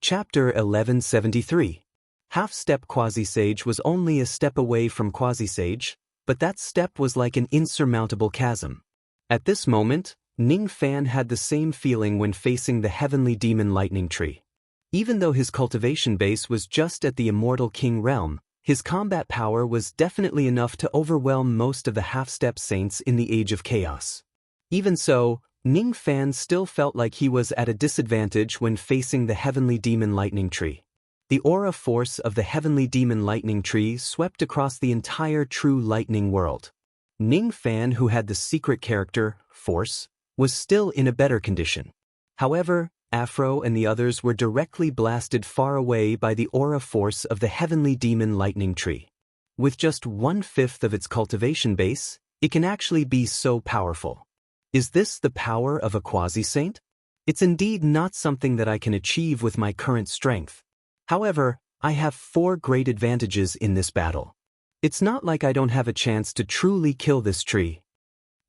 Chapter 1173. Half-step quasi-sage was only a step away from quasi-sage, but that step was like an insurmountable chasm. At this moment, Ning Fan had the same feeling when facing the heavenly demon lightning tree. Even though his cultivation base was just at the immortal king realm, his combat power was definitely enough to overwhelm most of the half-step saints in the Age of Chaos. Even so, Ning Fan still felt like he was at a disadvantage when facing the heavenly demon lightning tree. The aura force of the heavenly demon lightning tree swept across the entire true lightning world. Ning Fan, who had the secret character, Force, was still in a better condition. However, Afro and the others were directly blasted far away by the aura force of the heavenly demon lightning tree. With just 1/5 of its cultivation base, it can actually be so powerful. Is this the power of a quasi-saint? It's indeed not something that I can achieve with my current strength. However, I have 4 great advantages in this battle. It's not like I don't have a chance to truly kill this tree.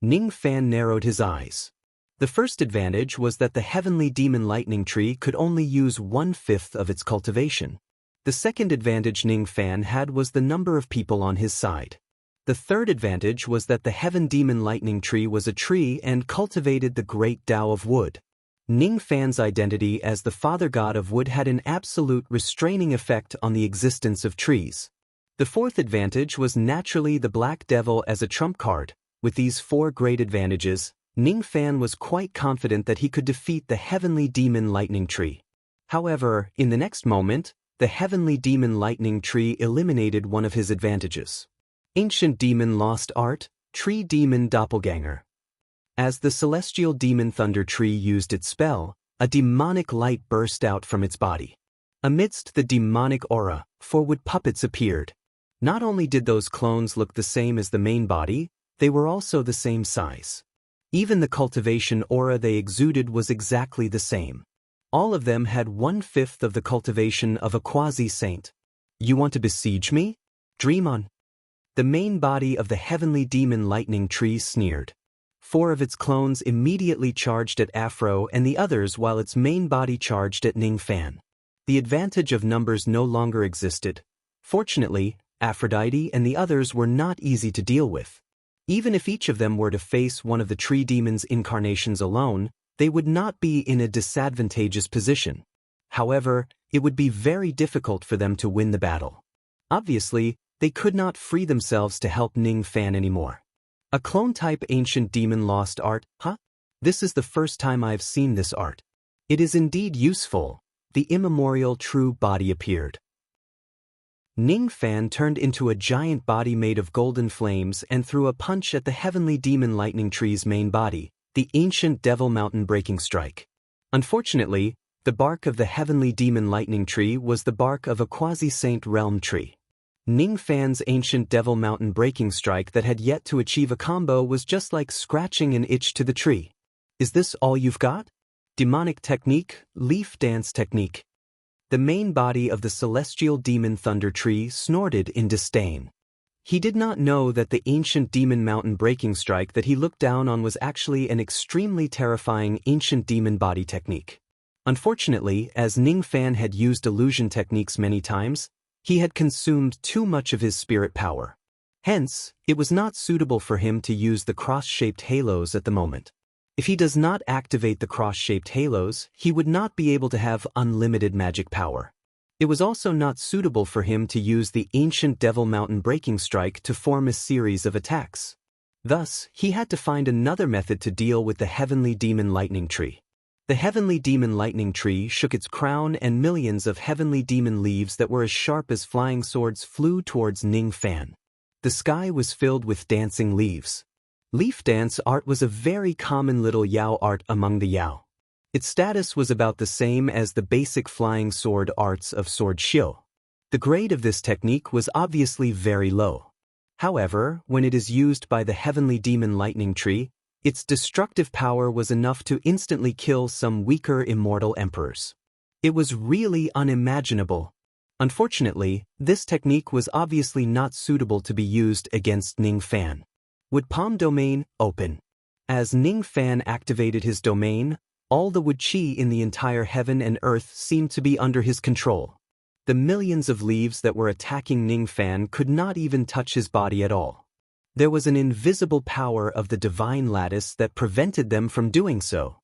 Ning Fan narrowed his eyes. The first advantage was that the heavenly demon lightning tree could only use 1/5 of its cultivation. The second advantage Ning Fan had was the number of people on his side. The third advantage was that the heaven demon lightning tree was a tree and cultivated the great Tao of wood. Ning Fan's identity as the father god of wood had an absolute restraining effect on the existence of trees. The fourth advantage was naturally the Black Devil as a trump card. With these 4 great advantages, Ning Fan was quite confident that he could defeat the heavenly demon lightning tree. However, in the next moment, the heavenly demon lightning tree eliminated one of his advantages. Ancient Demon Lost Art, Tree Demon Doppelganger. As the celestial demon thunder tree used its spell, a demonic light burst out from its body. Amidst the demonic aura, 4 wood puppets appeared. Not only did those clones look the same as the main body, they were also the same size. Even the cultivation aura they exuded was exactly the same. All of them had 1/5 of the cultivation of a quasi-saint. You want to besiege me? Dream on. The main body of the heavenly demon lightning tree sneered. 4 of its clones immediately charged at Afro and the others while its main body charged at Ning Fan. The advantage of numbers no longer existed. Fortunately, Aphrodite and the others were not easy to deal with. Even if each of them were to face one of the tree demon's incarnations alone, they would not be in a disadvantageous position. However, it would be very difficult for them to win the battle. Obviously, they could not free themselves to help Ning Fan anymore. A clone-type ancient demon lost art, huh? This is the first time I've seen this art. It is indeed useful. The immemorial true body appeared. Ning Fan turned into a giant body made of golden flames and threw a punch at the heavenly demon lightning tree's main body, the ancient devil mountain breaking strike. Unfortunately, the bark of the heavenly demon lightning tree was the bark of a quasi-saint realm tree. Ning Fan's ancient devil mountain breaking strike that had yet to achieve a combo was just like scratching an itch to the tree. Is this all you've got? Demonic technique, leaf dance technique. The main body of the celestial demon thunder tree snorted in disdain. He did not know that the ancient demon mountain breaking strike that he looked down on was actually an extremely terrifying ancient demon body technique. Unfortunately, as Ning Fan had used illusion techniques many times, he had consumed too much of his spirit power. Hence, it was not suitable for him to use the cross-shaped halos at the moment. If he does not activate the cross-shaped halos, he would not be able to have unlimited magic power. It was also not suitable for him to use the ancient devil mountain breaking strike to form a series of attacks. Thus, he had to find another method to deal with the heavenly demon lightning tree. The heavenly demon lightning tree shook its crown and millions of heavenly demon leaves that were as sharp as flying swords flew towards Ning Fan. The sky was filled with dancing leaves. Leaf dance art was a very common little Yao art among the Yao. Its status was about the same as the basic flying sword arts of Sword Xiu. The grade of this technique was obviously very low. However, when it is used by the heavenly demon lightning tree, its destructive power was enough to instantly kill some weaker immortal emperors. It was really unimaginable. Unfortunately, this technique was obviously not suitable to be used against Ning Fan. Would Palm Domain open? As Ning Fan activated his domain, All the wood chi in the entire heaven and earth seemed to be under his control. The millions of leaves that were attacking Ning Fan could not even touch his body at all. There was an invisible power of the divine lattice that prevented them from doing so.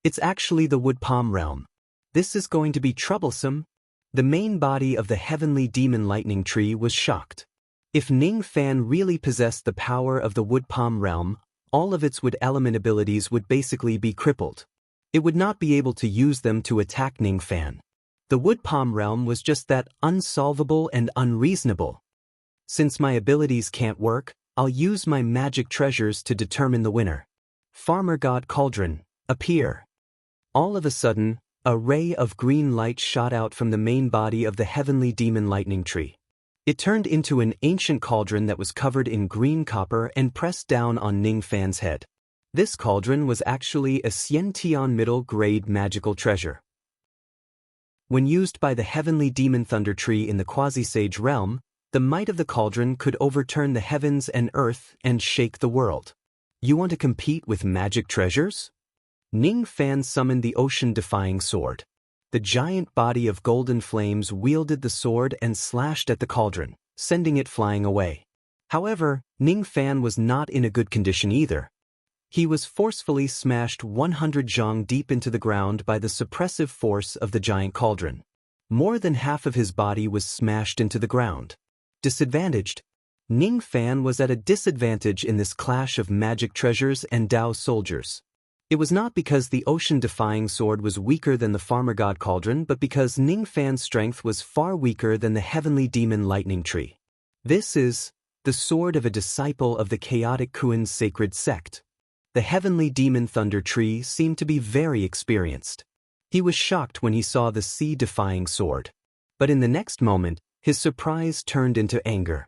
It's actually the wood palm realm. This is going to be troublesome. The main body of the heavenly demon lightning tree was shocked. If Ning Fan really possessed the power of the wood palm realm, all of its wood element abilities would basically be crippled. It would not be able to use them to attack Ning Fan. The wood palm realm was just that unsolvable and unreasonable. Since my abilities can't work, I'll use my magic treasures to determine the winner. Farmer God Cauldron, appear. All of a sudden, a ray of green light shot out from the main body of the heavenly demon lightning tree. It turned into an ancient cauldron that was covered in green copper and pressed down on Ning Fan's head. This cauldron was actually a Xiantian middle-grade magical treasure. When used by the heavenly demon thunder tree in the quasi-sage realm, the might of the cauldron could overturn the heavens and earth and shake the world. You want to compete with magic treasures? Ning Fan summoned the ocean-defying sword. The giant body of golden flames wielded the sword and slashed at the cauldron, sending it flying away. However, Ning Fan was not in a good condition either. He was forcefully smashed 100 zhang deep into the ground by the suppressive force of the giant cauldron. More than half of his body was smashed into the ground. Disadvantaged, Ning Fan was at a disadvantage in this clash of magic treasures and Dao soldiers. It was not because the ocean-defying sword was weaker than the farmer god cauldron, but because Ning Fan's strength was far weaker than the heavenly demon lightning tree. This is the sword of a disciple of the chaotic Kuan sacred sect. The heavenly demon thunder tree seemed to be very experienced. He was shocked when he saw the sea-defying sword. But in the next moment, his surprise turned into anger.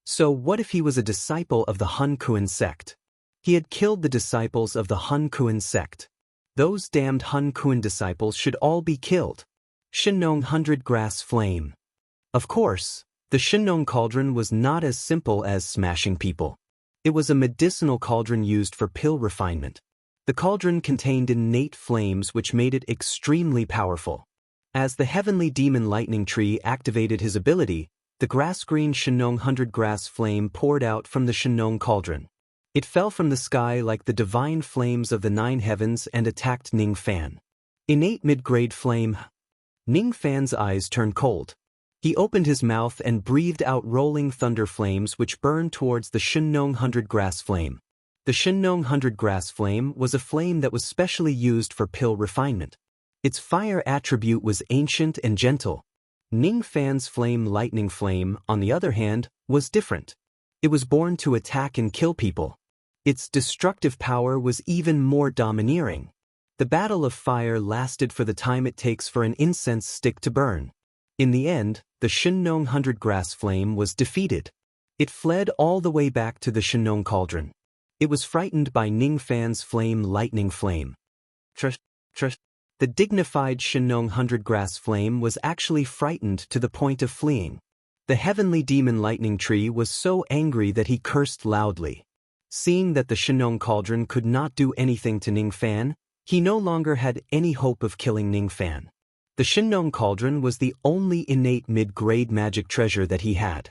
So what if he was a disciple of the Han Kuan sect? He had killed the disciples of the Han Kuan sect. Those damned Han Kuan disciples should all be killed. Shinong 100 Grass Flame. Of course, the Shinong cauldron was not as simple as smashing people. It was a medicinal cauldron used for pill refinement. The cauldron contained innate flames which made it extremely powerful. As the heavenly demon lightning tree activated his ability, the grass-green Shinong 100 Grass Flame poured out from the Shinong cauldron. It fell from the sky like the divine flames of the 9 heavens and attacked Ning Fan. Innate mid-grade flame. Ning Fan's eyes turned cold. He opened his mouth and breathed out rolling thunder flames which burned towards the Shinong 100 Grass Flame. The Shinong 100 Grass Flame was a flame that was specially used for pill refinement. Its fire attribute was ancient and gentle. Ning Fan's flame lightning flame, on the other hand, was different. It was born to attack and kill people. Its destructive power was even more domineering. The battle of fire lasted for the time it takes for an incense stick to burn. In the end, the Shinong 100 Grass Flame was defeated. It fled all the way back to the Shinong cauldron. It was frightened by Ning Fan's flame lightning flame. The dignified Shinong 100 Grass Flame was actually frightened to the point of fleeing. The heavenly demon lightning tree was so angry that he cursed loudly. Seeing that the Shinong cauldron could not do anything to Ning Fan, he no longer had any hope of killing Ning Fan. The Shinong cauldron was the only innate mid-grade magic treasure that he had.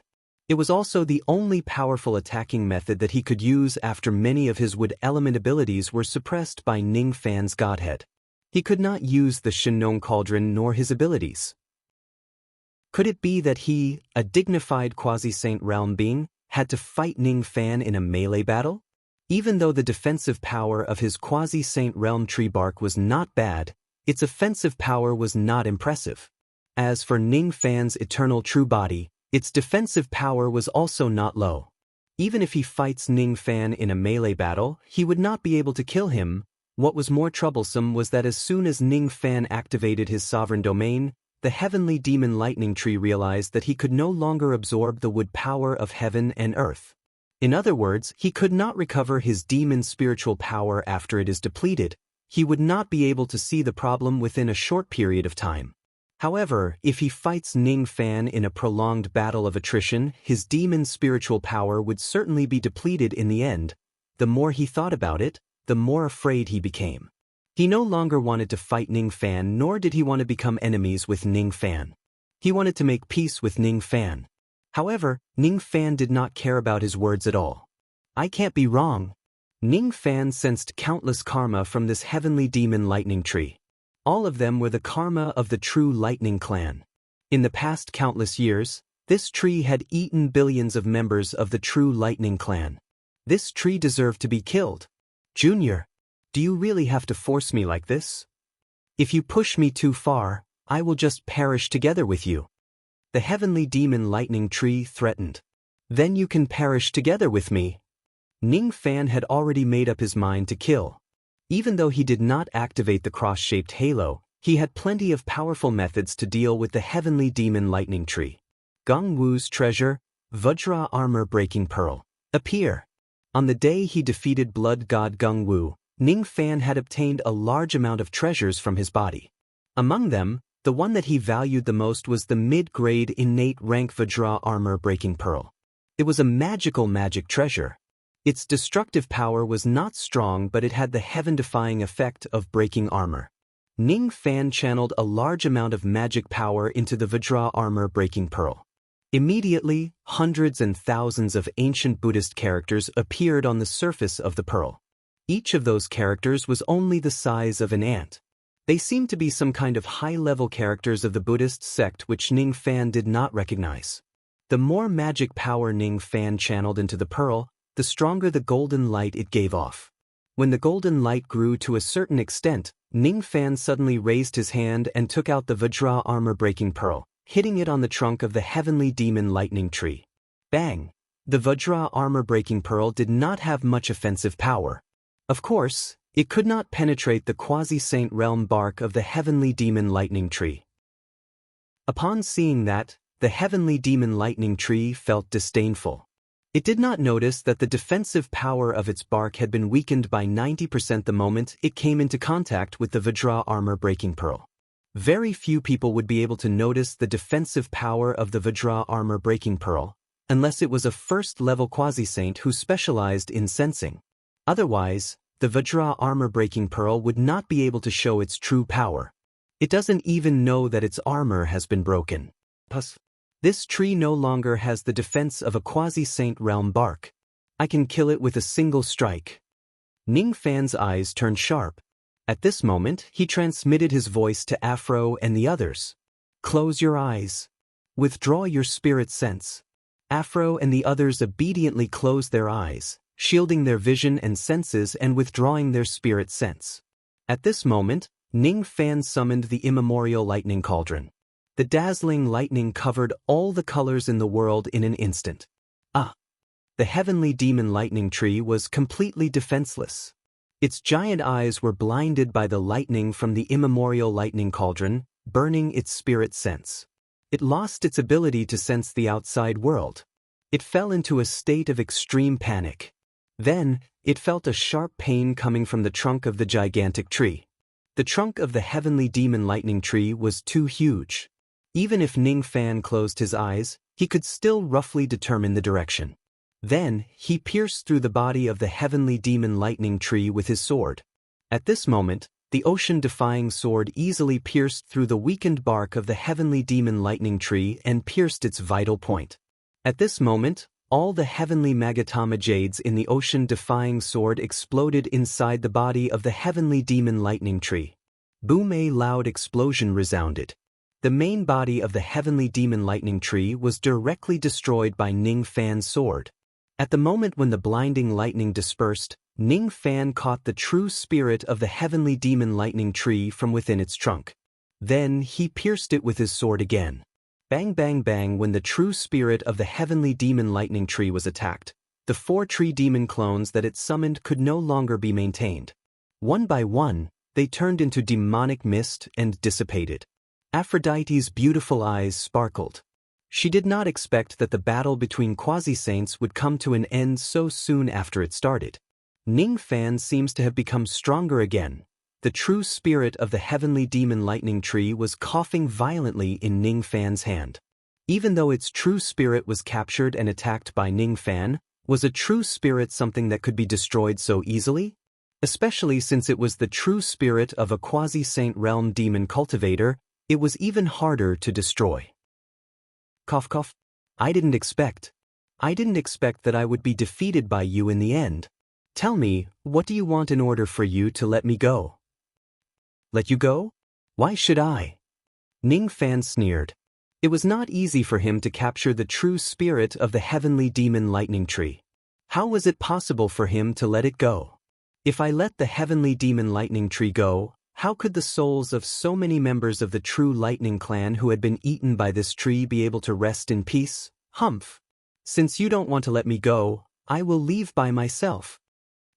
It was also the only powerful attacking method that he could use after many of his wood element abilities were suppressed by Ning Fan's godhead. He could not use the Shinong cauldron nor his abilities. Could it be that he, a dignified quasi-saint realm being, had to fight Ning Fan in a melee battle? Even though the defensive power of his quasi-saint realm tree bark was not bad, its offensive power was not impressive. As for Ning Fan's eternal true body, its defensive power was also not low. Even if he fights Ning Fan in a melee battle, he would not be able to kill him. What was more troublesome was that as soon as Ning Fan activated his sovereign domain, the heavenly demon lightning tree realized that he could no longer absorb the wood power of heaven and earth. In other words, he could not recover his demon spiritual power after it is depleted. He would not be able to see the problem within a short period of time. However, if he fights Ning Fan in a prolonged battle of attrition, his demon spiritual power would certainly be depleted in the end. The more he thought about it, the more afraid he became. He no longer wanted to fight Ning Fan, nor did he want to become enemies with Ning Fan. He wanted to make peace with Ning Fan. However, Ning Fan did not care about his words at all. I can't be wrong. Ning Fan sensed countless karma from this heavenly demon lightning tree. All of them were the karma of the true lightning clan. In the past countless years, this tree had eaten billions of members of the true lightning clan. This tree deserved to be killed. Junior, do you really have to force me like this? If you push me too far, I will just perish together with you. The heavenly demon lightning tree threatened. Then you can perish together with me. Ning Fan had already made up his mind to kill. Even though he did not activate the cross-shaped halo, he had plenty of powerful methods to deal with the heavenly demon lightning tree. Gong Wu's treasure, Vajra armor-breaking pearl, appear. On the day he defeated blood god Gong Wu, Ning Fan had obtained a large amount of treasures from his body. Among them, the one that he valued the most was the mid-grade innate rank Vajra armor-breaking pearl. It was a magic treasure. Its destructive power was not strong, but it had the heaven-defying effect of breaking armor. Ning Fan channeled a large amount of magic power into the Vajra armor-breaking pearl. Immediately, hundreds and thousands of ancient Buddhist characters appeared on the surface of the pearl. Each of those characters was only the size of an ant. They seemed to be some kind of high-level characters of the Buddhist sect which Ning Fan did not recognize. The more magic power Ning Fan channeled into the pearl, the stronger the golden light it gave off. When the golden light grew to a certain extent, Ning Fan suddenly raised his hand and took out the Vajra armor-breaking pearl, hitting it on the trunk of the heavenly demon lightning tree. Bang! The Vajra armor-breaking pearl did not have much offensive power. Of course, it could not penetrate the quasi-saint realm bark of the heavenly demon lightning tree. Upon seeing that, the heavenly demon lightning tree felt disdainful. It did not notice that the defensive power of its bark had been weakened by 90% the moment it came into contact with the Vajra armor-breaking pearl. Very few people would be able to notice the defensive power of the Vajra armor-breaking pearl, unless it was a first-level quasi-saint who specialized in sensing. Otherwise, the Vajra armor-breaking pearl would not be able to show its true power. It doesn't even know that its armor has been broken. Plus, this tree no longer has the defense of a quasi-saint realm bark. I can kill it with a single strike. Ning Fan's eyes turned sharp. At this moment, he transmitted his voice to Afro and the others. Close your eyes. Withdraw your spirit sense. Afro and the others obediently closed their eyes, shielding their vision and senses and withdrawing their spirit sense. At this moment, Ning Fan summoned the immemorial lightning cauldron. The dazzling lightning covered all the colors in the world in an instant. The heavenly demon lightning tree was completely defenseless. Its giant eyes were blinded by the lightning from the immemorial lightning cauldron, burning its spirit sense. It lost its ability to sense the outside world. It fell into a state of extreme panic. Then, it felt a sharp pain coming from the trunk of the gigantic tree. The trunk of the heavenly demon lightning tree was too huge. Even if Ning Fan closed his eyes, he could still roughly determine the direction. Then, he pierced through the body of the heavenly demon lightning tree with his sword. At this moment, the ocean-defying sword easily pierced through the weakened bark of the heavenly demon lightning tree and pierced its vital point. At this moment, all the heavenly Magatama jades in the ocean-defying sword exploded inside the body of the heavenly demon lightning tree. Boom! A loud explosion resounded. The main body of the heavenly demon lightning tree was directly destroyed by Ning Fan's sword. At the moment when the blinding lightning dispersed, Ning Fan caught the true spirit of the heavenly demon lightning tree from within its trunk. Then he pierced it with his sword again. Bang bang bang! When the true spirit of the heavenly demon lightning tree was attacked, the 4 tree demon clones that it summoned could no longer be maintained. One by one, they turned into demonic mist and dissipated. Aphrodite's beautiful eyes sparkled. She did not expect that the battle between quasi-saints would come to an end so soon after it started. Ning Fan seems to have become stronger again. The true spirit of the heavenly demon lightning tree was coughing violently in Ning Fan's hand. Even though its true spirit was captured and attacked by Ning Fan, was a true spirit something that could be destroyed so easily? Especially since it was the true spirit of a quasi-saint realm demon cultivator, it was even harder to destroy. Cough cough. I didn't expect that I would be defeated by you in the end. Tell me, what do you want in order for you to let me go? Let you go? Why should I? Ning Fan sneered. It was not easy for him to capture the true spirit of the heavenly demon lightning tree. How was it possible for him to let it go? If I let the heavenly demon lightning tree go, how could the souls of so many members of the true lightning clan who had been eaten by this tree be able to rest in peace? Humph. Since you don't want to let me go, I will leave by myself.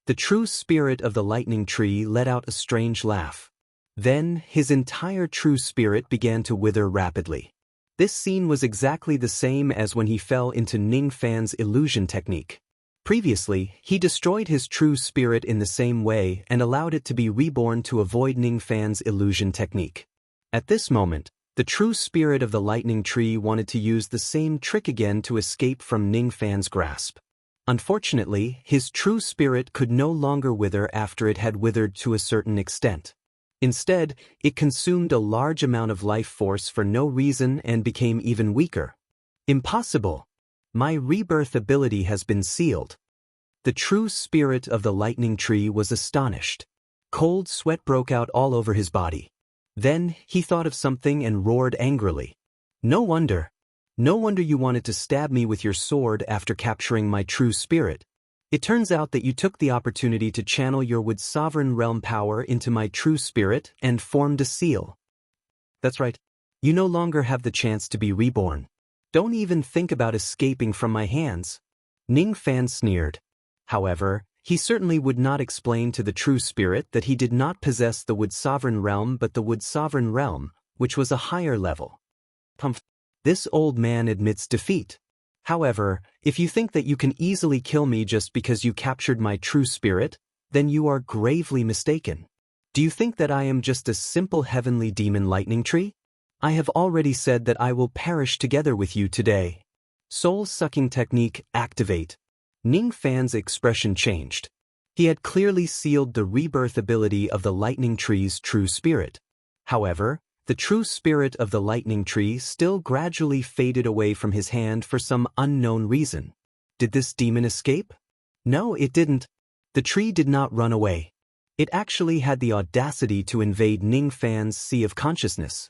The true spirit of the lightning tree let out a strange laugh. Then, his entire true spirit began to wither rapidly. This scene was exactly the same as when he fell into Ning Fan's illusion technique. Previously, he destroyed his true spirit in the same way and allowed it to be reborn to avoid Ning Fan's illusion technique. At this moment, the true spirit of the lightning tree wanted to use the same trick again to escape from Ning Fan's grasp. Unfortunately, his true spirit could no longer wither after it had withered to a certain extent. Instead, it consumed a large amount of life force for no reason and became even weaker. Impossible! My rebirth ability has been sealed. The true spirit of the lightning tree was astonished. Cold sweat broke out all over his body. Then, he thought of something and roared angrily. No wonder you wanted to stab me with your sword after capturing my true spirit. It turns out that you took the opportunity to channel your Wood Sovereign Realm power into my true spirit and formed a seal. That's right. You no longer have the chance to be reborn. Don't even think about escaping from my hands. Ning Fan sneered. However, he certainly would not explain to the true spirit that he did not possess the Wood Sovereign Realm but the Wood Sovereign Realm, which was a higher level. Humph. This old man admits defeat. However, if you think that you can easily kill me just because you captured my true spirit, then you are gravely mistaken. Do you think that I am just a simple heavenly demon lightning tree? I have already said that I will perish together with you today. Soul-sucking technique activate. Ning Fan's expression changed. He had clearly sealed the rebirth ability of the lightning tree's true spirit. However, the true spirit of the lightning tree still gradually faded away from his hand for some unknown reason. Did this demon escape? No, it didn't. The tree did not run away. It actually had the audacity to invade Ning Fan's sea of consciousness.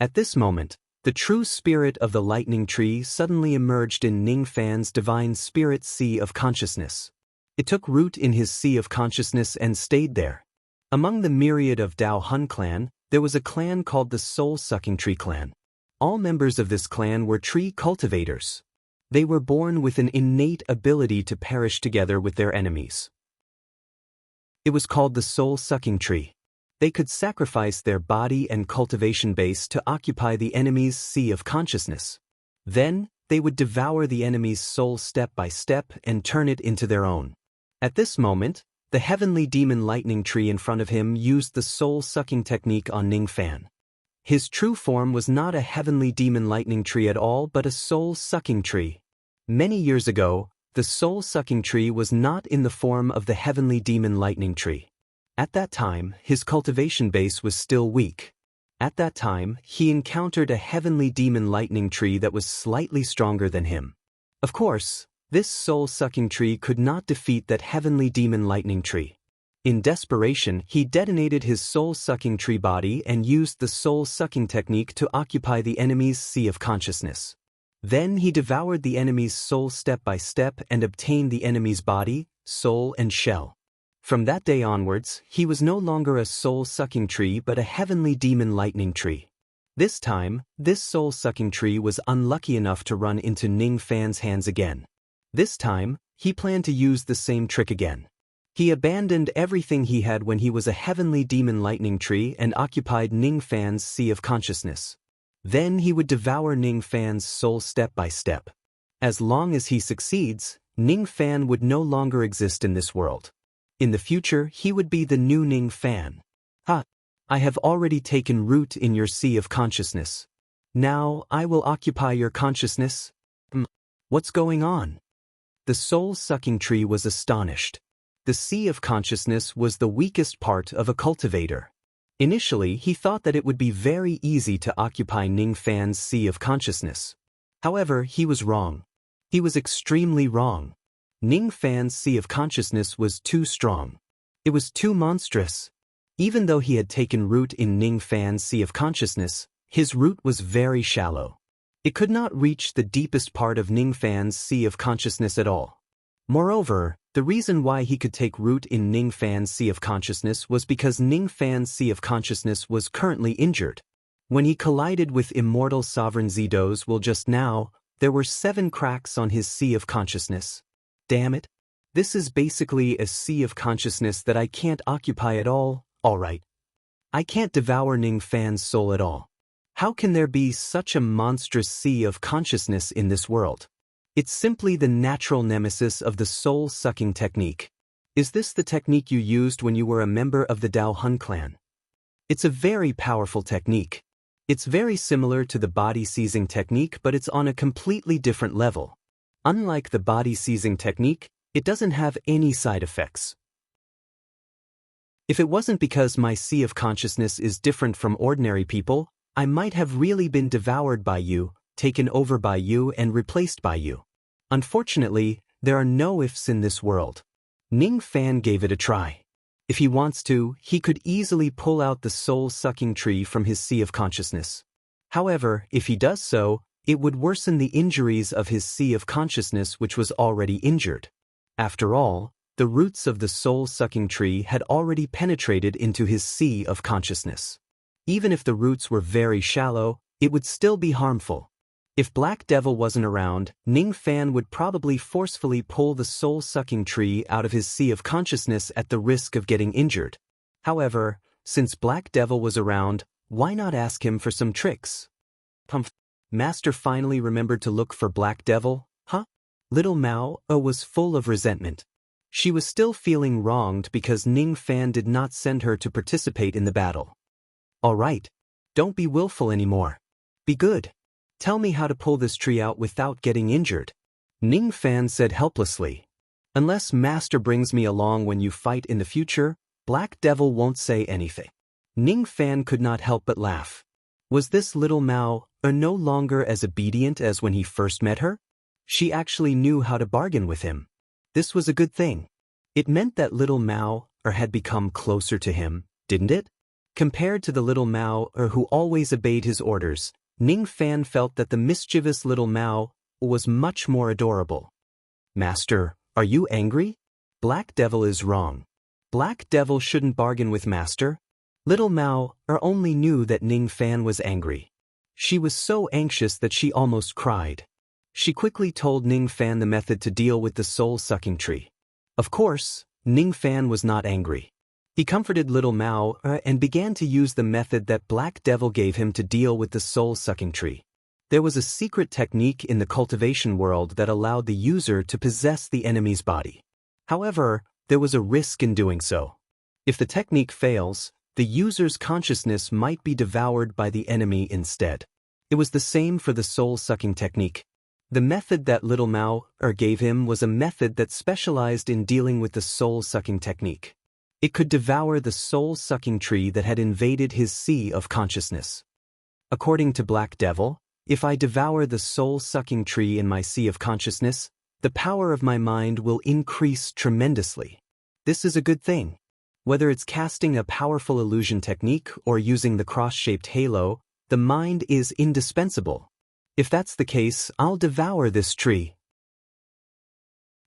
At this moment, the true spirit of the lightning tree suddenly emerged in Ning Fan's divine spirit sea of consciousness. It took root in his sea of consciousness and stayed there. Among the myriad of Dao Hun clan, there was a clan called the Soul-Sucking Tree Clan. All members of this clan were tree cultivators. They were born with an innate ability to perish together with their enemies. It was called the Soul-Sucking Tree. They could sacrifice their body and cultivation base to occupy the enemy's sea of consciousness. Then, they would devour the enemy's soul step by step and turn it into their own. At this moment, the heavenly demon lightning tree in front of him used the soul-sucking technique on Ning Fan. His true form was not a heavenly demon lightning tree at all but a soul-sucking tree. Many years ago, the soul-sucking tree was not in the form of the heavenly demon lightning tree. At that time, his cultivation base was still weak. At that time, he encountered a heavenly demon lightning tree that was slightly stronger than him. Of course, this soul-sucking tree could not defeat that heavenly demon lightning tree. In desperation, he detonated his soul-sucking tree body and used the soul-sucking technique to occupy the enemy's sea of consciousness. Then he devoured the enemy's soul step by step and obtained the enemy's body, soul and shell. From that day onwards, he was no longer a soul-sucking tree but a heavenly demon lightning tree. This time, this soul-sucking tree was unlucky enough to run into Ning Fan's hands again. This time, he planned to use the same trick again. He abandoned everything he had when he was a heavenly demon lightning tree and occupied Ning Fan's sea of consciousness. Then he would devour Ning Fan's soul step by step. As long as he succeeds, Ning Fan would no longer exist in this world. In the future, he would be the new Ning Fan. I have already taken root in your sea of consciousness. Now, I will occupy your consciousness. What's going on? The soul-sucking tree was astonished. The sea of consciousness was the weakest part of a cultivator. Initially, he thought that it would be very easy to occupy Ning Fan's sea of consciousness. However, he was wrong. He was extremely wrong. Ning Fan's sea of consciousness was too strong. It was too monstrous. Even though he had taken root in Ning Fan's sea of consciousness, his root was very shallow. It could not reach the deepest part of Ning Fan's sea of consciousness at all. Moreover, the reason why he could take root in Ning Fan's sea of consciousness was because Ning Fan's sea of consciousness was currently injured. When he collided with immortal sovereign Zido's will just now, there were 7 cracks on his sea of consciousness. Damn it. This is basically a sea of consciousness that I can't occupy at all, alright. I can't devour Ning Fan's soul at all. How can there be such a monstrous sea of consciousness in this world? It's simply the natural nemesis of the soul-sucking technique. Is this the technique you used when you were a member of the Dao Hun clan? It's a very powerful technique. It's very similar to the body-seizing technique, but it's on a completely different level. Unlike the body-seizing technique, it doesn't have any side effects. If it wasn't because my sea of consciousnness is different from ordinary people, I might have really been devoured by you, taken over by you and replaced by you. Unfortunately, there are no ifs in this world. Ning Fan gave it a try. If he wants to, he could easily pull out the soul-sucking tree from his sea of consciousness. However, if he does so, it would worsen the injuries of his sea of consciousness which was already injured. After all, the roots of the soul-sucking tree had already penetrated into his sea of consciousness. Even if the roots were very shallow, it would still be harmful. If Black Devil wasn't around, Ning Fan would probably forcefully pull the soul-sucking tree out of his sea of consciousness at the risk of getting injured. However, since Black Devil was around, why not ask him for some tricks? Master finally remembered to look for Black Devil, huh? Little Mao was full of resentment. She was still feeling wronged because Ning Fan did not send her to participate in the battle. All right. Don't be willful anymore. Be good. Tell me how to pull this tree out without getting injured. Ning Fan said helplessly. Unless Master brings me along when you fight in the future, Black Devil won't say anything. Ning Fan could not help but laugh. Was this little Mao no longer as obedient as when he first met her? She actually knew how to bargain with him. This was a good thing. It meant that little Mao had become closer to him, didn't it? Compared to the little Mao who always obeyed his orders, Ning Fan felt that the mischievous little Mao was much more adorable. Master, are you angry? Black Devil is wrong. Black Devil shouldn't bargain with Master. Little Mao only knew that Ning Fan was angry. She was so anxious that she almost cried. She quickly told Ning Fan the method to deal with the soul-sucking tree. Of course, Ning Fan was not angry. He comforted little Mao and began to use the method that Black Devil gave him to deal with the soul-sucking tree. There was a secret technique in the cultivation world that allowed the user to possess the enemy's body. However, there was a risk in doing so. If the technique fails, the user's consciousness might be devoured by the enemy instead. It was the same for the soul-sucking technique. The method that little Mao gave him was a method that specialized in dealing with the soul-sucking technique. It could devour the soul-sucking tree that had invaded his sea of consciousness. According to Black Devil, if I devour the soul-sucking tree in my sea of consciousness, the power of my mind will increase tremendously. This is a good thing. Whether it's casting a powerful illusion technique or using the cross-shaped halo, the mind is indispensable. If that's the case, I'll devour this tree.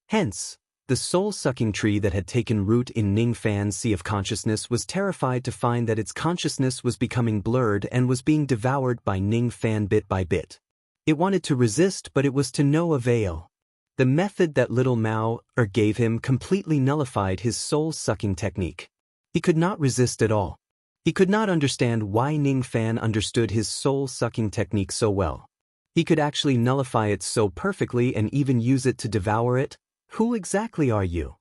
Hence, the soul-sucking tree that had taken root in Ning Fan's sea of consciousness was terrified to find that its consciousness was becoming blurred and was being devoured by Ning Fan bit by bit. It wanted to resist, but it was to no avail. The method that little Mao gave him completely nullified his soul-sucking technique. He could not resist at all. He could not understand why Ning Fan understood his soul-sucking technique so well. He could actually nullify it so perfectly and even use it to devour it. Who exactly are you?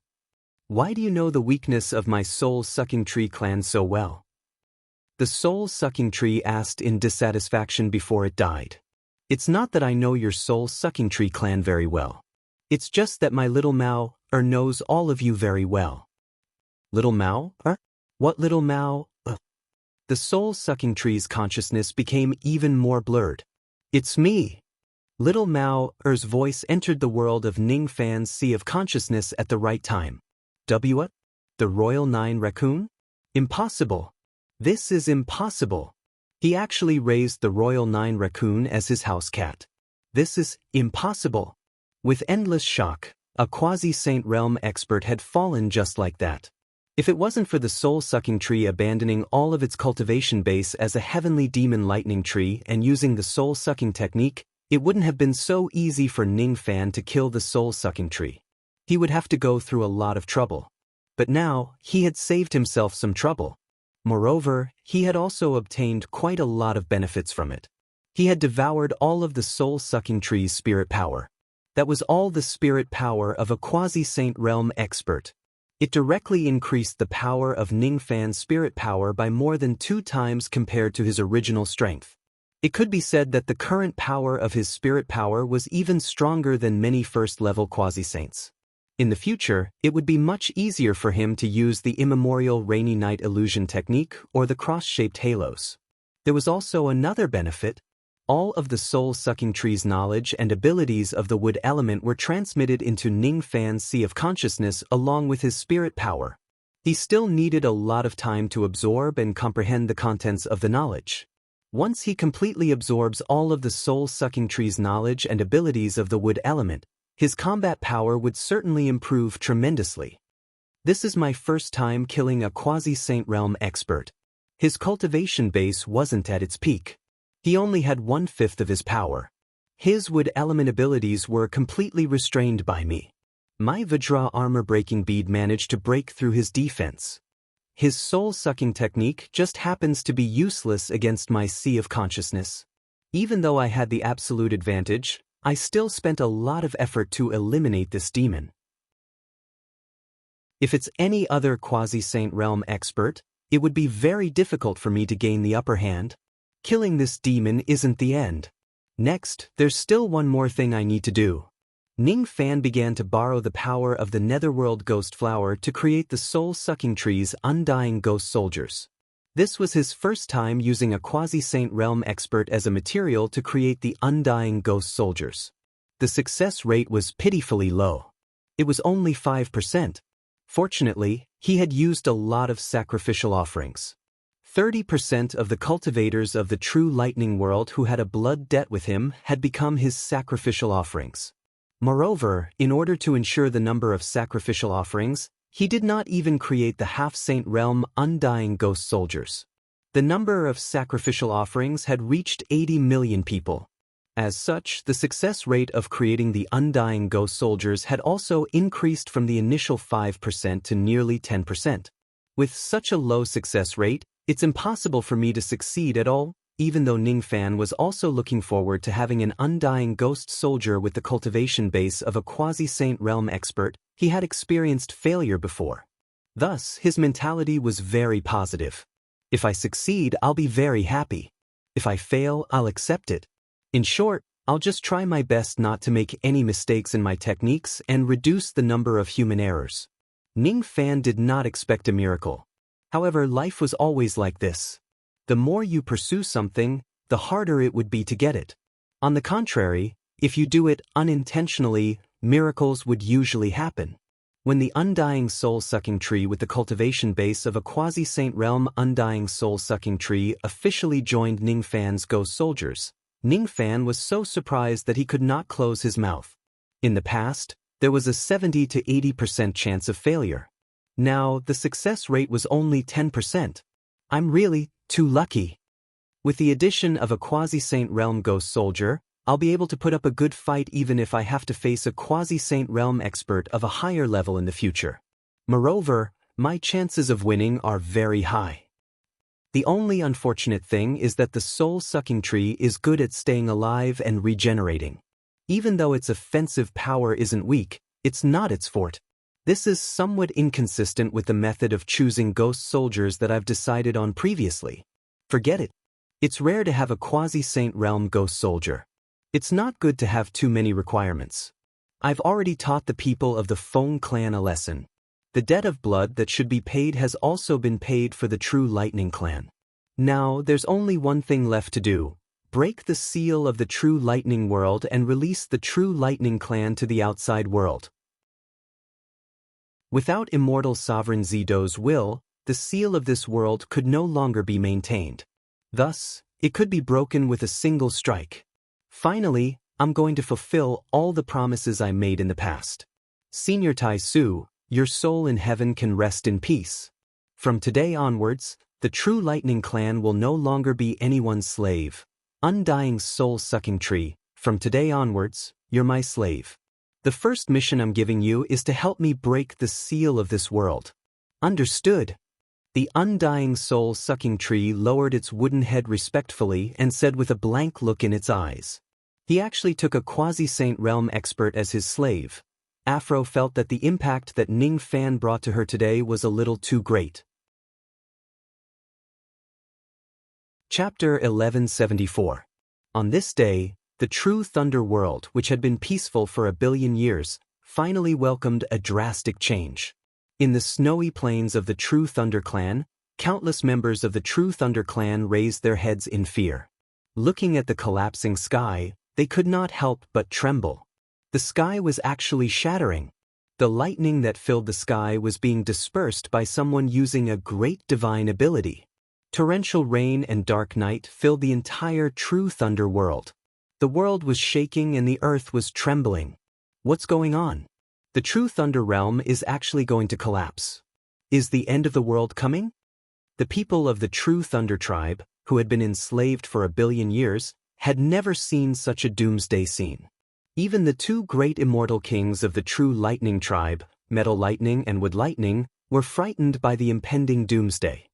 Why do you know the weakness of my soul-sucking tree clan so well? The soul-sucking tree asked in dissatisfaction before it died. It's not that I know your soul-sucking tree clan very well. It's just that my little Mao knows all of you very well. Little Mao? What Little Mao? The soul-sucking tree's consciousness became even more blurred. It's me. Little Mao's voice entered the world of Ning Fan's sea of consciousness at the right time. What? The Royal Nine Raccoon? Impossible. This is impossible. He actually raised the Royal Nine Raccoon as his house cat. This is impossible. With endless shock, a quasi-saint realm expert had fallen just like that. If it wasn't for the soul-sucking tree abandoning all of its cultivation base as a heavenly demon lightning tree and using the soul-sucking technique, it wouldn't have been so easy for Ning Fan to kill the soul-sucking tree. He would have to go through a lot of trouble. But now, he had saved himself some trouble. Moreover, he had also obtained quite a lot of benefits from it. He had devoured all of the soul-sucking tree's spirit power. That was all the spirit power of a quasi-saint realm expert. It directly increased the power of Ning Fan's spirit power by more than 2 times compared to his original strength. It could be said that the current power of his spirit power was even stronger than many first-level quasi-saints. In the future, it would be much easier for him to use the immemorial rainy night illusion technique or the cross-shaped halos. There was also another benefit. All of the soul-sucking tree's knowledge and abilities of the wood element were transmitted into Ning Fan's sea of consciousness along with his spirit power. He still needed a lot of time to absorb and comprehend the contents of the knowledge. Once he completely absorbs all of the soul-sucking tree's knowledge and abilities of the wood element, his combat power would certainly improve tremendously. This is my first time killing a quasi-saint realm expert. His cultivation base wasn't at its peak. He only had 1/5 of his power. His wood element abilities were completely restrained by me. My Vajra armor-breaking bead managed to break through his defense. His soul-sucking technique just happens to be useless against my sea of consciousness. Even though I had the absolute advantage, I still spent a lot of effort to eliminate this demon. If it's any other quasi-saint realm expert, it would be very difficult for me to gain the upper hand. Killing this demon isn't the end. Next, there's still one more thing I need to do. Ning Fan began to borrow the power of the Netherworld Ghost Flower to create the soul-sucking tree's undying ghost soldiers. This was his first time using a quasi-saint realm expert as a material to create the undying ghost soldiers. The success rate was pitifully low. It was only 5%. Fortunately, he had used a lot of sacrificial offerings. 30% of the cultivators of the true lightning world who had a blood debt with him had become his sacrificial offerings. Moreover, in order to ensure the number of sacrificial offerings, he did not even create the half-saint realm undying ghost soldiers. The number of sacrificial offerings had reached 80 million people. As such, the success rate of creating the undying ghost soldiers had also increased from the initial 5% to nearly 10%. With such a low success rate, it's impossible for me to succeed at all, even though Ning Fan was also looking forward to having an undying ghost soldier with the cultivation base of a quasi-saint realm expert. He had experienced failure before. Thus, his mentality was very positive. If I succeed, I'll be very happy. If I fail, I'll accept it. In short, I'll just try my best not to make any mistakes in my techniques and reduce the number of human errors. Ning Fan did not expect a miracle. However, life was always like this. The more you pursue something, the harder it would be to get it. On the contrary, if you do it unintentionally, miracles would usually happen. When the undying soul-sucking tree with the cultivation base of a quasi-saint realm undying soul-sucking tree officially joined Ning Fan's ghost soldiers, Ning Fan was so surprised that he could not close his mouth. In the past, there was a 70 to 80% chance of failure. Now, the success rate was only 10%. I'm really too lucky. With the addition of a quasi-saint realm ghost soldier, I'll be able to put up a good fight even if I have to face a quasi-saint realm expert of a higher level in the future. Moreover, my chances of winning are very high. The only unfortunate thing is that the soul-sucking tree is good at staying alive and regenerating. Even though its offensive power isn't weak, it's not its forte. This is somewhat inconsistent with the method of choosing ghost soldiers that I've decided on previously. Forget it. It's rare to have a quasi-saint realm ghost soldier. It's not good to have too many requirements. I've already taught the people of the Feng clan a lesson. The debt of blood that should be paid has also been paid for the true Lightning clan. Now, there's only one thing left to do. Break the seal of the true Lightning world and release the true Lightning clan to the outside world. Without immortal sovereign Zido's will, the seal of this world could no longer be maintained. Thus, it could be broken with a single strike. Finally, I'm going to fulfill all the promises I made in the past. Senior Tai Su, your soul in heaven can rest in peace. From today onwards, the true Lightning clan will no longer be anyone's slave. Undying soul-sucking tree, from today onwards, you're my slave. The first mission I'm giving you is to help me break the seal of this world. Understood? The undying soul-sucking tree lowered its wooden head respectfully and said with a blank look in its eyes. He actually took a quasi-saint realm expert as his slave. Afro felt that the impact that Ning Fan brought to her today was a little too great. Chapter 1174. On this day, the true Thunder world, which had been peaceful for 1 billion years, finally welcomed a drastic change. In the snowy plains of the True Thunder Clan, countless members of the True Thunder Clan raised their heads in fear. Looking at the collapsing sky, they could not help but tremble. The sky was actually shattering. The lightning that filled the sky was being dispersed by someone using a great divine ability. Torrential rain and dark night filled the entire True Thunder world. The world was shaking and the earth was trembling. What's going on? The True Thunder realm is actually going to collapse. Is the end of the world coming? The people of the True Thunder tribe, who had been enslaved for 1 billion years, had never seen such a doomsday scene. Even the two great immortal kings of the True Lightning tribe, Metal Lightning and Wood Lightning, were frightened by the impending doomsday.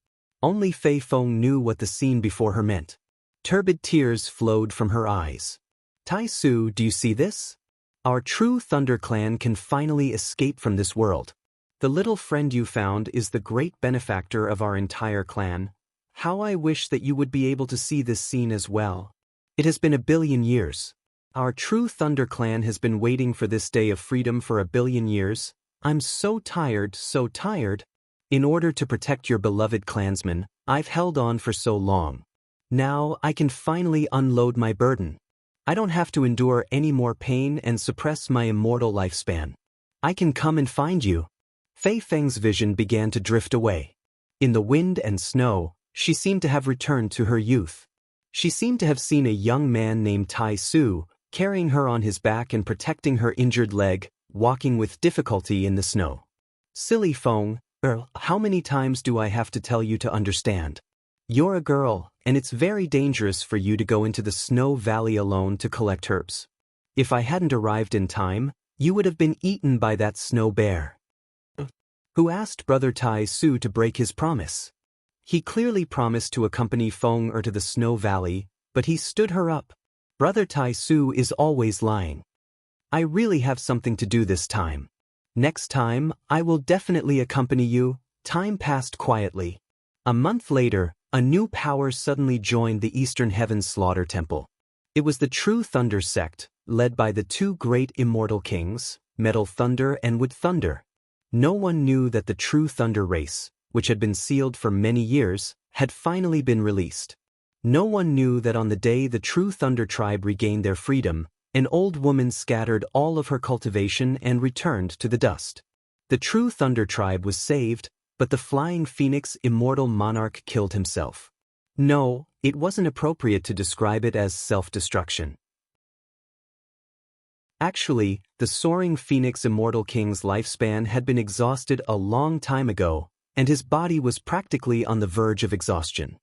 Only Fei Feng knew what the scene before her meant. Turbid tears flowed from her eyes. Tai Su, do you see this? Our True Thunder clan can finally escape from this world. The little friend you found is the great benefactor of our entire clan. How I wish that you would be able to see this scene as well. It has been 1 billion years. Our True Thunder clan has been waiting for this day of freedom for 1 billion years. I'm so tired, so tired. In order to protect your beloved clansmen, I've held on for so long. Now I can finally unload my burden. I don't have to endure any more pain and suppress my immortal lifespan. I can come and find you. Fei Feng's vision began to drift away. In the wind and snow, she seemed to have returned to her youth. She seemed to have seen a young man named Tai Su, carrying her on his back and protecting her injured leg, walking with difficulty in the snow. Silly Feng, how many times do I have to tell you to understand? You're a girl, and it's very dangerous for you to go into the snow valley alone to collect herbs. If I hadn't arrived in time, you would have been eaten by that snow bear. Who asked Brother Tai Su to break his promise? He clearly promised to accompany Feng to the snow valley, but he stood her up. Brother Tai Su is always lying. I really have something to do this time. Next time, I will definitely accompany you. Time passed quietly. A month later, a new power suddenly joined the Eastern Heaven Slaughter Temple. It was the True Thunder sect, led by the two great immortal kings, Metal Thunder and Wood Thunder. No one knew that the True Thunder race, which had been sealed for many years, had finally been released. No one knew that on the day the True Thunder tribe regained their freedom, an old woman scattered all of her cultivation and returned to the dust. The True Thunder tribe was saved, but the Flying Phoenix immortal monarch killed himself. No, it wasn't appropriate to describe it as self-destruction. Actually, the Soaring Phoenix immortal king's lifespan had been exhausted a long time ago, and his body was practically on the verge of exhaustion.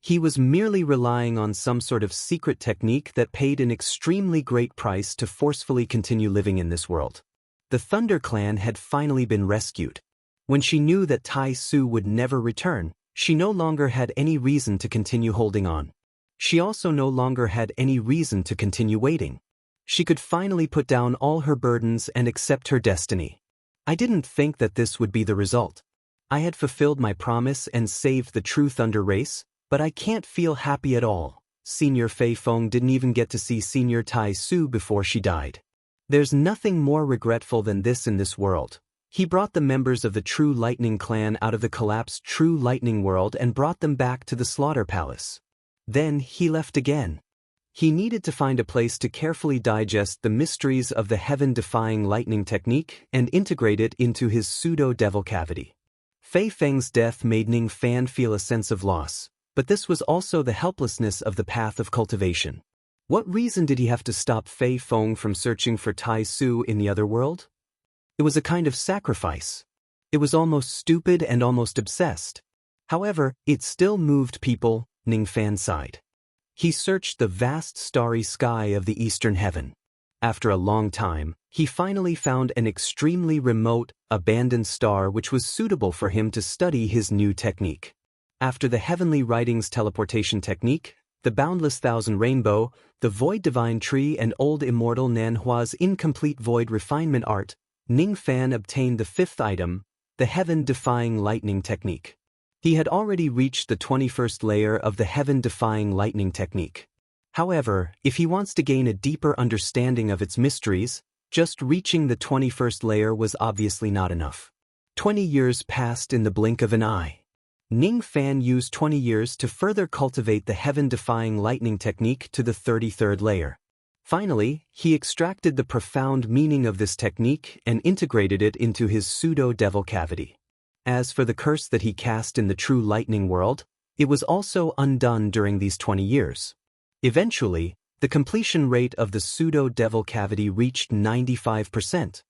He was merely relying on some sort of secret technique that paid an extremely great price to forcefully continue living in this world. The Thunder Clan had finally been rescued. When she knew that Tai Su would never return, she no longer had any reason to continue holding on. She also no longer had any reason to continue waiting. She could finally put down all her burdens and accept her destiny. I didn't think that this would be the result. I had fulfilled my promise and saved the True Thunder race, but I can't feel happy at all. Senior Fei Feng didn't even get to see Senior Tai Su before she died. There's nothing more regretful than this in this world. He brought the members of the True Lightning clan out of the collapsed True Lightning world and brought them back to the Slaughter Palace. Then he left again. He needed to find a place to carefully digest the mysteries of the heaven-defying lightning technique and integrate it into his pseudo-devil cavity. Fei Feng's death made Ning Fan feel a sense of loss, but this was also the helplessness of the path of cultivation. What reason did he have to stop Fei Feng from searching for Tai Su in the other world? It was a kind of sacrifice. It was almost stupid and almost obsessed. However, it still moved people, Ning Fan sighed. He searched the vast starry sky of the eastern heaven. After a long time, he finally found an extremely remote, abandoned star which was suitable for him to study his new technique. After the Heavenly Writings teleportation technique, the Boundless Thousand Rainbow, the Void Divine Tree and Old Immortal Nanhua's Incomplete Void Refinement Art, Ning Fan obtained the fifth item, the Heaven-Defying Lightning Technique. He had already reached the 21st layer of the Heaven-Defying Lightning Technique. However, if he wants to gain a deeper understanding of its mysteries, just reaching the 21st layer was obviously not enough. 20 years passed in the blink of an eye. Ning Fan used 20 years to further cultivate the Heaven-Defying Lightning Technique to the 33rd layer. Finally, he extracted the profound meaning of this technique and integrated it into his pseudo-devil cavity. As for the curse that he cast in the True Lightning world, it was also undone during these 20 years. Eventually, the completion rate of the pseudo-devil cavity reached 95%.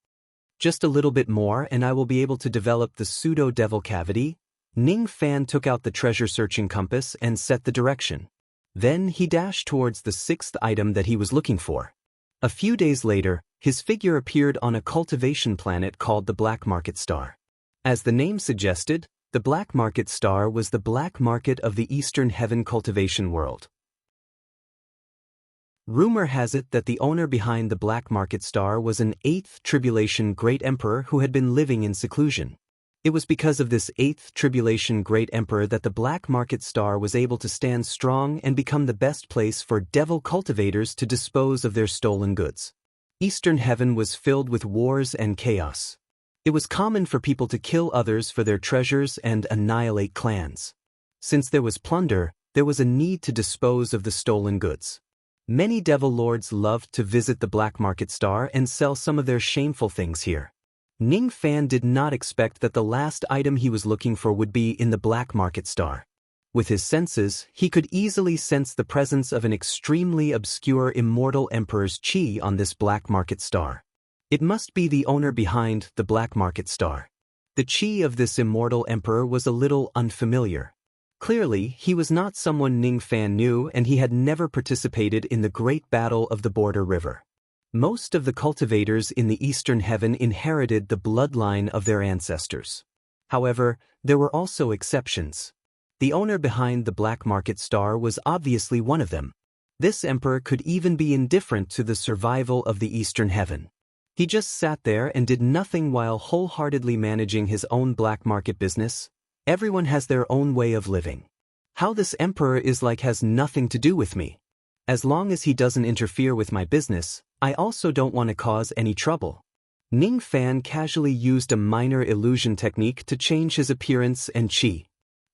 Just a little bit more and I will be able to develop the pseudo-devil cavity. Ning Fan took out the treasure-searching compass and set the direction. Then he dashed towards the sixth item that he was looking for. A few days later, his figure appeared on a cultivation planet called the Black Market Star. As the name suggested, the Black Market Star was the black market of the Eastern Heaven cultivation world. Rumor has it that the owner behind the Black Market Star was an 8th Tribulation Great Emperor who had been living in seclusion. It was because of this 8th Tribulation Great Emperor that the Black Market Star was able to stand strong and become the best place for devil cultivators to dispose of their stolen goods. Eastern Heaven was filled with wars and chaos. It was common for people to kill others for their treasures and annihilate clans. Since there was plunder, there was a need to dispose of the stolen goods. Many devil lords loved to visit the Black Market Star and sell some of their shameful things here. Ning Fan did not expect that the last item he was looking for would be in the Black Market Star. With his senses, he could easily sense the presence of an extremely obscure immortal emperor's chi on this Black Market Star. It must be the owner behind the Black Market Star. The chi of this immortal emperor was a little unfamiliar. Clearly, he was not someone Ning Fan knew and he had never participated in the Great Battle of the Border River. Most of the cultivators in the Eastern Heaven inherited the bloodline of their ancestors. However, there were also exceptions. The owner behind the Black Market Star was obviously one of them. This emperor could even be indifferent to the survival of the Eastern Heaven. He just sat there and did nothing while wholeheartedly managing his own black market business. Everyone has their own way of living. How this emperor is like has nothing to do with me. As long as he doesn't interfere with my business, I also don't want to cause any trouble. Ning Fan casually used a minor illusion technique to change his appearance and chi.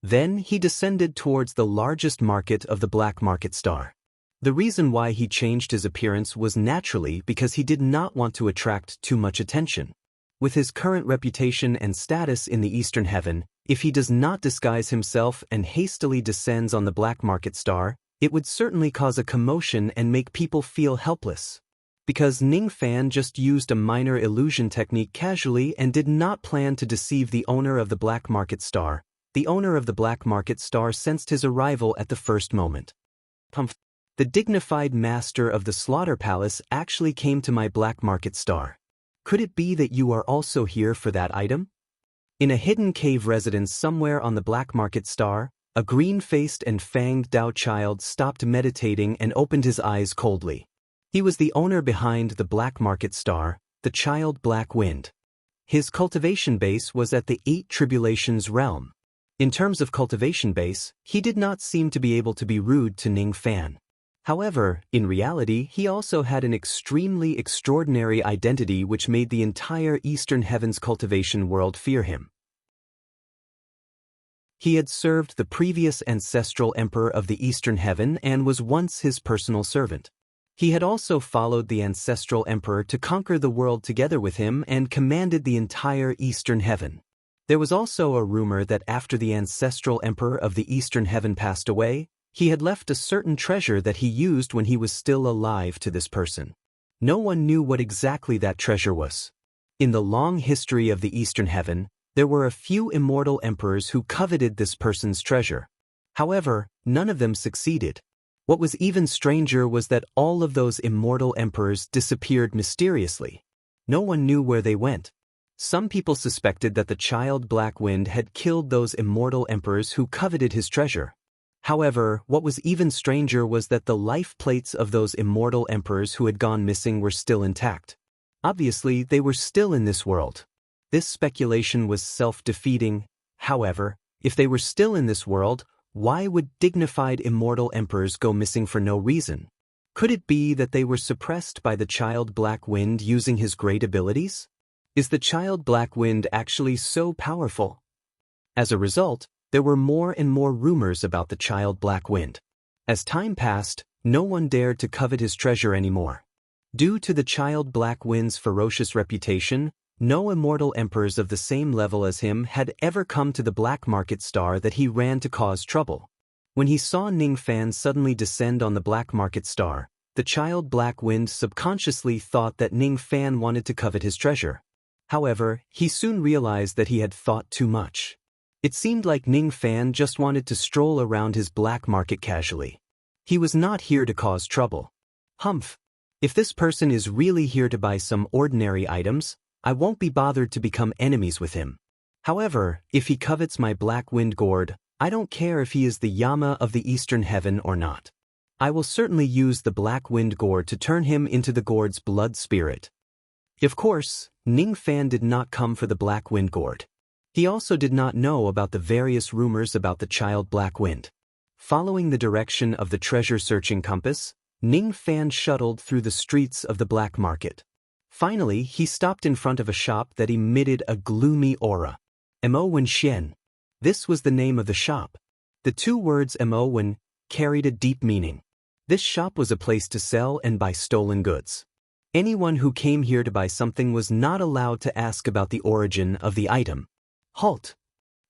Then he descended towards the largest market of the Black Market Star. The reason why he changed his appearance was naturally because he did not want to attract too much attention. With his current reputation and status in the Eastern Heaven, if he does not disguise himself and hastily descends on the Black Market Star, it would certainly cause a commotion and make people feel helpless. Because Ning Fan just used a minor illusion technique casually and did not plan to deceive the owner of the Black Market Star, the owner of the Black Market Star sensed his arrival at the first moment. The dignified master of the Slaughter Palace actually came to my Black Market Star. Could it be that you are also here for that item? In a hidden cave residence somewhere on the Black Market Star, a green-faced and fanged Dao child stopped meditating and opened his eyes coldly. He was the owner behind the Black Market Star, the child Black Wind. His cultivation base was at the 8 Tribulations realm. In terms of cultivation base, he did not seem to be able to be rude to Ning Fan. However, in reality, he also had an extremely extraordinary identity which made the entire Eastern Heavens cultivation world fear him. He had served the previous ancestral emperor of the Eastern Heaven and was once his personal servant. He had also followed the ancestral emperor to conquer the world together with him and commanded the entire Eastern Heaven. There was also a rumor that after the ancestral emperor of the Eastern Heaven passed away, he had left a certain treasure that he used when he was still alive to this person. No one knew what exactly that treasure was. In the long history of the Eastern Heaven, there were a few immortal emperors who coveted this person's treasure. However, none of them succeeded. What was even stranger was that all of those immortal emperors disappeared mysteriously. No one knew where they went. Some people suspected that the child Black Wind had killed those immortal emperors who coveted his treasure. However, what was even stranger was that the life plates of those immortal emperors who had gone missing were still intact. Obviously, they were still in this world. This speculation was self-defeating. However, if they were still in this world, why would dignified immortal emperors go missing for no reason? Could it be that they were suppressed by the child Black Wind using his great abilities? Is the child Black Wind actually so powerful? As a result, there were more and more rumors about the child Black Wind. As time passed, no one dared to covet his treasure anymore. Due to the child Black Wind's ferocious reputation, no immortal emperors of the same level as him had ever come to the black market star that he ran to cause trouble. When he saw Ning Fan suddenly descend on the black market star, the child Black Wind subconsciously thought that Ning Fan wanted to covet his treasure. However, he soon realized that he had thought too much. It seemed like Ning Fan just wanted to stroll around his black market casually. He was not here to cause trouble. Humph! If this person is really here to buy some ordinary items, I won't be bothered to become enemies with him. However, if he covets my Black Wind gourd, I don't care if he is the Yama of the Eastern Heaven or not. I will certainly use the Black Wind gourd to turn him into the gourd's blood spirit. Of course, Ning Fan did not come for the Black Wind gourd. He also did not know about the various rumors about the child Black Wind. Following the direction of the treasure-searching compass, Ning Fan shuttled through the streets of the black market. Finally, he stopped in front of a shop that emitted a gloomy aura. Mo Wen Xian. This was the name of the shop. The two words Mo Wen carried a deep meaning. This shop was a place to sell and buy stolen goods. Anyone who came here to buy something was not allowed to ask about the origin of the item. Halt!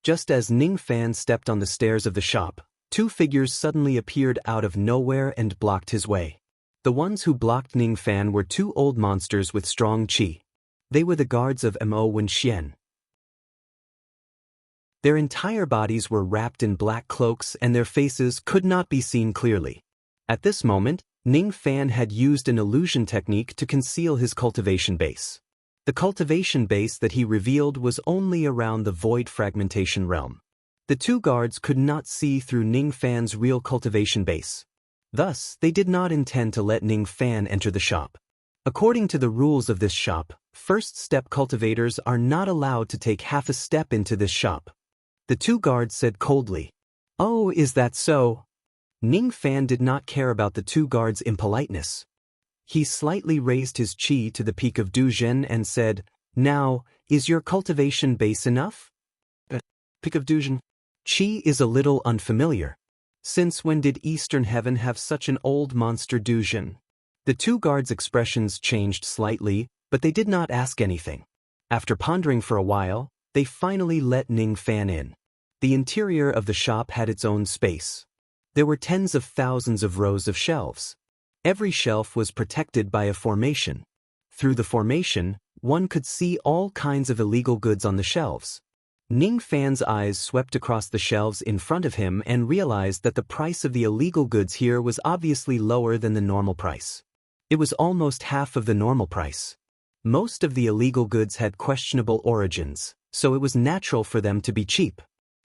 Just as Ning Fan stepped on the stairs of the shop, two figures suddenly appeared out of nowhere and blocked his way. The ones who blocked Ning Fan were two old monsters with strong qi. They were the guards of Mo Wen Xian. Their entire bodies were wrapped in black cloaks and their faces could not be seen clearly. At this moment, Ning Fan had used an illusion technique to conceal his cultivation base. The cultivation base that he revealed was only around the void fragmentation realm. The two guards could not see through Ning Fan's real cultivation base. Thus, they did not intend to let Ning Fan enter the shop. According to the rules of this shop, first-step cultivators are not allowed to take half a step into this shop. The two guards said coldly, "Oh, is that so?" Ning Fan did not care about the two guards' impoliteness. He slightly raised his qi to the peak of Duzhen and said, "Now, is your cultivation base enough?" Peak of Duzhen. Qi is a little unfamiliar. Since when did Eastern Heaven have such an old monster Duzhen? The two guards' expressions changed slightly, but they did not ask anything. After pondering for a while, they finally let Ning Fan in. The interior of the shop had its own space. There were tens of thousands of rows of shelves. Every shelf was protected by a formation. Through the formation, one could see all kinds of illegal goods on the shelves. Ning Fan's eyes swept across the shelves in front of him and realized that the price of the illegal goods here was obviously lower than the normal price. It was almost half of the normal price. Most of the illegal goods had questionable origins, so it was natural for them to be cheap.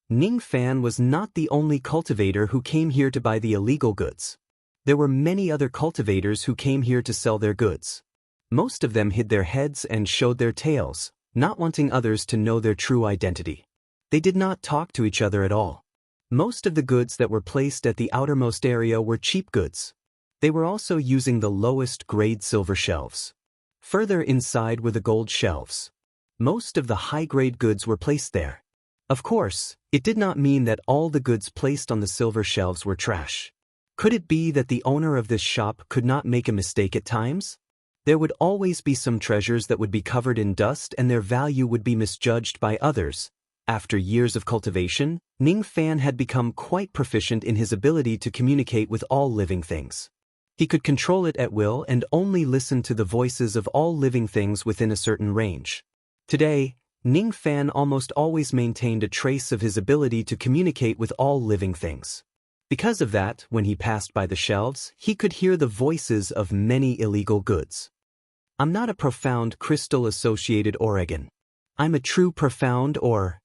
Ning Fan was not the only cultivator who came here to buy the illegal goods. There were many other cultivators who came here to sell their goods. Most of them hid their heads and showed their tails, not wanting others to know their true identity. They did not talk to each other at all. Most of the goods that were placed at the outermost area were cheap goods. They were also using the lowest grade silver shelves. Further inside were the gold shelves. Most of the high-grade goods were placed there. Of course, it did not mean that all the goods placed on the silver shelves were trash. Could it be that the owner of this shop could not make a mistake at times? There would always be some treasures that would be covered in dust and their value would be misjudged by others. After years of cultivation, Ning Fan had become quite proficient in his ability to communicate with all living things. He could control it at will and only listen to the voices of all living things within a certain range. Today, Ning Fan almost always maintained a trace of his ability to communicate with all living things. Because of that, when he passed by the shelves, he could hear the voices of many illegal goods. I'm not a profound crystal-associated Oregon. I'm a true profound or...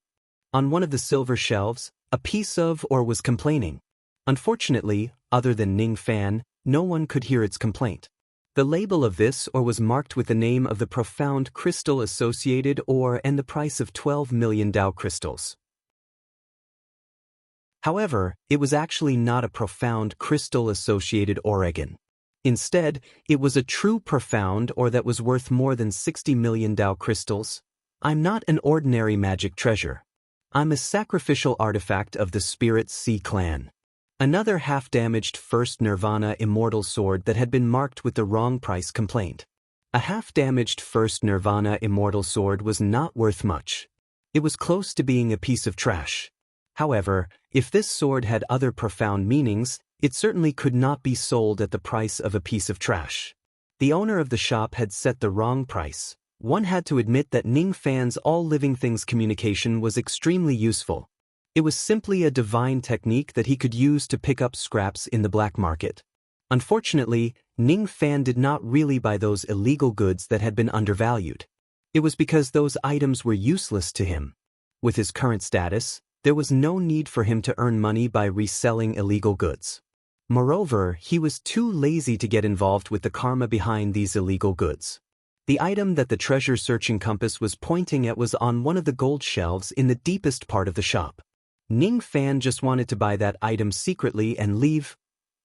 On one of the silver shelves, a piece of or was complaining. Unfortunately, other than Ning Fan, no one could hear its complaint. The label of this or was marked with the name of the profound crystal-associated or and the price of 12 million Tao crystals. However, it was actually not a profound crystal-associated Oregon. Instead, it was a true profound or that was worth more than 60 million Tao crystals. I'm not an ordinary magic treasure. I'm a sacrificial artifact of the Spirit Sea clan. Another half-damaged First Nirvana Immortal Sword that had been marked with the wrong price complained. A half-damaged First Nirvana Immortal Sword was not worth much. It was close to being a piece of trash. However, if this sword had other profound meanings, it certainly could not be sold at the price of a piece of trash. The owner of the shop had set the wrong price. One had to admit that Ning Fan's all living things communication was extremely useful. It was simply a divine technique that he could use to pick up scraps in the black market. Unfortunately, Ning Fan did not really buy those illegal goods that had been undervalued. It was because those items were useless to him. With his current status, there was no need for him to earn money by reselling illegal goods. Moreover, he was too lazy to get involved with the karma behind these illegal goods. The item that the treasure-searching compass was pointing at was on one of the gold shelves in the deepest part of the shop. Ning Fan just wanted to buy that item secretly and leave.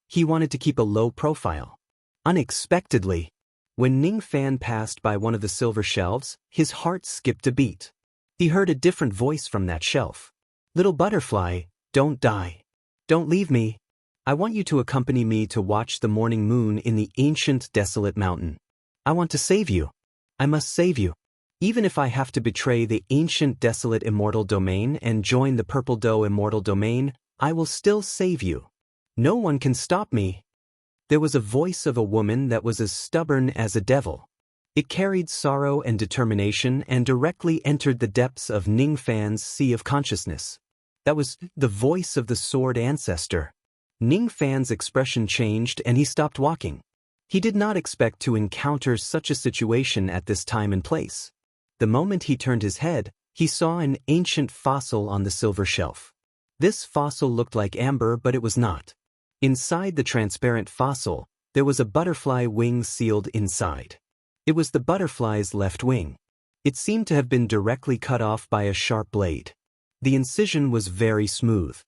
He wanted to keep a low profile. Unexpectedly, when Ning Fan passed by one of the silver shelves, his heart skipped a beat. He heard a different voice from that shelf. "Little butterfly, don't die. Don't leave me. I want you to accompany me to watch the morning moon in the ancient desolate mountain. I want to save you. I must save you. Even if I have to betray the ancient desolate immortal domain and join the purple doe immortal domain, I will still save you. No one can stop me." There was a voice of a woman that was as stubborn as a devil. It carried sorrow and determination and directly entered the depths of Ning Fan's sea of consciousness. That was the voice of the sword ancestor. Ning Fan's expression changed and he stopped walking. He did not expect to encounter such a situation at this time and place. The moment he turned his head, he saw an ancient fossil on the silver shelf. This fossil looked like amber, but it was not. Inside the transparent fossil, there was a butterfly wing sealed inside. It was the butterfly's left wing. It seemed to have been directly cut off by a sharp blade. The incision was very smooth.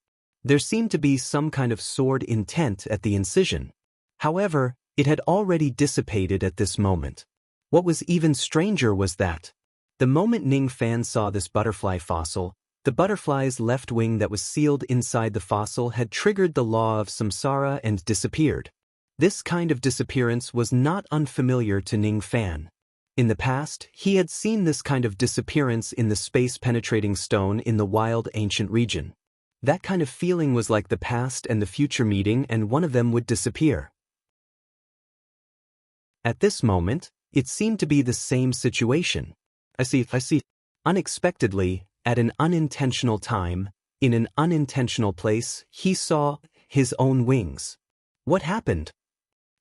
There seemed to be some kind of sword intent at the incision. However, it had already dissipated at this moment. What was even stranger was that, the moment Ning Fan saw this butterfly fossil, the butterfly's left wing that was sealed inside the fossil had triggered the law of samsara and disappeared. This kind of disappearance was not unfamiliar to Ning Fan. In the past, he had seen this kind of disappearance in the space-penetrating stone in the wild ancient region. That kind of feeling was like the past and the future meeting, and one of them would disappear. At this moment, it seemed to be the same situation. I see. Unexpectedly, at an unintentional time, in an unintentional place, he saw his own wings. What happened?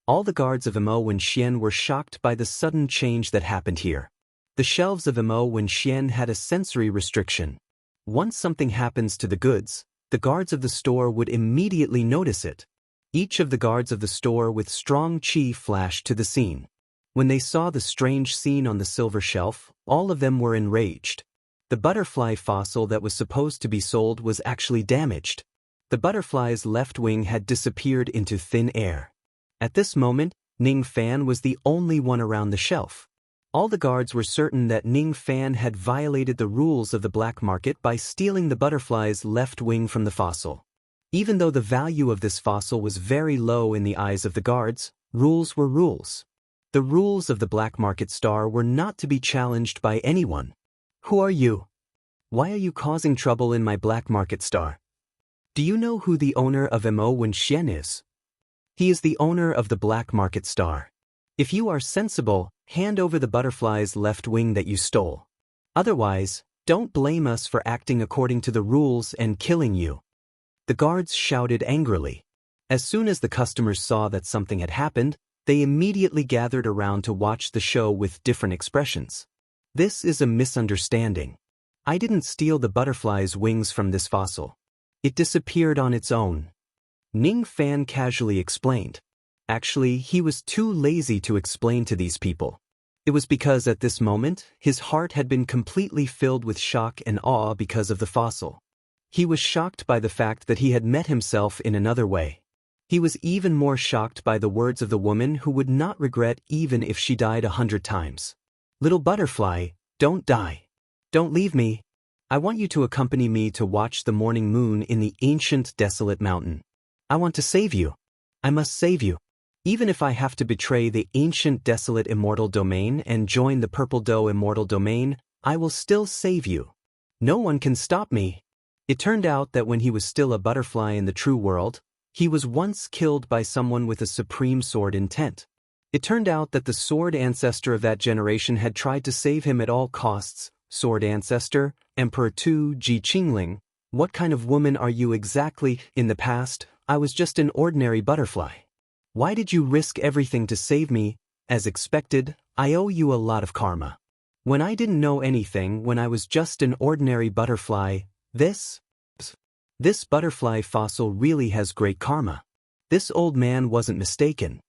All the guards of Mo Wenxian were shocked by the sudden change that happened here. The shelves of Mo Wenxian had a sensory restriction. Once something happens to the goods, the guards of the store would immediately notice it. Each of the guards of the store with strong qi flashed to the scene. When they saw the strange scene on the silver shelf, all of them were enraged. The butterfly fossil that was supposed to be sold was actually damaged. The butterfly's left wing had disappeared into thin air. At this moment, Ning Fan was the only one around the shelf. All the guards were certain that Ning Fan had violated the rules of the black market by stealing the butterfly's left wing from the fossil. Even though the value of this fossil was very low in the eyes of the guards, rules were rules. The rules of the black market star were not to be challenged by anyone. Who are you? Why are you causing trouble in my black market star? Do you know who the owner of Mo Wenxian is? He is the owner of the black market star. If you are sensible, hand over the butterfly's left wing that you stole. Otherwise, don't blame us for acting according to the rules and killing you. The guards shouted angrily. As soon as the customers saw that something had happened, they immediately gathered around to watch the show with different expressions. This is a misunderstanding. I didn't steal the butterfly's wings from this fossil. It disappeared on its own. Ning Fan casually explained. Actually, he was too lazy to explain to these people. It was because at this moment, his heart had been completely filled with shock and awe because of the fossil. He was shocked by the fact that he had met himself in another way. He was even more shocked by the words of the woman who would not regret even if she died 100 times. Little butterfly, don't die. Don't leave me. I want you to accompany me to watch the morning moon in the ancient desolate mountain. I want to save you. I must save you. Even if I have to betray the ancient desolate immortal domain and join the purple doe immortal domain, I will still save you. No one can stop me. It turned out that when he was still a butterfly in the true world, he was once killed by someone with a supreme sword intent. It turned out that the sword ancestor of that generation had tried to save him at all costs. Sword ancestor, Emperor Tu Ji Qingling, what kind of woman are you exactly? In the past, I was just an ordinary butterfly. Why did you risk everything to save me? As expected, I owe you a lot of karma. When I didn't know anything, when I was just an ordinary butterfly, this butterfly fossil really has great karma. This old man wasn't mistaken.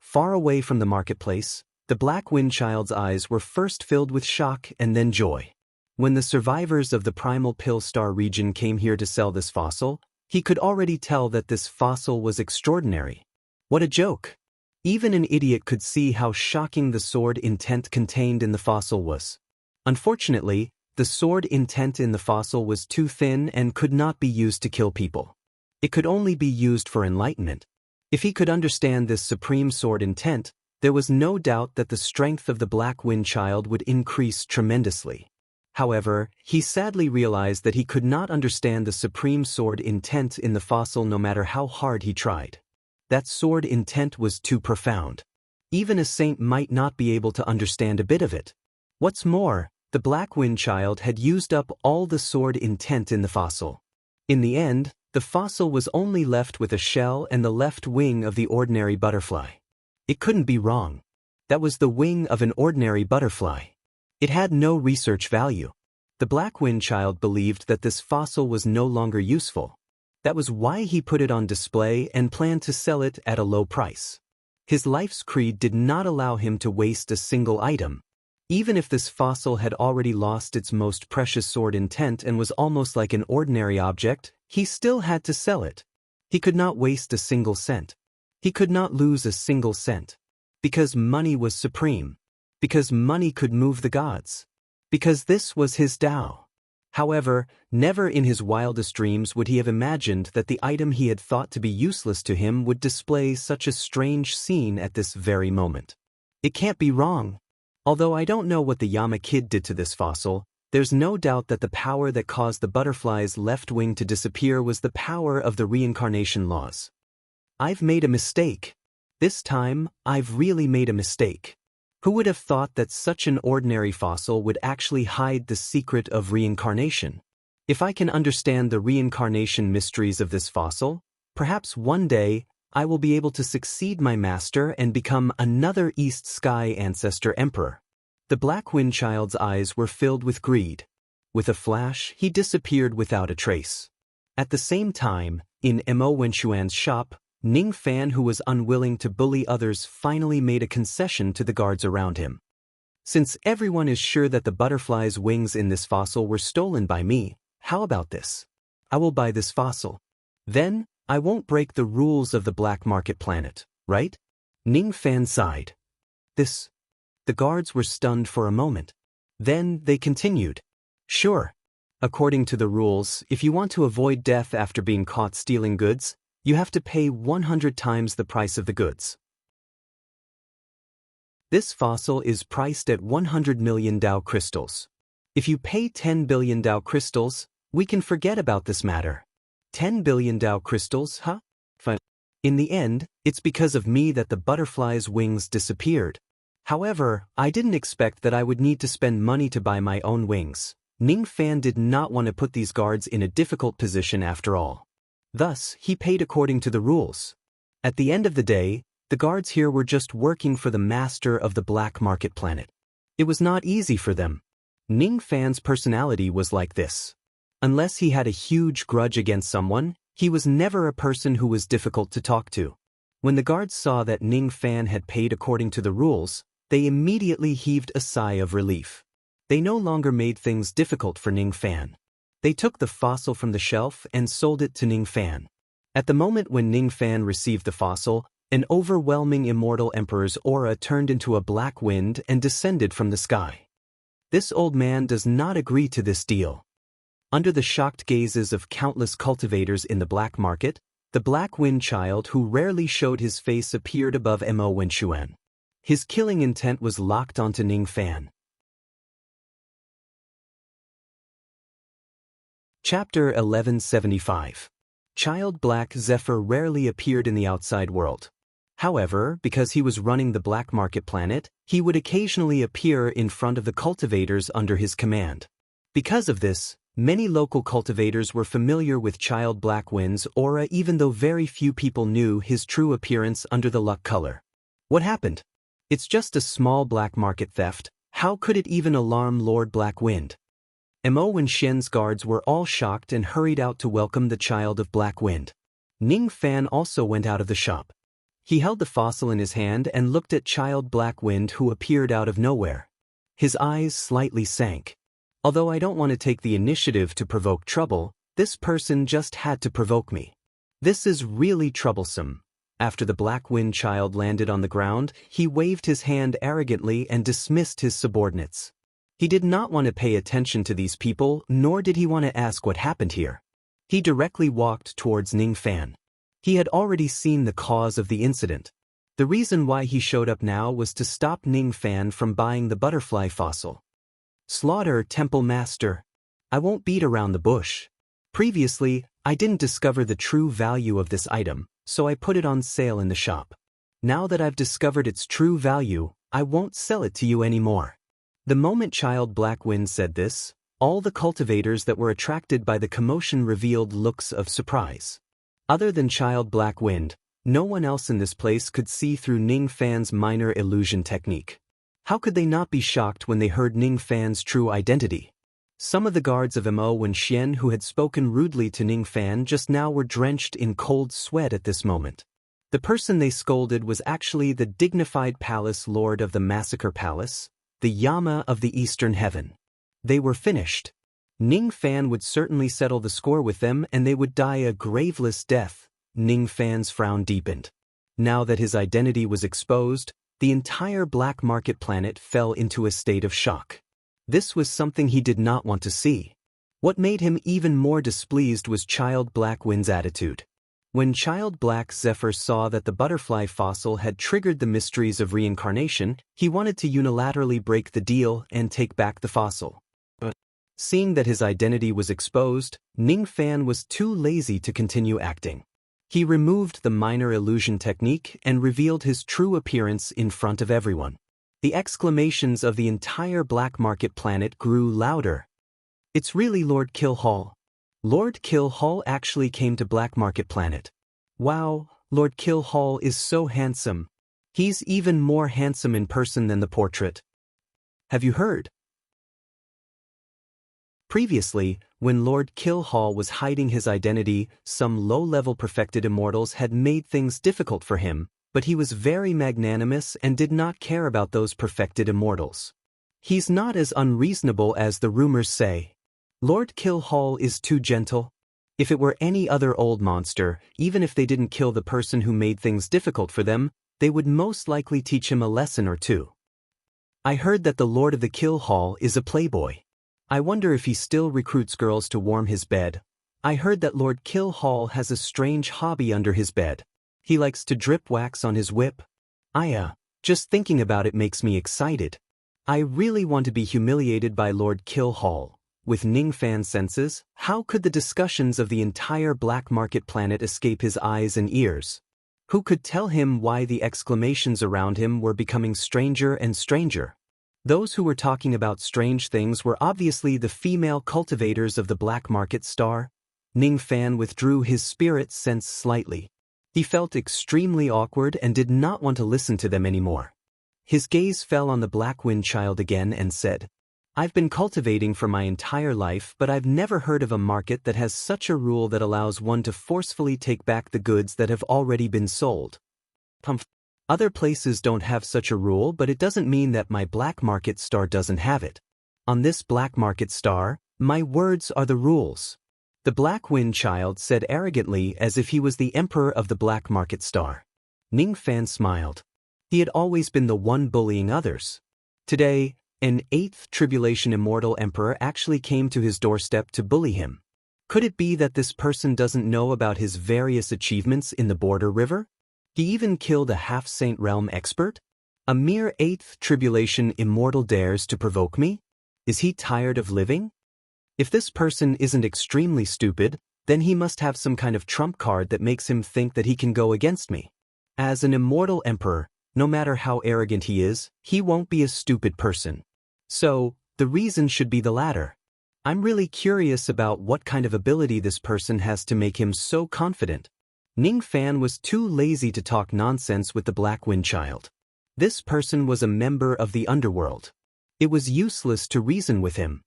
Far away from the marketplace, the Black Wind Child's eyes were first filled with shock and then joy. When the survivors of the Primal Pill Star region came here to sell this fossil, he could already tell that this fossil was extraordinary. What a joke! Even an idiot could see how shocking the sword intent contained in the fossil was. Unfortunately, the sword intent in the fossil was too thin and could not be used to kill people. It could only be used for enlightenment. If he could understand this supreme sword intent, there was no doubt that the strength of the Black Wind Child would increase tremendously. However, he sadly realized that he could not understand the supreme sword intent in the fossil no matter how hard he tried. That sword intent was too profound. Even a saint might not be able to understand a bit of it. What's more, the Black Wind Child had used up all the sword intent in the fossil. In the end, the fossil was only left with a shell and the left wing of the ordinary butterfly. It couldn't be wrong. That was the wing of an ordinary butterfly. It had no research value. The Black Wind Child believed that this fossil was no longer useful. That was why he put it on display and planned to sell it at a low price. His life's creed did not allow him to waste a single item. Even if this fossil had already lost its most precious sword intent and was almost like an ordinary object, he still had to sell it. He could not waste a single cent. He could not lose a single cent. Because money was supreme. Because money could move the gods. Because this was his Tao. However, never in his wildest dreams would he have imagined that the item he had thought to be useless to him would display such a strange scene at this very moment. It can't be wrong. Although I don't know what the Yama kid did to this fossil, there's no doubt that the power that caused the butterfly's left wing to disappear was the power of the reincarnation laws. I've made a mistake. This time, I've really made a mistake. Who would have thought that such an ordinary fossil would actually hide the secret of reincarnation? If I can understand the reincarnation mysteries of this fossil, perhaps one day, I will be able to succeed my master and become another East Sky Ancestor Emperor. The Black Wind Child's eyes were filled with greed. With a flash, he disappeared without a trace. At the same time, in Mo Wenxuan's shop, Ning Fan, who was unwilling to bully others, finally made a concession to the guards around him. Since everyone is sure that the butterfly's wings in this fossil were stolen by me, how about this? I will buy this fossil. Then, I won't break the rules of the black market planet, right? Ning Fan sighed. The guards were stunned for a moment. Then they continued. Sure. According to the rules, if you want to avoid death after being caught stealing goods, you have to pay 100 times the price of the goods. This fossil is priced at 100 million Dao crystals. If you pay 10 billion Dao crystals, we can forget about this matter. 10 billion Dao crystals, huh? Fine. In the end, it's because of me that the butterfly's wings disappeared. However, I didn't expect that I would need to spend money to buy my own wings. Ning Fan did not want to put these guards in a difficult position after all. Thus, he paid according to the rules. At the end of the day, the guards here were just working for the master of the black market planet. It was not easy for them. Ning Fan's personality was like this. Unless he had a huge grudge against someone, he was never a person who was difficult to talk to. When the guards saw that Ning Fan had paid according to the rules, they immediately heaved a sigh of relief. They no longer made things difficult for Ning Fan. They took the fossil from the shelf and sold it to Ning Fan. At the moment when Ning Fan received the fossil, an overwhelming immortal emperor's aura turned into a black wind and descended from the sky. This old man does not agree to this deal. Under the shocked gazes of countless cultivators in the black market, the black wind child who rarely showed his face appeared above Mo Wenxuan. His killing intent was locked onto Ning Fan. Chapter 1175. Child Black Zephyr rarely appeared in the outside world. However, because he was running the black market planet, he would occasionally appear in front of the cultivators under his command. Because of this, many local cultivators were familiar with Child Black Wind's aura even though very few people knew his true appearance under the luck color. What happened? It's just a small black market theft. How could it even alarm Lord Black Wind? Mo Wenxian's guards were all shocked and hurried out to welcome the child of Black Wind. Ning Fan also went out of the shop. He held the fossil in his hand and looked at Child Black Wind who appeared out of nowhere. His eyes slightly sank. Although I don't want to take the initiative to provoke trouble, this person just had to provoke me. This is really troublesome. After the Black Wind child landed on the ground, he waved his hand arrogantly and dismissed his subordinates. He did not want to pay attention to these people, nor did he want to ask what happened here. He directly walked towards Ning Fan. He had already seen the cause of the incident. The reason why he showed up now was to stop Ning Fan from buying the butterfly fossil. Slaughter, Temple Master. I won't beat around the bush. Previously, I didn't discover the true value of this item, so I put it on sale in the shop. Now that I've discovered its true value, I won't sell it to you anymore. The moment Child Black Wind said this, all the cultivators that were attracted by the commotion revealed looks of surprise. Other than Child Black Wind, no one else in this place could see through Ning Fan's minor illusion technique. How could they not be shocked when they heard Ning Fan's true identity? Some of the guards of Mo Wenxian who had spoken rudely to Ning Fan just now were drenched in cold sweat at this moment. The person they scolded was actually the dignified palace lord of the Massacre Palace, the Yama of the Eastern Heaven. They were finished. Ning Fan would certainly settle the score with them and they would die a graveless death. Ning Fan's frown deepened. Now that his identity was exposed, the entire black market planet fell into a state of shock. This was something he did not want to see. What made him even more displeased was Child Black Wind's attitude. When Child Black Zephyr saw that the butterfly fossil had triggered the mysteries of reincarnation, he wanted to unilaterally break the deal and take back the fossil. But seeing that his identity was exposed, Ning Fan was too lazy to continue acting. He removed the minor illusion technique and revealed his true appearance in front of everyone. The exclamations of the entire black market planet grew louder. It's really Lord Kill Hall. Lord Kill Hall actually came to Black Market Planet. Wow, Lord Kill Hall is so handsome. He's even more handsome in person than the portrait. Have you heard? Previously, when Lord Kill Hall was hiding his identity, some low-level perfected immortals had made things difficult for him, but he was very magnanimous and did not care about those perfected immortals. He's not as unreasonable as the rumors say. Lord Kill Hall is too gentle. If it were any other old monster, even if they didn't kill the person who made things difficult for them, they would most likely teach him a lesson or two. I heard that the Lord of the Kill Hall is a playboy. I wonder if he still recruits girls to warm his bed. I heard that Lord Kill Hall has a strange hobby under his bed. He likes to drip wax on his whip. Just thinking about it makes me excited. I really want to be humiliated by Lord Kill Hall. With Ning Fan's senses, how could the discussions of the entire black market planet escape his eyes and ears? Who could tell him why the exclamations around him were becoming stranger and stranger? Those who were talking about strange things were obviously the female cultivators of the black market star. Ning Fan withdrew his spirit sense slightly. He felt extremely awkward and did not want to listen to them anymore. His gaze fell on the Black Wind Child again and said, I've been cultivating for my entire life, but I've never heard of a market that has such a rule that allows one to forcefully take back the goods that have already been sold. Other places don't have such a rule, but it doesn't mean that my black market star doesn't have it. On this black market star, my words are the rules. The Black Wind Child said arrogantly as if he was the emperor of the black market star. Ning Fan smiled. He had always been the one bullying others. Today, an 8th Tribulation Immortal Emperor actually came to his doorstep to bully him. Could it be that this person doesn't know about his various achievements in the Border River? He even killed a half-saint realm expert? A mere 8th Tribulation Immortal dares to provoke me? Is he tired of living? If this person isn't extremely stupid, then he must have some kind of trump card that makes him think that he can go against me. As an immortal emperor, no matter how arrogant he is, he won't be a stupid person. So, the reason should be the latter. I'm really curious about what kind of ability this person has to make him so confident. Ning Fan was too lazy to talk nonsense with the Black Wind Child. This person was a member of the underworld. It was useless to reason with him.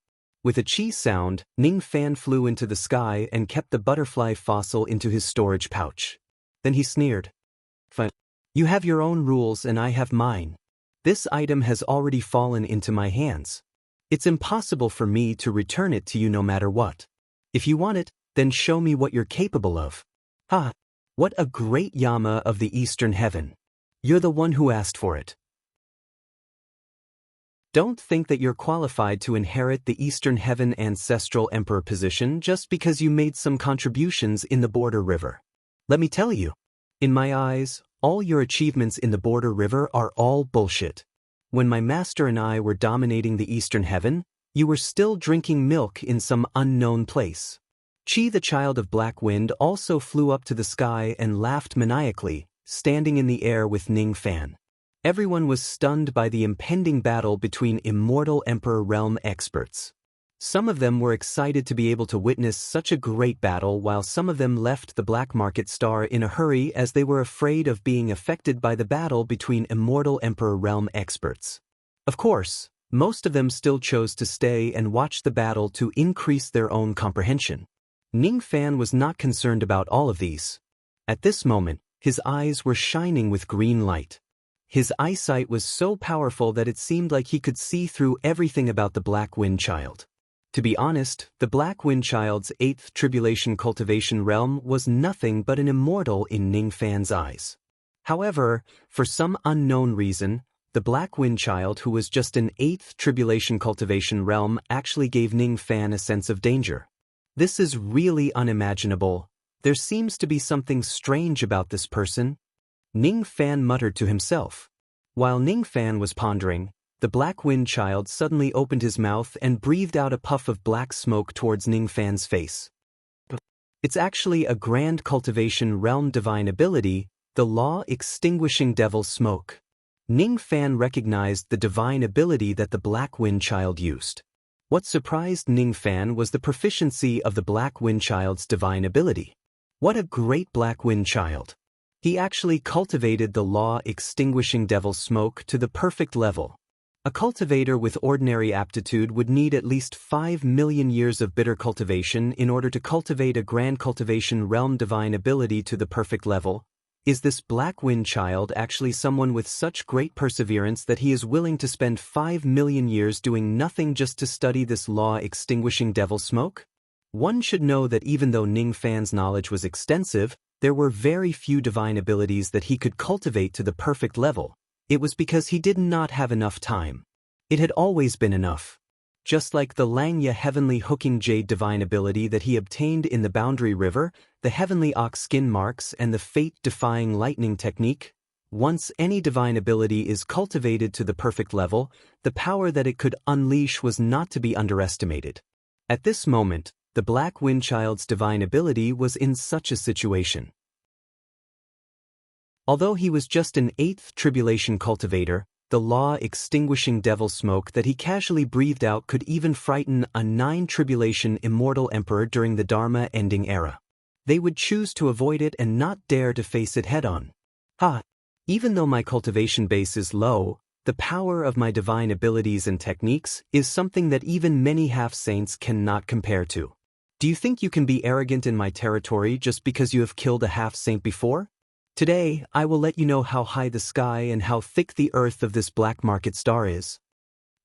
With a chi sound, Ning Fan flew into the sky and kept the butterfly fossil into his storage pouch. Then he sneered. Fine. You have your own rules and I have mine. This item has already fallen into my hands. It's impossible for me to return it to you no matter what. If you want it, then show me what you're capable of. Ha! What a great Yama of the Eastern Heaven. You're the one who asked for it. Don't think that you're qualified to inherit the Eastern Heaven Ancestral Emperor position just because you made some contributions in the Border River. Let me tell you, in my eyes, all your achievements in the Border River are all bullshit. When my master and I were dominating the Eastern Heaven, you were still drinking milk in some unknown place. Chi, the child of Black Wind, also flew up to the sky and laughed maniacally, standing in the air with Ning Fan. Everyone was stunned by the impending battle between Immortal Emperor realm experts. Some of them were excited to be able to witness such a great battle, while some of them left the black market star in a hurry as they were afraid of being affected by the battle between Immortal Emperor realm experts. Of course, most of them still chose to stay and watch the battle to increase their own comprehension. Ning Fan was not concerned about all of these. At this moment, his eyes were shining with green light. His eyesight was so powerful that it seemed like he could see through everything about the Black Wind Child. To be honest, the Black Wind Child's 8th Tribulation Cultivation Realm was nothing but an immortal in Ning Fan's eyes. However, for some unknown reason, the Black Wind Child, who was just an 8th Tribulation Cultivation Realm, actually gave Ning Fan a sense of danger. This is really unimaginable. There seems to be something strange about this person. Ning Fan muttered to himself. While Ning Fan was pondering, the Black Wind Child suddenly opened his mouth and breathed out a puff of black smoke towards Ning Fan's face. It's actually a grand cultivation realm divine ability, the law-extinguishing devil smoke. Ning Fan recognized the divine ability that the Black Wind Child used. What surprised Ning Fan was the proficiency of the Black Wind Child's divine ability. What a great Black Wind Child! He actually cultivated the law-extinguishing devil smoke to the perfect level. A cultivator with ordinary aptitude would need at least 5 million years of bitter cultivation in order to cultivate a grand cultivation realm divine ability to the perfect level. Is this Black Wind Child actually someone with such great perseverance that he is willing to spend 5 million years doing nothing just to study this law-extinguishing devil smoke? One should know that even though Ning Fan's knowledge was extensive, there were very few divine abilities that he could cultivate to the perfect level. It was because he did not have enough time. It had always been enough. Just like the Langya Heavenly Hooking Jade divine ability that he obtained in the Boundary River, the Heavenly Ox Skin Marks and the Fate-Defying Lightning Technique, once any divine ability is cultivated to the perfect level, the power that it could unleash was not to be underestimated. At this moment, the Black Wind Child's divine ability was in such a situation. Although he was just an 8th tribulation cultivator, the law-extinguishing devil smoke that he casually breathed out could even frighten a 9 tribulation immortal emperor during the Dharma-ending era. They would choose to avoid it and not dare to face it head-on. Even though my cultivation base is low, the power of my divine abilities and techniques is something that even many half-saints cannot compare to. Do you think you can be arrogant in my territory just because you have killed a half-saint before? Today, I will let you know how high the sky and how thick the earth of this black market star is.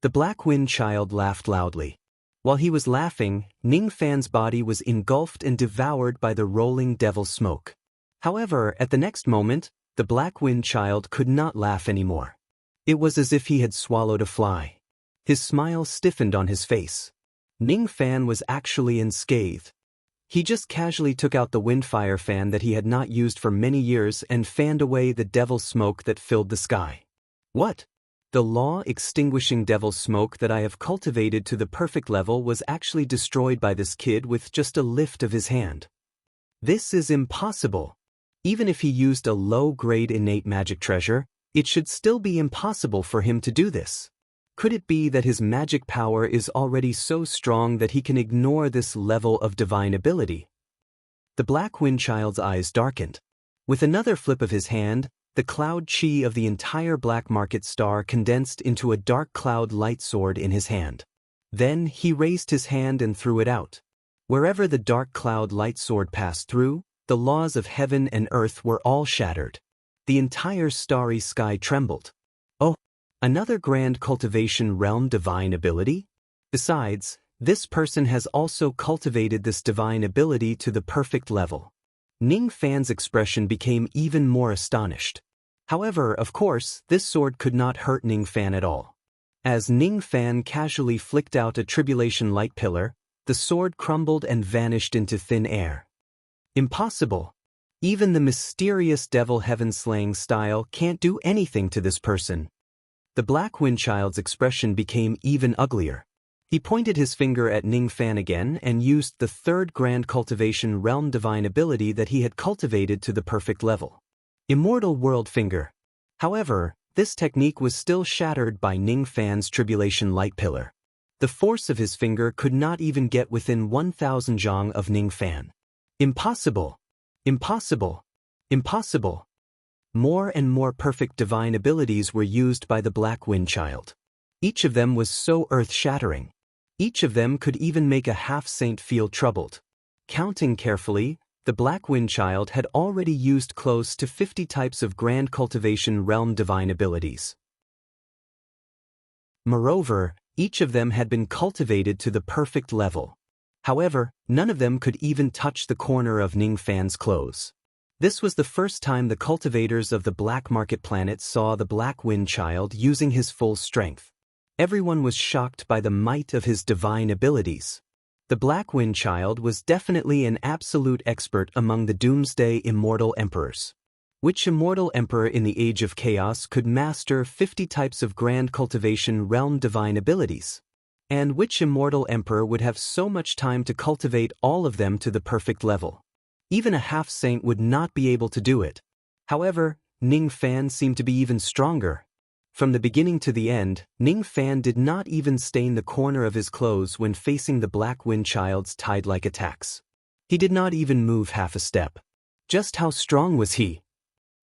The Black Wind Child laughed loudly. While he was laughing, Ning Fan's body was engulfed and devoured by the rolling devil smoke. However, at the next moment, the Black Wind Child could not laugh anymore. It was as if he had swallowed a fly. His smile stiffened on his face. Ning Fan was actually unscathed. He just casually took out the windfire fan that he had not used for many years and fanned away the devil smoke that filled the sky. What? The law-extinguishing devil smoke that I have cultivated to the perfect level was actually destroyed by this kid with just a lift of his hand. This is impossible. Even if he used a low-grade innate magic treasure, it should still be impossible for him to do this. Could it be that his magic power is already so strong that he can ignore this level of divine ability? The Black Wind Child's eyes darkened. With another flip of his hand, the cloud chi of the entire black market star condensed into a dark cloud light sword in his hand. Then he raised his hand and threw it out. Wherever the dark cloud light sword passed through, the laws of heaven and earth were all shattered. The entire starry sky trembled. Oh, another grand cultivation realm divine ability? Besides, this person has also cultivated this divine ability to the perfect level. Ning Fan's expression became even more astonished. However, of course, this sword could not hurt Ning Fan at all. As Ning Fan casually flicked out a tribulation light pillar, the sword crumbled and vanished into thin air. Impossible. Even the mysterious devil heaven-slaying style can't do anything to this person. The Black Wind Child's expression became even uglier. He pointed his finger at Ning Fan again and used the 3rd grand cultivation realm divine ability that he had cultivated to the perfect level. Immortal World Finger. However, this technique was still shattered by Ning Fan's tribulation light pillar. The force of his finger could not even get within 1,000 zhang of Ning Fan. Impossible. Impossible. Impossible. More and more perfect divine abilities were used by the Black Wind Child. Each of them was so earth-shattering. Each of them could even make a half-saint feel troubled. Counting carefully, the Black Wind Child had already used close to 50 types of grand cultivation realm divine abilities. Moreover, each of them had been cultivated to the perfect level. However, none of them could even touch the corner of Ning Fan's clothes. This was the first time the cultivators of the black market planet saw the Black Wind Child using his full strength. Everyone was shocked by the might of his divine abilities. The Black Wind Child was definitely an absolute expert among the Doomsday Immortal Emperors. Which immortal emperor in the Age of Chaos could master 50 types of grand cultivation realm divine abilities? And which immortal emperor would have so much time to cultivate all of them to the perfect level? Even a half-saint would not be able to do it. However, Ning Fan seemed to be even stronger. From the beginning to the end, Ning Fan did not even stain the corner of his clothes when facing the Black Wind Child's tide-like attacks. He did not even move half a step. Just how strong was he?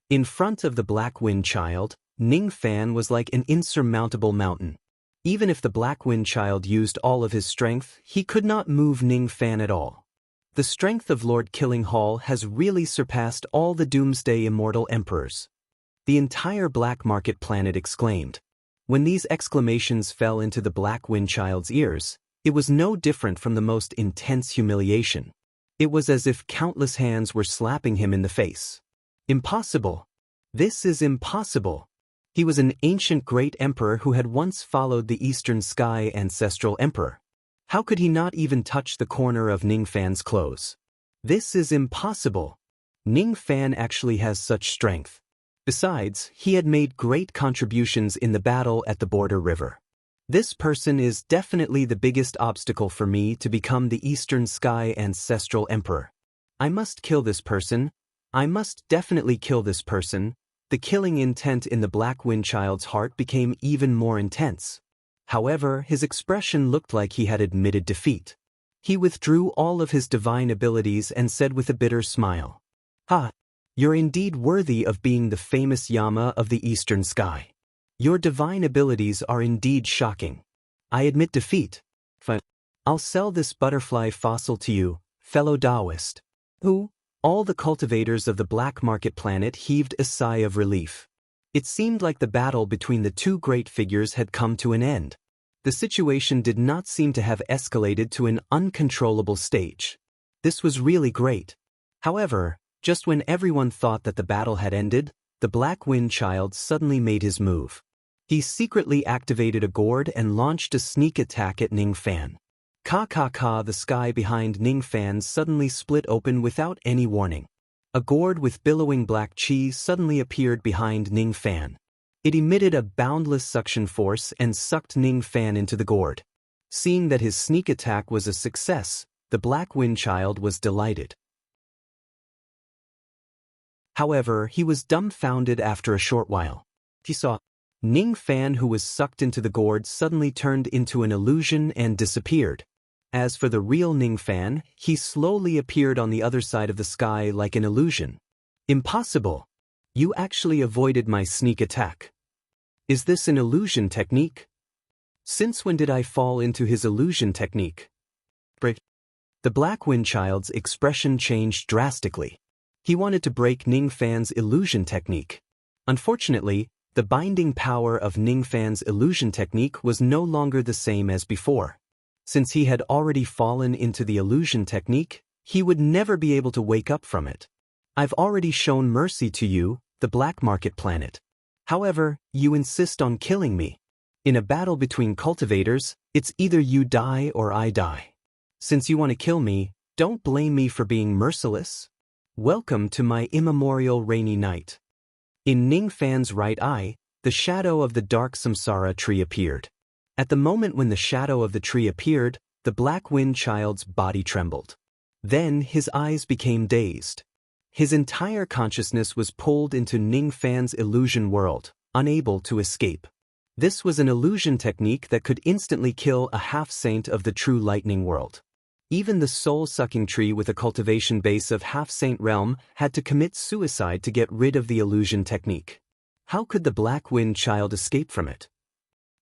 In front of the Black Wind Child, Ning Fan was like an insurmountable mountain. Even if the Black Wind Child used all of his strength, he could not move Ning Fan at all. The strength of Lord Killing Hall has really surpassed all the Doomsday Immortal Emperors. The entire black market planet exclaimed. When these exclamations fell into the Black Wind Child's ears, It was no different from the most intense humiliation. It was as if countless hands were slapping him in the face. Impossible! This is impossible! He was an ancient great emperor who had once followed the Eastern Sky ancestral emperor. How could he not even touch the corner of Ning Fan's clothes? This is impossible! Ning Fan actually has such strength. Besides, he had made great contributions in the battle at the border river. This person is definitely the biggest obstacle for me to become the Eastern Sky ancestral emperor. I must kill this person. I must definitely kill this person. The killing intent in the Black Wind Child's heart became even more intense. However, his expression looked like he had admitted defeat. He withdrew all of his divine abilities and said with a bitter smile, "Ha! You're indeed worthy of being the famous Yama of the Eastern Sky. Your divine abilities are indeed shocking. I admit defeat. Fine. I'll sell this butterfly fossil to you, fellow Taoist." Who? All the cultivators of the black market planet heaved a sigh of relief. It seemed like the battle between the two great figures had come to an end. The situation did not seem to have escalated to an uncontrollable stage. This was really great. However, just when everyone thought that the battle had ended, the Black Wind Child suddenly made his move. He secretly activated a gourd and launched a sneak attack at Ning Fan. The sky behind Ning Fan suddenly split open without any warning. A gourd with billowing black chi suddenly appeared behind Ning Fan. It emitted a boundless suction force and sucked Ning Fan into the gourd. Seeing that his sneak attack was a success, the Black Wind Child was delighted. However, he was dumbfounded after a short while. He saw Ning Fan, who was sucked into the gourd, suddenly turned into an illusion and disappeared. As for the real Ning Fan, he slowly appeared on the other side of the sky like an illusion. Impossible! You actually avoided my sneak attack. Is this an illusion technique? Since when did I fall into his illusion technique? The Black Wind Child's expression changed drastically. He wanted to break Ning Fan's illusion technique. Unfortunately, the binding power of Ning Fan's illusion technique was no longer the same as before. Since he had already fallen into the illusion technique, he would never be able to wake up from it. I've already shown mercy to you, the black market planet. However, you insist on killing me. In a battle between cultivators, it's either you die or I die. Since you want to kill me, don't blame me for being merciless. Welcome to my immemorial rainy night. In Ning Fan's right eye, the shadow of the dark samsara tree appeared. At the moment when the shadow of the tree appeared, the Black Wind Child's body trembled. Then his eyes became dazed. His entire consciousness was pulled into Ning Fan's illusion world, unable to escape. This was an illusion technique that could instantly kill a half-saint of the true lightning world. Even the soul-sucking tree with a cultivation base of half-saint realm had to commit suicide to get rid of the illusion technique. How could the Black Wind Child escape from it?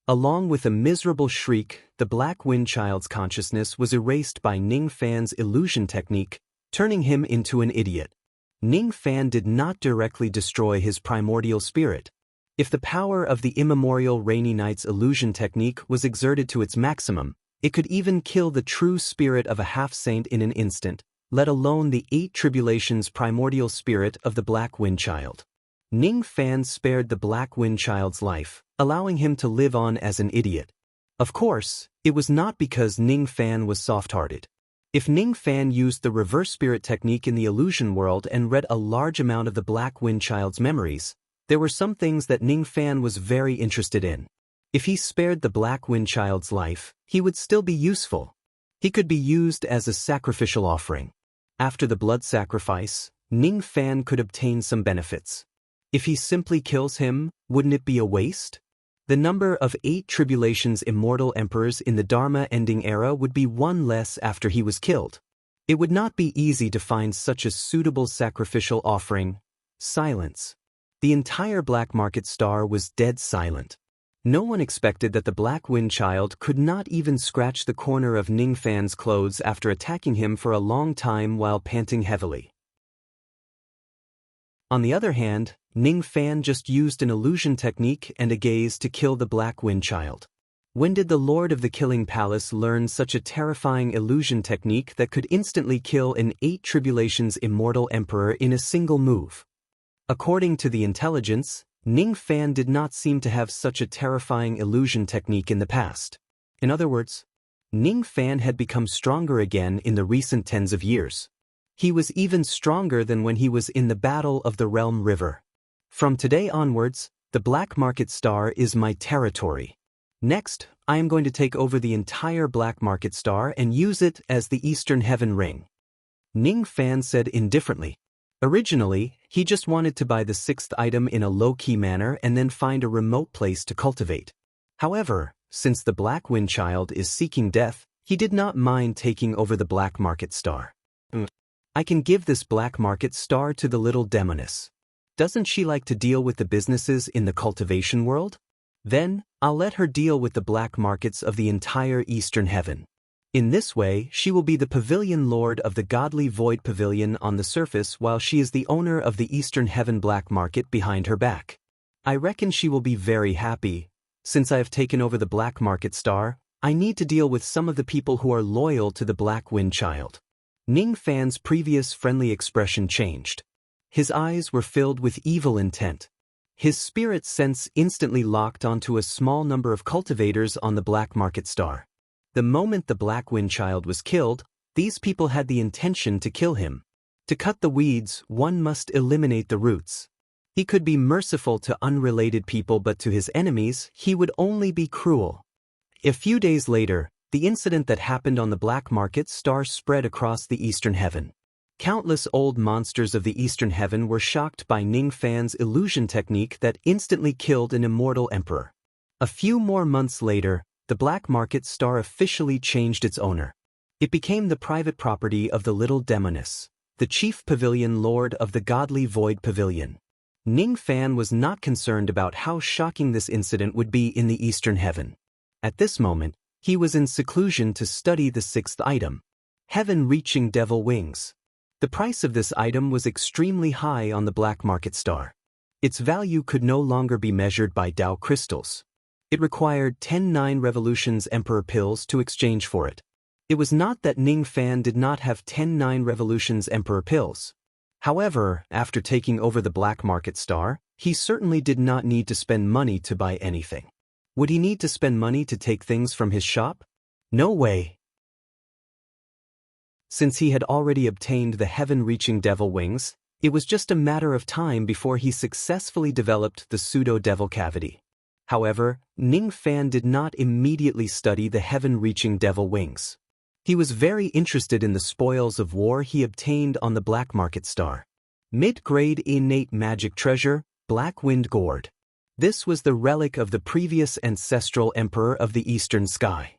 Along with a miserable shriek, the Black Wind Child's consciousness was erased by Ning Fan's illusion technique, turning him into an idiot. Ning Fan did not directly destroy his primordial spirit. If the power of the immemorial rainy night's illusion technique was exerted to its maximum, it could even kill the true spirit of a half-saint in an instant, let alone the 8 tribulations primordial spirit of the Black Wind Child. Ning Fan spared the Black Wind Child's life, allowing him to live on as an idiot. Of course, it was not because Ning Fan was soft-hearted. If Ning Fan used the reverse spirit technique in the illusion world and read a large amount of the Black Wind Child's memories, there were some things that Ning Fan was very interested in. If he spared the Black Wind Child's life, he would still be useful. He could be used as a sacrificial offering. After the blood sacrifice, Ning Fan could obtain some benefits. If he simply kills him, wouldn't it be a waste? The number of 8 tribulations immortal emperors in the Dharma-ending era would be 1 less after he was killed. It would not be easy to find such a suitable sacrificial offering. Silence. The entire black market star was dead silent. No one expected that the Black Wind Child could not even scratch the corner of Ning Fan's clothes after attacking him for a long time while panting heavily. On the other hand, Ning Fan just used an illusion technique and a gaze to kill the Black Wind Child. When did the Lord of the Killing Palace learn such a terrifying illusion technique that could instantly kill an 8 tribulations immortal emperor in a single move? According to the intelligence, Ning Fan did not seem to have such a terrifying illusion technique in the past. In other words, Ning Fan had become stronger again in the recent tens of years. He was even stronger than when he was in the Battle of the Realm River. From today onwards, the Black Market Star is my territory. Next, I am going to take over the entire Black Market Star and use it as the Eastern Heaven Ring. Ning Fan said indifferently. Originally, he just wanted to buy the 6th item in a low-key manner and then find a remote place to cultivate. However, since the Black Wind Child is seeking death, he did not mind taking over the Black Market Star. I can give this Black Market Star to the little demoness. Doesn't she like to deal with the businesses in the cultivation world? Then, I'll let her deal with the black markets of the entire Eastern Heaven. In this way, she will be the pavilion lord of the godly void pavilion on the surface while she is the owner of the Eastern Heaven black market behind her back. I reckon she will be very happy. Since I have taken over the Black Market Star, I need to deal with some of the people who are loyal to the Black Wind Child. Ning Fan's previous friendly expression changed. His eyes were filled with evil intent. His spirit sense instantly locked onto a small number of cultivators on the Black Market Star. The moment the Black Wind Child was killed, these people had the intention to kill him. To cut the weeds, one must eliminate the roots. He could be merciful to unrelated people, but to his enemies, he would only be cruel. A few days later, the incident that happened on the Black Market Star spread across the Eastern Heaven. Countless old monsters of the Eastern Heaven were shocked by Ning Fan's illusion technique that instantly killed an immortal emperor. A few more months later, the Black Market Star officially changed its owner. It became the private property of the little demoness, the chief pavilion lord of the godly void pavilion. Ning Fan was not concerned about how shocking this incident would be in the Eastern Heaven. At this moment, he was in seclusion to study the 6th item, Heaven-Reaching Devil Wings. The price of this item was extremely high on the Black Market Star. Its value could no longer be measured by Dao crystals. It required 10 9 revolutions Emperor pills to exchange for it. It was not that Ning Fan did not have 10 9 revolutions Emperor pills. However, after taking over the Black Market Star, he certainly did not need to spend money to buy anything. Would he need to spend money to take things from his shop? No way. Since he had already obtained the heaven-reaching devil wings, it was just a matter of time before he successfully developed the pseudo-devil cavity. However, Ning Fan did not immediately study the heaven-reaching devil wings. He was very interested in the spoils of war he obtained on the Black Market Star. Mid-grade innate magic treasure, Black Wind Gourd. This was the relic of the previous ancestral emperor of the Eastern Sky.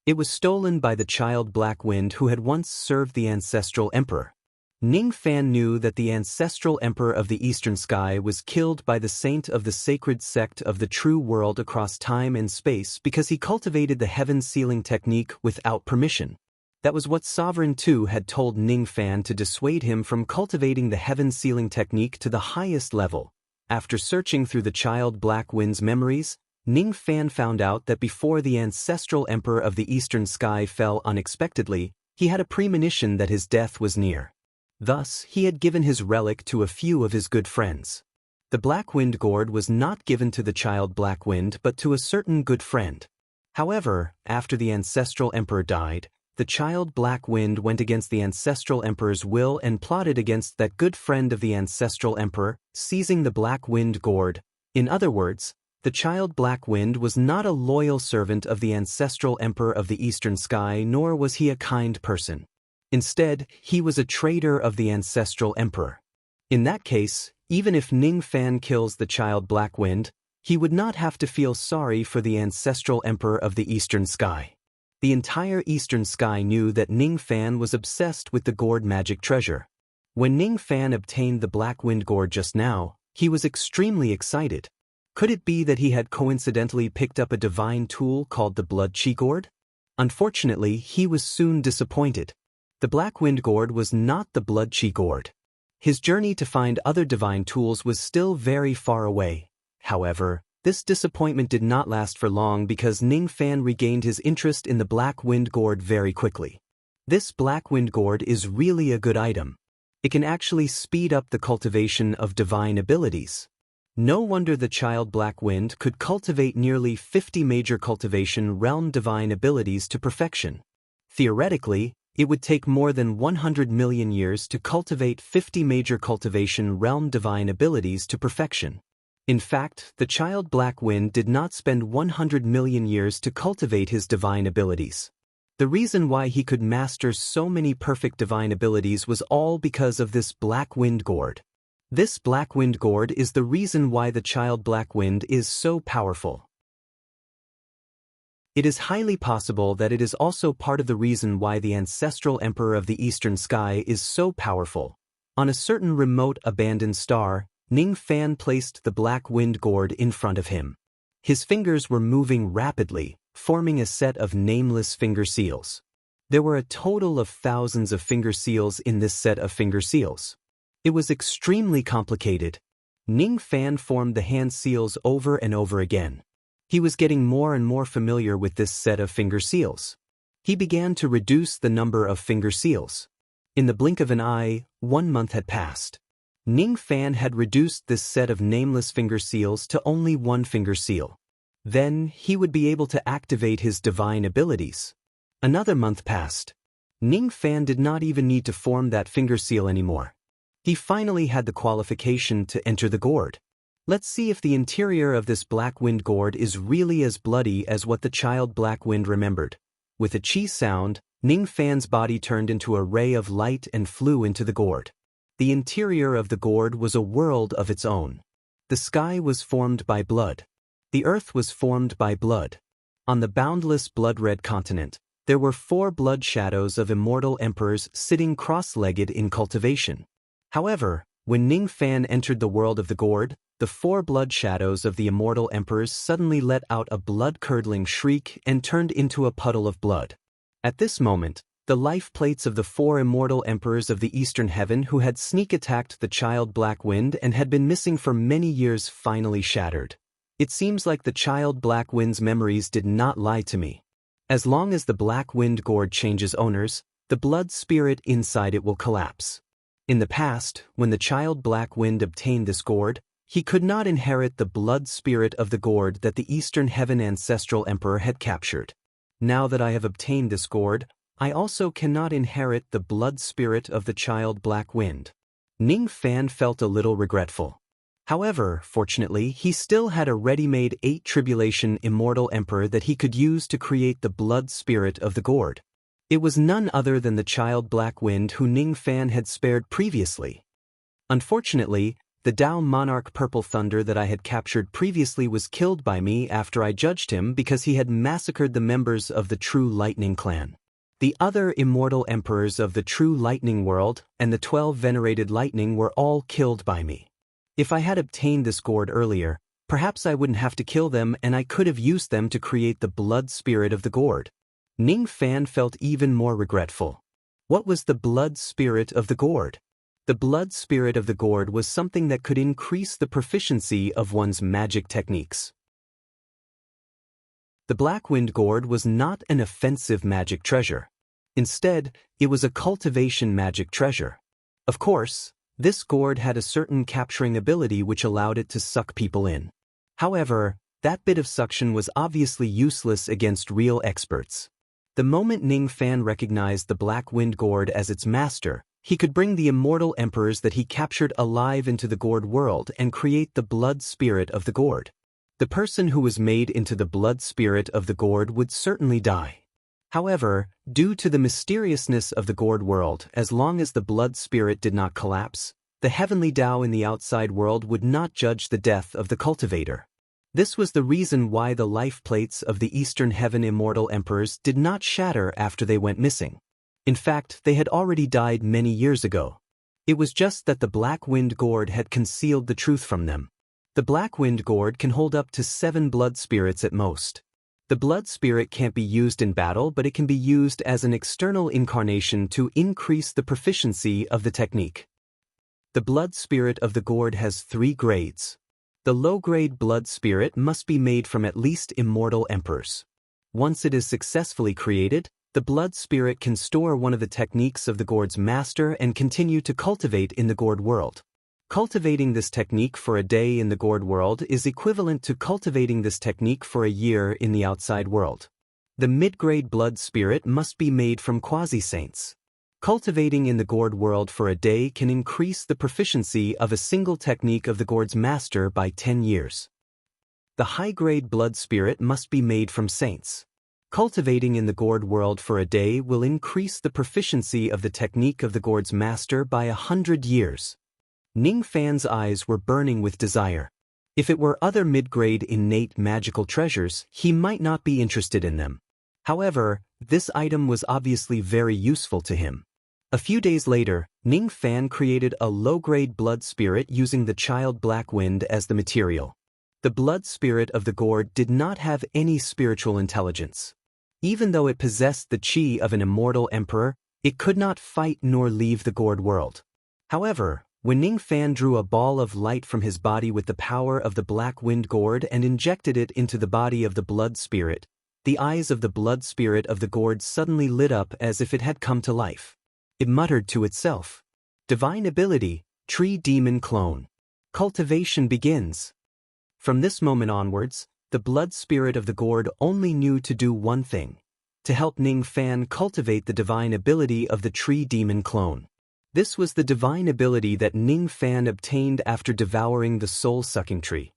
It was stolen by the child Black Wind who had once served the ancestral emperor. Ning Fan knew that the ancestral emperor of the Eastern Sky was killed by the saint of the sacred sect of the true world across time and space because he cultivated the heaven sealing technique without permission. That was what Sovereign II had told Ning Fan to dissuade him from cultivating the heaven sealing technique to the highest level. After searching through the child Black Wind's memories, Ning Fan found out that before the ancestral emperor of the Eastern Sky fell unexpectedly, he had a premonition that his death was near. Thus, he had given his relic to a few of his good friends. The Black Wind Gourd was not given to the child Black Wind but to a certain good friend. However, after the ancestral emperor died, the child Black Wind went against the ancestral emperor's will and plotted against that good friend of the ancestral emperor, seizing the Black Wind Gourd. In other words, the child Black Wind was not a loyal servant of the ancestral emperor of the Eastern Sky, nor was he a kind person. Instead, he was a traitor of the ancestral emperor. In that case, even if Ning Fan kills the child Black Wind, he would not have to feel sorry for the ancestral emperor of the Eastern Sky. The entire Eastern Sky knew that Ning Fan was obsessed with the gourd magic treasure. When Ning Fan obtained the Black Wind Gourd just now, he was extremely excited. Could it be that he had coincidentally picked up a divine tool called the Blood Chi Gourd? Unfortunately, he was soon disappointed. The Black Wind Gourd was not the Blood Chi Gourd. His journey to find other divine tools was still very far away. However, This disappointment did not last for long because Ning Fan regained his interest in the Black Wind Gourd very quickly. This Black Wind Gourd is really a good item. It can actually speed up the cultivation of divine abilities. No wonder the child Black Wind could cultivate nearly 50 major cultivation realm divine abilities to perfection. Theoretically, it would take more than 100 million years to cultivate 50 major cultivation realm divine abilities to perfection. In fact, the child Black Wind did not spend 100 million years to cultivate his divine abilities. The reason why he could master so many perfect divine abilities was all because of this Black Wind Gourd. This Black Wind Gourd is the reason why the child Black Wind is so powerful. It is highly possible that it is also part of the reason why the ancestral emperor of the eastern sky is so powerful. On a certain remote abandoned star, Ning Fan placed the Black Wind Gourd in front of him. His fingers were moving rapidly, forming a set of nameless finger seals. There were a total of thousands of finger seals in this set of finger seals. It was extremely complicated. Ning Fan formed the hand seals over and over again. He was getting more and more familiar with this set of finger seals. He began to reduce the number of finger seals. In the blink of an eye, 1 month had passed. Ning Fan had reduced this set of nameless finger seals to only 1 finger seal. Then, he would be able to activate his divine abilities. Another month passed. Ning Fan did not even need to form that finger seal anymore. He finally had the qualification to enter the gourd. Let's see if the interior of this Black Wind Gourd is really as bloody as what the child Black Wind remembered. With a chi sound, Ning Fan's body turned into a ray of light and flew into the gourd. The interior of the gourd was a world of its own. The sky was formed by blood. The earth was formed by blood. On the boundless blood-red continent, there were 4 blood shadows of immortal emperors sitting cross-legged in cultivation. However, when Ning Fan entered the world of the gourd, the 4 blood shadows of the immortal emperors suddenly let out a blood-curdling shriek and turned into a puddle of blood. At this moment, the life plates of the 4 immortal emperors of the eastern heaven who had sneak-attacked the child Black Wind and had been missing for many years finally shattered. It seems like the child Black Wind's memories did not lie to me. As long as the Black Wind Gourd changes owners, the blood spirit inside it will collapse. In the past, when the child Black Wind obtained this gourd, he could not inherit the blood spirit of the gourd that the eastern heaven ancestral emperor had captured. Now that I have obtained this gourd, I also cannot inherit the blood spirit of the child Black Wind. Ning Fan felt a little regretful. However, fortunately, he still had a ready-made 8 tribulation immortal emperor that he could use to create the blood spirit of the gourd. It was none other than the child Black Wind who Ning Fan had spared previously. Unfortunately, the Dao Monarch Purple Thunder that I had captured previously was killed by me after I judged him because he had massacred the members of the True Lightning clan. The other immortal emperors of the True Lightning world and the 12 venerated lightning were all killed by me. If I had obtained this gourd earlier, perhaps I wouldn't have to kill them and I could have used them to create the blood spirit of the gourd. Ning Fan felt even more regretful. What was the blood spirit of the gourd? The blood spirit of the gourd was something that could increase the proficiency of one's magic techniques. The Black Wind Gourd was not an offensive magic treasure. Instead, it was a cultivation magic treasure. Of course, this gourd had a certain capturing ability which allowed it to suck people in. However, that bit of suction was obviously useless against real experts. The moment Ning Fan recognized the Black Wind Gourd as its master, he could bring the immortal emperors that he captured alive into the gourd world and create the blood spirit of the gourd. The person who was made into the blood spirit of the gourd would certainly die. However, due to the mysteriousness of the gourd world, as long as the blood spirit did not collapse, the heavenly Tao in the outside world would not judge the death of the cultivator. This was the reason why the life plates of the Eastern Heaven immortal emperors did not shatter after they went missing. In fact, they had already died many years ago. It was just that the Black Wind Gourd had concealed the truth from them. The Black Wind Gourd can hold up to 7 blood spirits at most. The blood spirit can't be used in battle, but it can be used as an external incarnation to increase the proficiency of the technique. The blood spirit of the gourd has 3 grades. The low-grade blood spirit must be made from at least immortal emperors. Once it is successfully created, the blood spirit can store one of the techniques of the Gourd's master and continue to cultivate in the Gourd world. Cultivating this technique for a day in the Gourd world is equivalent to cultivating this technique for a year in the outside world. The mid-grade blood spirit must be made from quasi-saints. Cultivating in the Gourd world for a day can increase the proficiency of a single technique of the Gourd's master by 10 years. The high-grade blood spirit must be made from saints. Cultivating in the Gourd world for a day will increase the proficiency of the technique of the Gourd's master by 100 years. Ning Fan's eyes were burning with desire. If it were other mid-grade innate magical treasures, he might not be interested in them. However, this item was obviously very useful to him. A few days later, Ning Fan created a low-grade blood spirit using the child Black Wind as the material. The blood spirit of the Gourd did not have any spiritual intelligence. Even though it possessed the chi of an immortal emperor, it could not fight nor leave the Gourd world. However, when Ning Fan drew a ball of light from his body with the power of the Black Wind Gourd and injected it into the body of the blood spirit, the eyes of the blood spirit of the Gourd suddenly lit up as if it had come to life. It muttered to itself, "Divine ability, tree demon clone. Cultivation begins." From this moment onwards, the blood spirit of the Gourd only knew to do one thing: to help Ning Fan cultivate the divine ability of the tree demon clone. This was the divine ability that Ning Fan obtained after devouring the soul-sucking tree.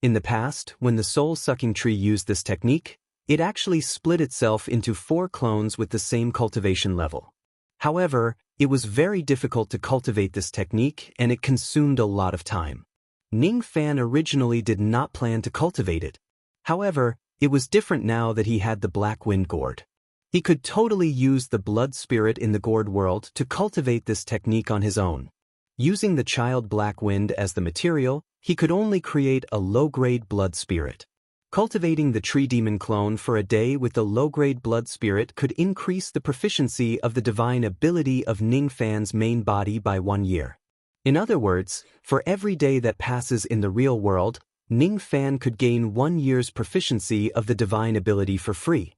In the past, when the soul-sucking tree used this technique, it actually split itself into 4 clones with the same cultivation level. However, it was very difficult to cultivate this technique and it consumed a lot of time. Ning Fan originally did not plan to cultivate it. However, it was different now that he had the Black Wind Gourd. He could totally use the blood spirit in the Gourd world to cultivate this technique on his own. Using the child Black Wind as the material, he could only create a low-grade blood spirit. Cultivating the tree demon clone for a day with the low-grade blood spirit could increase the proficiency of the divine ability of Ning Fan's main body by 1 year. In other words, for every day that passes in the real world, Ning Fan could gain 1 year's proficiency of the divine ability for free.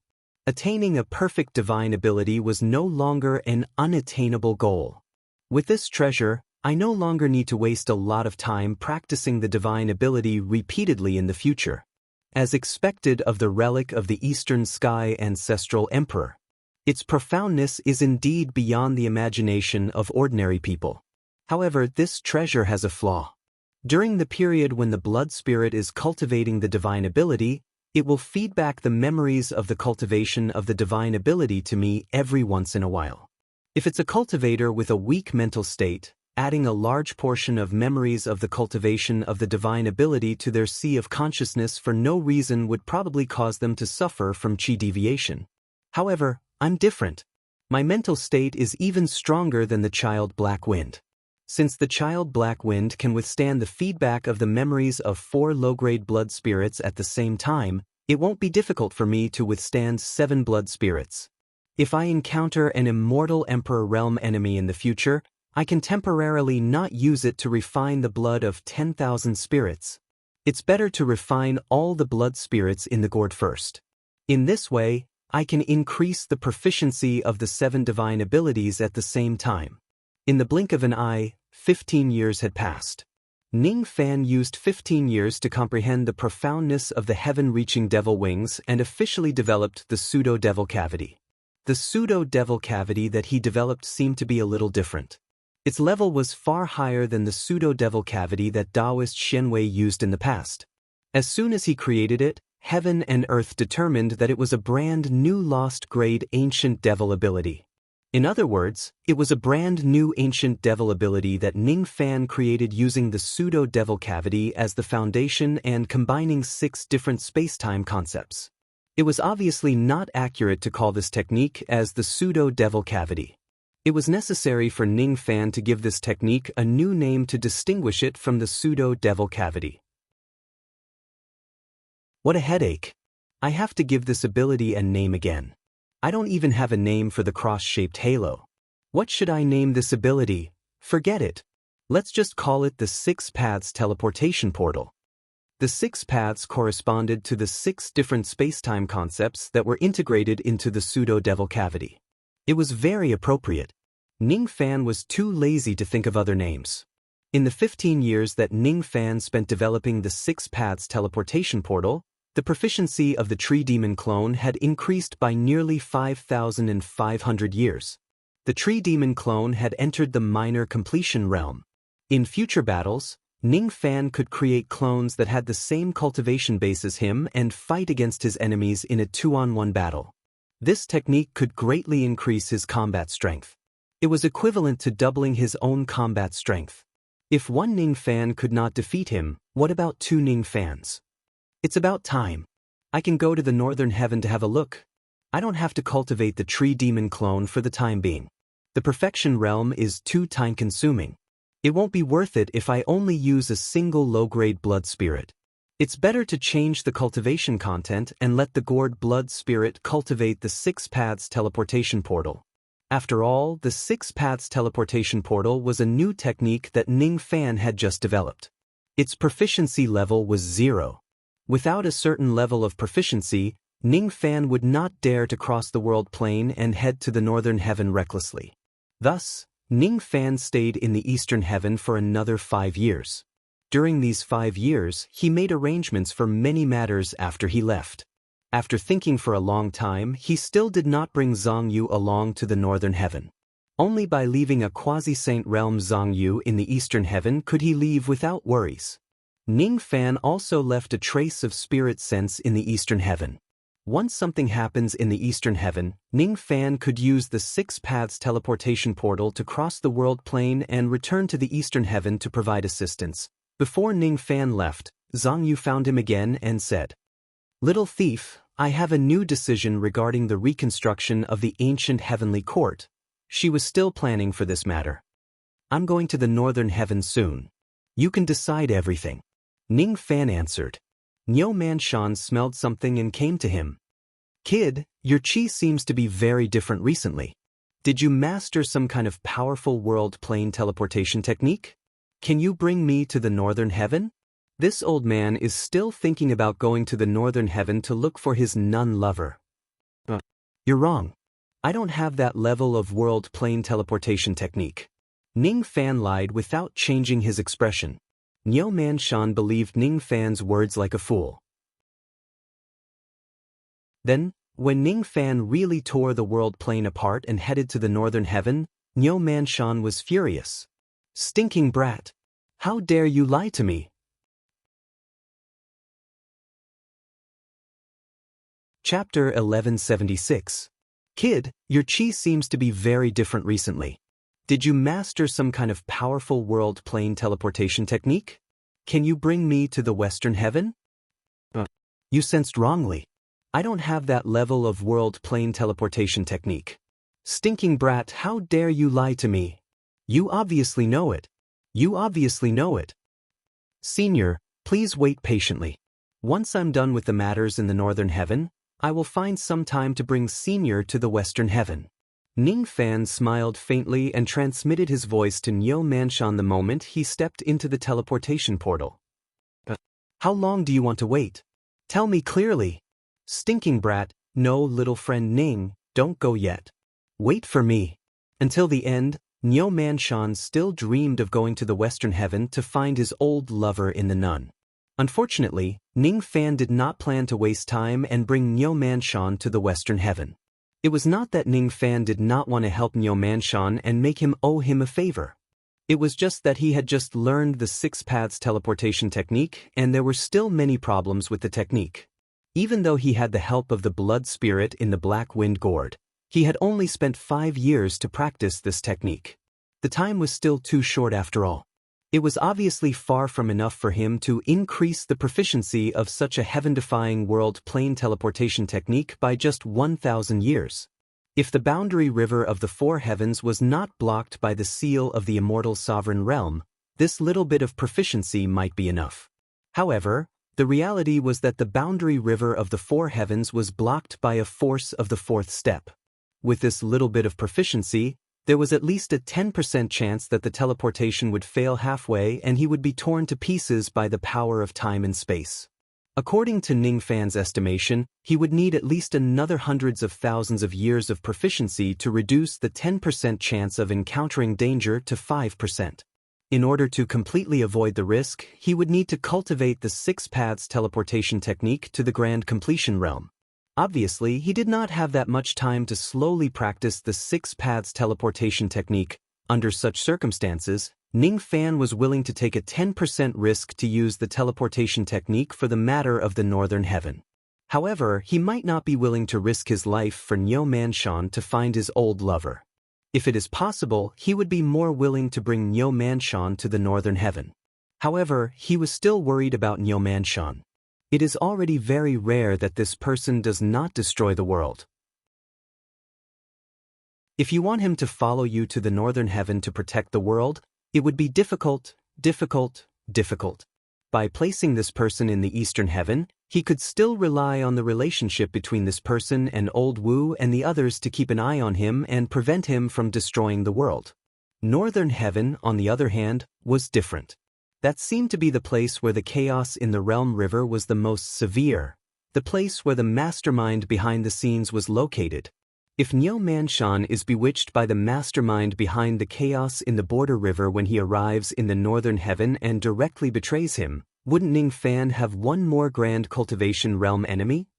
Attaining a perfect divine ability was no longer an unattainable goal. With this treasure, I no longer need to waste a lot of time practicing the divine ability repeatedly in the future. As expected of the relic of the Eastern Sky Ancestral Emperor, its profoundness is indeed beyond the imagination of ordinary people. However, this treasure has a flaw. During the period when the blood spirit is cultivating the divine ability, it will feed back the memories of the cultivation of the divine ability to me every once in a while. If it's a cultivator with a weak mental state, adding a large portion of memories of the cultivation of the divine ability to their sea of consciousness for no reason would probably cause them to suffer from chi deviation. However, I'm different. My mental state is even stronger than the child Black Wind. Since the child Black Wind can withstand the feedback of the memories of 4 low-grade blood spirits at the same time, it won't be difficult for me to withstand 7 blood spirits. If I encounter an immortal Emperor Realm enemy in the future, I can temporarily not use it to refine the blood of 10,000 spirits. It's better to refine all the blood spirits in the Gourd first. In this way, I can increase the proficiency of the 7 divine abilities at the same time. In the blink of an eye, 15 years had passed. Ning Fan used 15 years to comprehend the profoundness of the heaven-reaching devil wings and officially developed the pseudo-devil cavity. The pseudo-devil cavity that he developed seemed to be a little different. Its level was far higher than the pseudo-devil cavity that Taoist Xianwei used in the past. As soon as he created it, heaven and earth determined that it was a brand new lost-grade ancient devil ability. In other words, it was a brand new ancient devil ability that Ning Fan created using the pseudo-devil cavity as the foundation and combining 6 different space-time concepts. It was obviously not accurate to call this technique as the pseudo-devil cavity. It was necessary for Ning Fan to give this technique a new name to distinguish it from the pseudo-devil cavity. What a headache. I have to give this ability a name again. I don't even have a name for the cross-shaped halo. What should I name this ability? Forget it. Let's just call it the 6 paths teleportation portal. The 6 paths corresponded to the 6 different space-time concepts that were integrated into the pseudo-devil cavity. It was very appropriate. Ning Fan was too lazy to think of other names. In the 15 years that Ning Fan spent developing the 6 paths teleportation portal, the proficiency of the tree demon clone had increased by nearly 5,500 years. The tree demon clone had entered the minor completion realm. In future battles, Ning Fan could create clones that had the same cultivation base as him and fight against his enemies in a 2-on-1 battle. This technique could greatly increase his combat strength. It was equivalent to doubling his own combat strength. If one Ning Fan could not defeat him, what about 2 Ning Fans? It's about time. I can go to the Northern Heaven to have a look. I don't have to cultivate the tree demon clone for the time being. The perfection realm is too time-consuming. It won't be worth it if I only use a single low-grade blood spirit. It's better to change the cultivation content and let the gourd blood spirit cultivate the 6 paths teleportation portal. After all, the 6 paths teleportation portal was a new technique that Ning Fan had just developed. Its proficiency level was 0. Without a certain level of proficiency, Ning Fan would not dare to cross the world plane and head to the Northern Heaven recklessly. Thus, Ning Fan stayed in the Eastern Heaven for another 5 years. During these 5 years, he made arrangements for many matters after he left. After thinking for a long time, he still did not bring Zhang Yu along to the Northern Heaven. Only by leaving a quasi-saint realm Zhang Yu in the Eastern Heaven could he leave without worries. Ning Fan also left a trace of spirit sense in the Eastern Heaven. Once something happens in the Eastern Heaven, Ning Fan could use the 6 paths teleportation portal to cross the world plane and return to the Eastern Heaven to provide assistance. Before Ning Fan left, Zhang Yu found him again and said, "Little thief, I have a new decision regarding the reconstruction of the ancient heavenly court." She was still planning for this matter. "I'm going to the Northern Heaven soon. You can decide everything." Ning Fan answered. Niu Manshan smelled something and came to him. "Kid, your chi seems to be very different recently. Did you master some kind of powerful world plane teleportation technique? Can you bring me to the Northern Heaven?" This old man is still thinking about going to the Northern Heaven to look for his nun lover. You're wrong. I don't have that level of world plane teleportation technique. Ning Fan lied without changing his expression. Niu Manshan believed Ning Fan's words like a fool. Then, when Ning Fan really tore the world plane apart and headed to the Northern Heaven, Niu Manshan was furious. "Stinking brat! How dare you lie to me?" Chapter 1176. Kid, your chi seems to be very different recently. Did you master some kind of powerful world plane teleportation technique? Can you bring me to the Western Heaven? You sensed wrongly. I don't have that level of world plane teleportation technique. Stinking brat, how dare you lie to me? You obviously know it. You obviously know it. Senior, please wait patiently. Once I'm done with the matters in the Northern Heaven, I will find some time to bring Senior to the Western Heaven. Ning Fan smiled faintly and transmitted his voice to Niu Manshan the moment he stepped into the teleportation portal. How long do you want to wait? Tell me clearly. Stinking brat, no, little friend Ning, don't go yet. Wait for me. Until the end, Niu Manshan still dreamed of going to the Western Heaven to find his old lover in the nun. Unfortunately, Ning Fan did not plan to waste time and bring Niu Manshan to the Western Heaven. It was not that Ning Fan did not want to help Niu Manshan and make him owe him a favor. It was just that he had just learned the 6 paths teleportation technique and there were still many problems with the technique. Even though he had the help of the blood spirit in the Black Wind Gourd, he had only spent 5 years to practice this technique. The time was still too short after all. It was obviously far from enough for him to increase the proficiency of such a heaven-defying world plane teleportation technique by just 1,000 years. If the boundary river of the 4 heavens was not blocked by the seal of the immortal sovereign realm, this little bit of proficiency might be enough. However, the reality was that the boundary river of the 4 heavens was blocked by a force of the 4th step. With this little bit of proficiency, There was at least a 10% chance that the teleportation would fail halfway and he would be torn to pieces by the power of time and space. According to Ning Fan's estimation, he would need at least another hundreds of thousands of years of proficiency to reduce the 10% chance of encountering danger to 5%. In order to completely avoid the risk, he would need to cultivate the 6 paths teleportation technique to the grand completion realm. Obviously, he did not have that much time to slowly practice the 6 paths teleportation technique. Under such circumstances, Ning Fan was willing to take a 10% risk to use the teleportation technique for the matter of the Northern Heaven. However, he might not be willing to risk his life for Niu Manshan to find his old lover. If it is possible, he would be more willing to bring Niu Manshan to the Northern Heaven. However, he was still worried about Niu Manshan. It is already very rare that this person does not destroy the world. If you want him to follow you to the Northern Heaven to protect the world, it would be difficult. By placing this person in the Eastern Heaven, he could still rely on the relationship between this person and Old Wu and the others to keep an eye on him and prevent him from destroying the world. Northern Heaven, on the other hand, was different. That seemed to be the place where the chaos in the Realm River was the most severe, the place where the mastermind behind the scenes was located. If Niu Manshan is bewitched by the mastermind behind the chaos in the Border River when he arrives in the Northern Heaven and directly betrays him, wouldn't Ning Fan have one more grand cultivation realm enemy?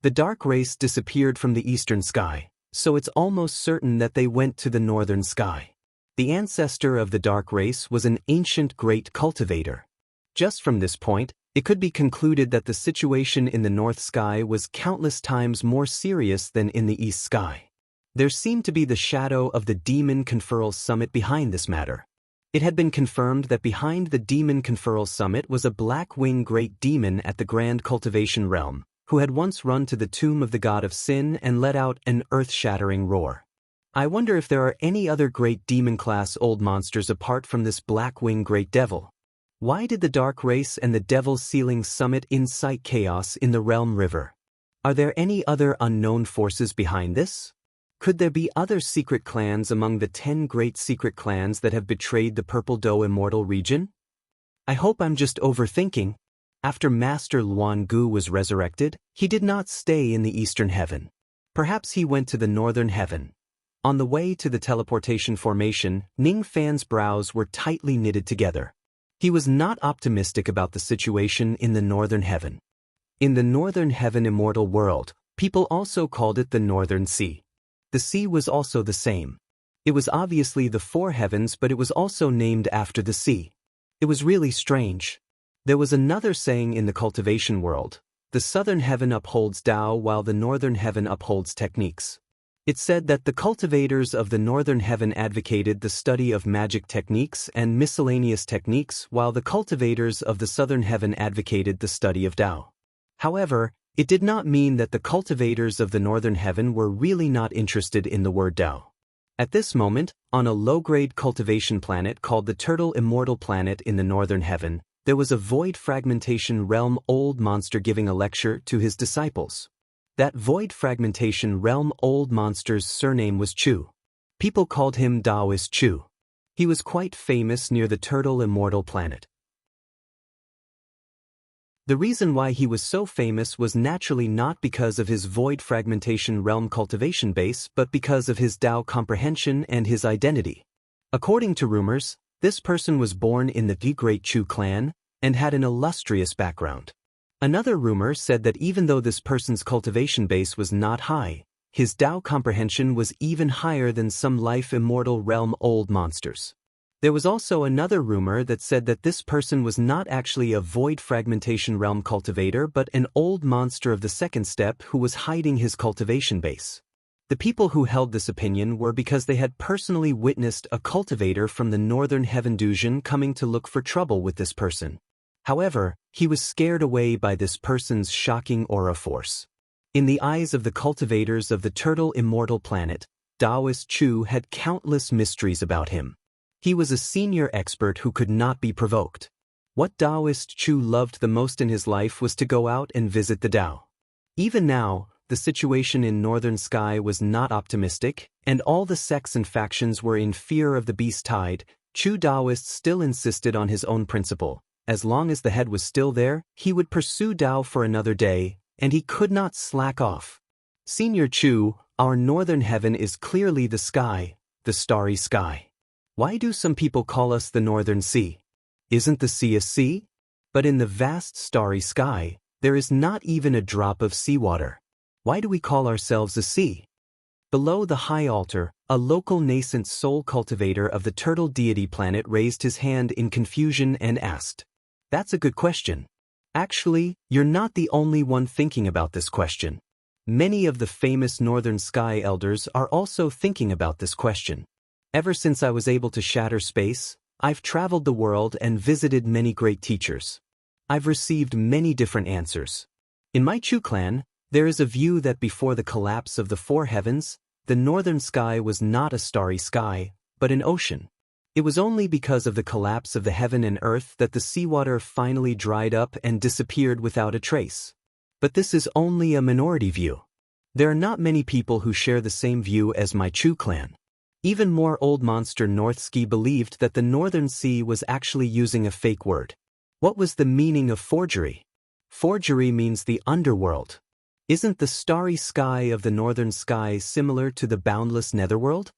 The dark race disappeared from the eastern sky, so it's almost certain that they went to the northern sky. The ancestor of the dark race was an ancient great cultivator. Just from this point, it could be concluded that the situation in the north sky was countless times more serious than in the east sky. There seemed to be the shadow of the Demon Conferral Summit behind this matter. It had been confirmed that behind the Demon Conferral Summit was a black-winged great demon at the Grand Cultivation Realm, who had once run to the tomb of the god of sin and let out an earth-shattering roar. I wonder if there are any other great demon-class old monsters apart from this black-winged great devil. Why did the Dark Race and the Devil's Ceiling Summit incite chaos in the Realm River? Are there any other unknown forces behind this? Could there be other secret clans among the 10 great secret clans that have betrayed the Purple Dough Immortal region? I hope I'm just overthinking. After Master Luan Gu was resurrected, he did not stay in the Eastern Heaven. Perhaps he went to the Northern Heaven. On the way to the teleportation formation, Ning Fan's brows were tightly knitted together. He was not optimistic about the situation in the Northern Heaven. In the Northern Heaven immortal world, people also called it the Northern Sea. The sea was also the same. It was obviously the 4 heavens, but it was also named after the sea. It was really strange. There was another saying in the cultivation world: the Southern Heaven upholds Tao while the Northern Heaven upholds techniques. It said that the cultivators of the Northern Heaven advocated the study of magic techniques and miscellaneous techniques, while the cultivators of the Southern Heaven advocated the study of Tao. However, it did not mean that the cultivators of the Northern Heaven were really not interested in the word Tao. At this moment, on a low-grade cultivation planet called the Turtle Immortal Planet in the Northern Heaven, there was a void fragmentation realm old monster giving a lecture to his disciples. That void fragmentation realm old monster's surname was Chu. People called him Taoist Chu. He was quite famous near the Turtle Immortal Planet. The reason why he was so famous was naturally not because of his void fragmentation realm cultivation base, but because of his Tao comprehension and his identity. According to rumors, this person was born in the Great Chu clan and had an illustrious background. Another rumor said that even though this person's cultivation base was not high, his Tao comprehension was even higher than some life immortal realm old monsters. There was also another rumor that said that this person was not actually a void fragmentation realm cultivator but an old monster of the second step who was hiding his cultivation base. The people who held this opinion were because they had personally witnessed a cultivator from the Northern Heaven Dujin coming to look for trouble with this person. However, he was scared away by this person's shocking aura force. In the eyes of the cultivators of the Turtle Immortal Planet, Taoist Chu had countless mysteries about him. He was a senior expert who could not be provoked. What Taoist Chu loved the most in his life was to go out and visit the Tao. Even now, the situation in Northern Sky was not optimistic, and all the sects and factions were in fear of the beast tide, Chu Daoist still insisted on his own principle. As long as the head was still there, he would pursue Tao for another day, and he could not slack off. Senior Chu, our northern heaven is clearly the sky, the starry sky. Why do some people call us the northern sea? Isn't the sea a sea? But in the vast starry sky, there is not even a drop of seawater. Why do we call ourselves a sea? Below the high altar, a local nascent soul cultivator of the turtle deity planet raised his hand in confusion and asked, "That's a good question. Actually, you're not the only one thinking about this question. Many of the famous Northern Sky elders are also thinking about this question. Ever since I was able to shatter space, I've traveled the world and visited many great teachers. I've received many different answers. In my Chu clan, there is a view that before the collapse of the four heavens, the northern sky was not a starry sky, but an ocean. It was only because of the collapse of the heaven and earth that the seawater finally dried up and disappeared without a trace. But this is only a minority view. There are not many people who share the same view as my Chu clan. Even more old monster Northski believed that the northern sea was actually using a fake word. What was the meaning of forgery? Forgery means the underworld. Isn't the starry sky of the northern sky similar to the boundless netherworld?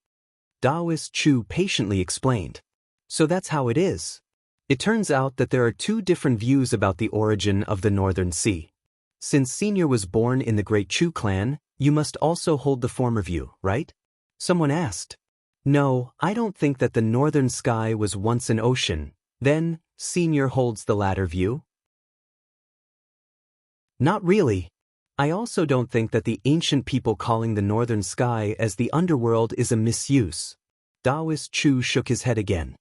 Daoist Chu patiently explained. So that's how it is. It turns out that there are two different views about the origin of the northern sea. Since Senior was born in the Great Chu clan, you must also hold the former view, right? Someone asked. No, I don't think that the northern sky was once an ocean. Then, Senior holds the latter view? Not really. I also don't think that the ancient people calling the northern sky as the underworld is a misuse. Daoist Chu shook his head again.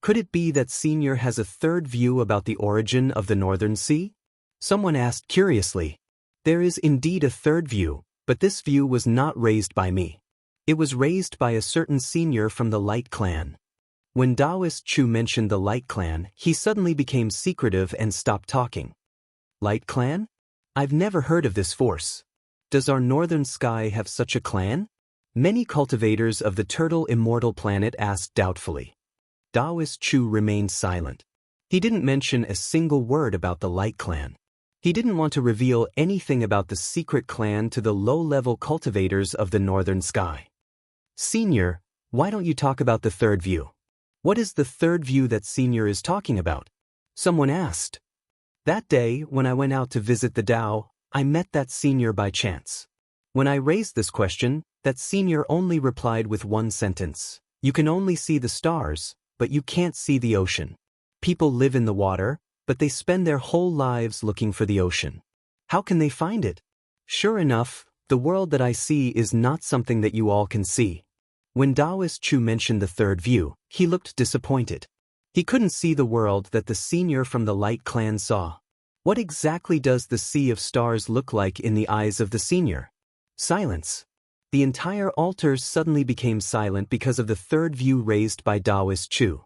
Could it be that Senior has a third view about the origin of the northern sea? Someone asked curiously. There is indeed a third view, but this view was not raised by me. It was raised by a certain senior from the Light Clan. When Daoist Chu mentioned the Light Clan, he suddenly became secretive and stopped talking. Light Clan? I've never heard of this force. Does our northern sky have such a clan? Many cultivators of the turtle immortal planet asked doubtfully. Daoist Chu remained silent. He didn't mention a single word about the Light Clan. He didn't want to reveal anything about the secret clan to the low-level cultivators of the northern sky. Senior, why don't you talk about the third view? What is the third view that Senior is talking about? Someone asked. That day, when I went out to visit the Tao, I met that senior by chance. When I raised this question, that senior only replied with one sentence. You can only see the stars, but you can't see the ocean. People live in the water, but they spend their whole lives looking for the ocean. How can they find it? Sure enough, the world that I see is not something that you all can see. When Daoist Chu mentioned the third view, he looked disappointed. He couldn't see the world that the senior from the Light Clan saw. What exactly does the sea of stars look like in the eyes of the senior? Silence. The entire altar suddenly became silent because of the third view raised by Daoist Chu.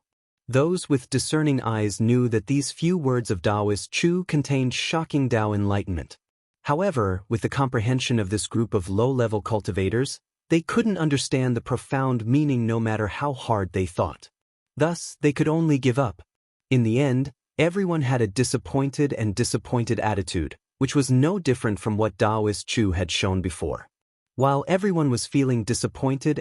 Those with discerning eyes knew that these few words of Daoist Chu contained shocking Tao enlightenment. However, with the comprehension of this group of low-level cultivators, they couldn't understand the profound meaning no matter how hard they thought. Thus, they could only give up. In the end, everyone had a disappointed attitude, which was no different from what Daoist Chu had shown before. While everyone was feeling disappointed,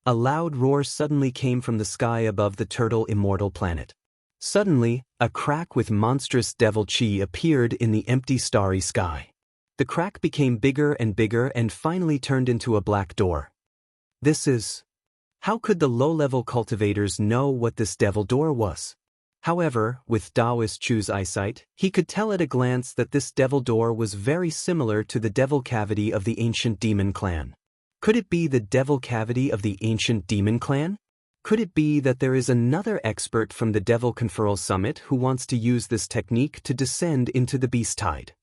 a loud roar suddenly came from the sky above the turtle immortal planet. Suddenly, a crack with monstrous devil chi appeared in the empty starry sky. The crack became bigger and finally turned into a black door. How could the low-level cultivators know what this devil door was? However, with Daoist Chu's eyesight, he could tell at a glance that this devil door was very similar to the devil cavity of the ancient demon clan. Could it be the devil cavity of the ancient demon clan? Could it be that there is another expert from the Devil Conferral Summit who wants to use this technique to descend into the beast tide?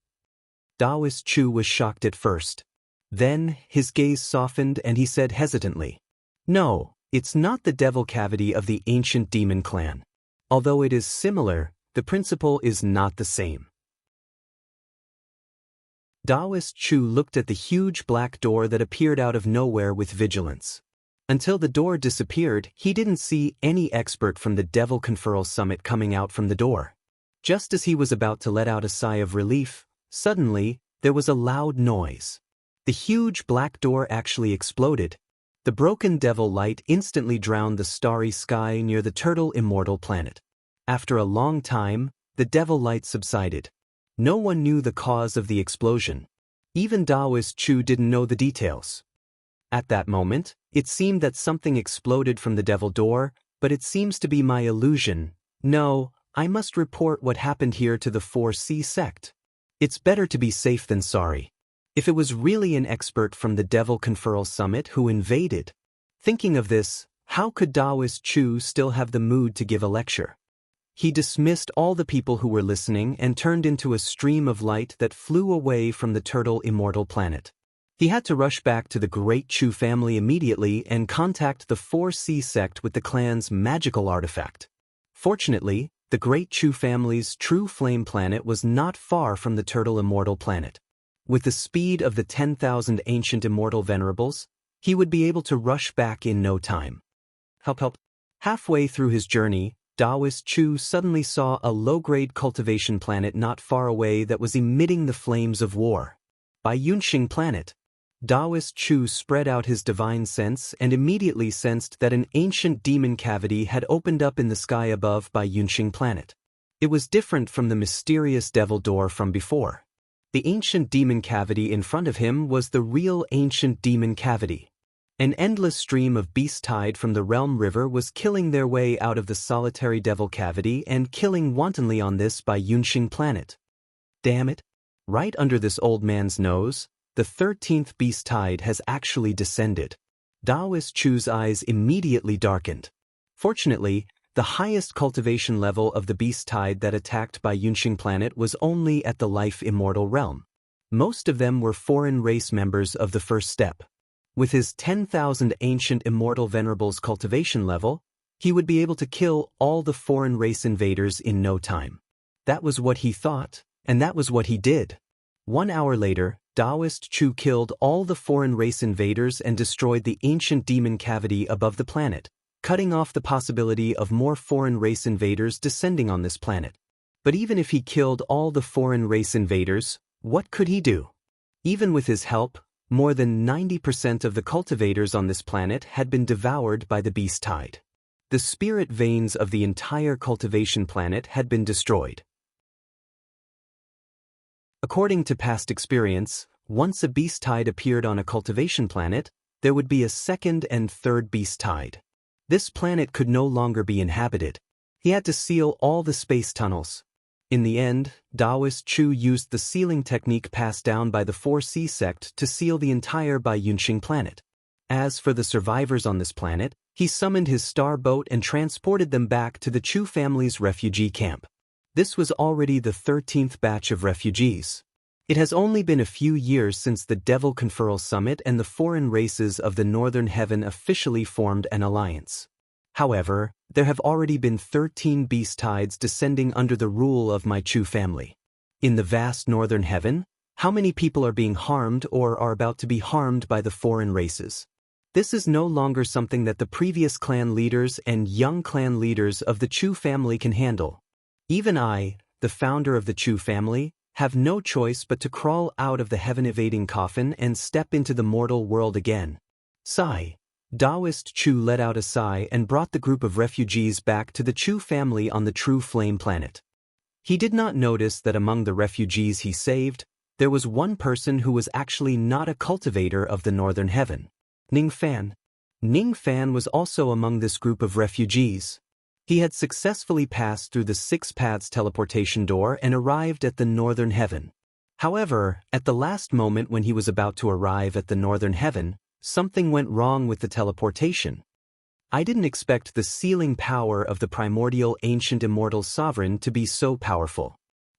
Daoist Chu was shocked at first. Then, his gaze softened and he said hesitantly, No, it's not the devil cavity of the ancient demon clan. Although it is similar, the principle is not the same. Taoist Chu looked at the huge black door that appeared out of nowhere with vigilance. Until the door disappeared, he didn't see any expert from the Devil Conferral Summit coming out from the door. Just as he was about to let out a sigh of relief, suddenly, there was a loud noise. The huge black door actually exploded. The broken devil light instantly drowned the starry sky near the turtle immortal planet. After a long time, the devil light subsided. No one knew the cause of the explosion. Even Taoist Chu didn't know the details. At that moment, it seemed that something exploded from the devil door, but it seems to be my illusion. No, I must report what happened here to the 4C sect. It's better to be safe than sorry. If it was really an expert from the Devil Conferral Summit who invaded. Thinking of this, how could Taoist Chu still have the mood to give a lecture? He dismissed all the people who were listening and turned into a stream of light that flew away from the turtle immortal planet. He had to rush back to the great Chu family immediately and contact the 4C sect with the clan's magical artifact. Fortunately, the great Chu family's true flame planet was not far from the turtle immortal planet. With the speed of the 10,000 ancient immortal venerables, he would be able to rush back in no time. Help. Halfway through his journey, Taoist Chu suddenly saw a low-grade cultivation planet not far away that was emitting the flames of war. By Yunxing planet, Taoist Chu spread out his divine sense and immediately sensed that an ancient demon cavity had opened up in the sky above by Yunxing planet. It was different from the mysterious devil door from before. The ancient demon cavity in front of him was the real ancient demon cavity. An endless stream of beast tide from the realm river was killing their way out of the solitary devil cavity and killing wantonly on this by Yunxing planet. Damn it! Right under this old man's nose, the 13th beast tide has actually descended. Taoist Chu's eyes immediately darkened. Fortunately, the highest cultivation level of the beast tide that attacked by Yunxing planet was only at the life immortal realm. Most of them were foreign race members of the first step. With his 10,000 ancient immortal venerables cultivation level, he would be able to kill all the foreign race invaders in no time. That was what he thought, and that was what he did. 1 hour later, Taoist Chu killed all the foreign race invaders and destroyed the ancient demon cavity above the planet, cutting off the possibility of more foreign race invaders descending on this planet. But even if he killed all the foreign race invaders, what could he do? Even with his help, more than 90% of the cultivators on this planet had been devoured by the beast tide. The spirit veins of the entire cultivation planet had been destroyed. According to past experience, once a beast tide appeared on a cultivation planet, there would be a second and third beast tide. This planet could no longer be inhabited. He had to seal all the space tunnels. In the end, Taoist Chu used the sealing technique passed down by the 4C sect to seal the entire Bai Yunxing planet. As for the survivors on this planet, he summoned his star boat and transported them back to the Chu family's refugee camp. This was already the 13th batch of refugees. It has only been a few years since the Devil Conferral Summit and the foreign races of the Northern Heaven officially formed an alliance. However, there have already been 13 beast tides descending under the rule of my Chu family. In the vast Northern Heaven, how many people are being harmed or are about to be harmed by the foreign races? This is no longer something that the previous clan leaders and young clan leaders of the Chu family can handle. Even I, the founder of the Chu family, have no choice but to crawl out of the heaven-evading coffin and step into the mortal world again. Sigh. Taoist Chu let out a sigh and brought the group of refugees back to the Chu family on the True Flame planet. He did not notice that among the refugees he saved, there was one person who was actually not a cultivator of the Northern Heaven. Ning Fan. Ning Fan was also among this group of refugees. He had successfully passed through the Six Paths teleportation door and arrived at the Northern Heaven. However, at the last moment when he was about to arrive at the Northern Heaven, something went wrong with the teleportation. I didn't expect the sealing power of the primordial ancient immortal sovereign to be so powerful.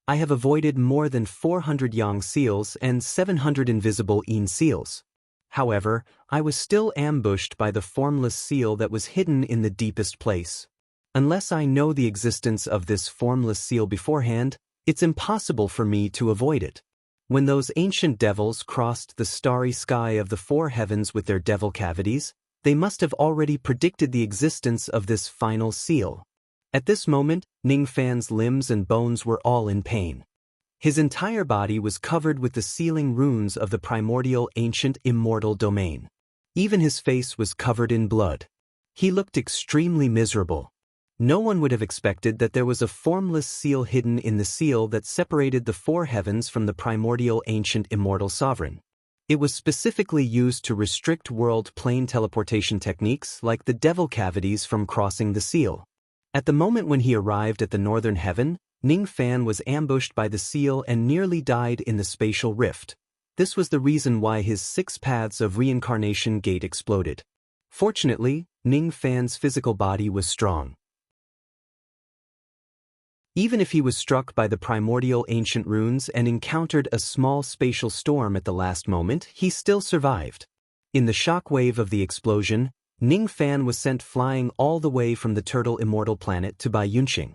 I have avoided more than 400 yang seals and 700 invisible yin seals. However, I was still ambushed by the formless seal that was hidden in the deepest place. Unless I know the existence of this formless seal beforehand, it's impossible for me to avoid it. When those ancient devils crossed the starry sky of the four heavens with their devil cavities, they must have already predicted the existence of this final seal. At this moment, Ning Fan's limbs and bones were all in pain. His entire body was covered with the sealing runes of the primordial ancient immortal domain. Even his face was covered in blood. He looked extremely miserable. No one would have expected that there was a formless seal hidden in the seal that separated the four heavens from the primordial ancient immortal sovereign. It was specifically used to restrict world plane teleportation techniques like the devil cavities from crossing the seal. At the moment when he arrived at the northern heaven, Ning Fan was ambushed by the seal and nearly died in the spatial rift. This was the reason why his 6 paths of reincarnation gate exploded. Fortunately, Ning Fan's physical body was strong. Even if he was struck by the primordial ancient runes and encountered a small spatial storm at the last moment, he still survived. In the shock wave of the explosion, Ning Fan was sent flying all the way from the turtle immortal planet to Bai Yunxing.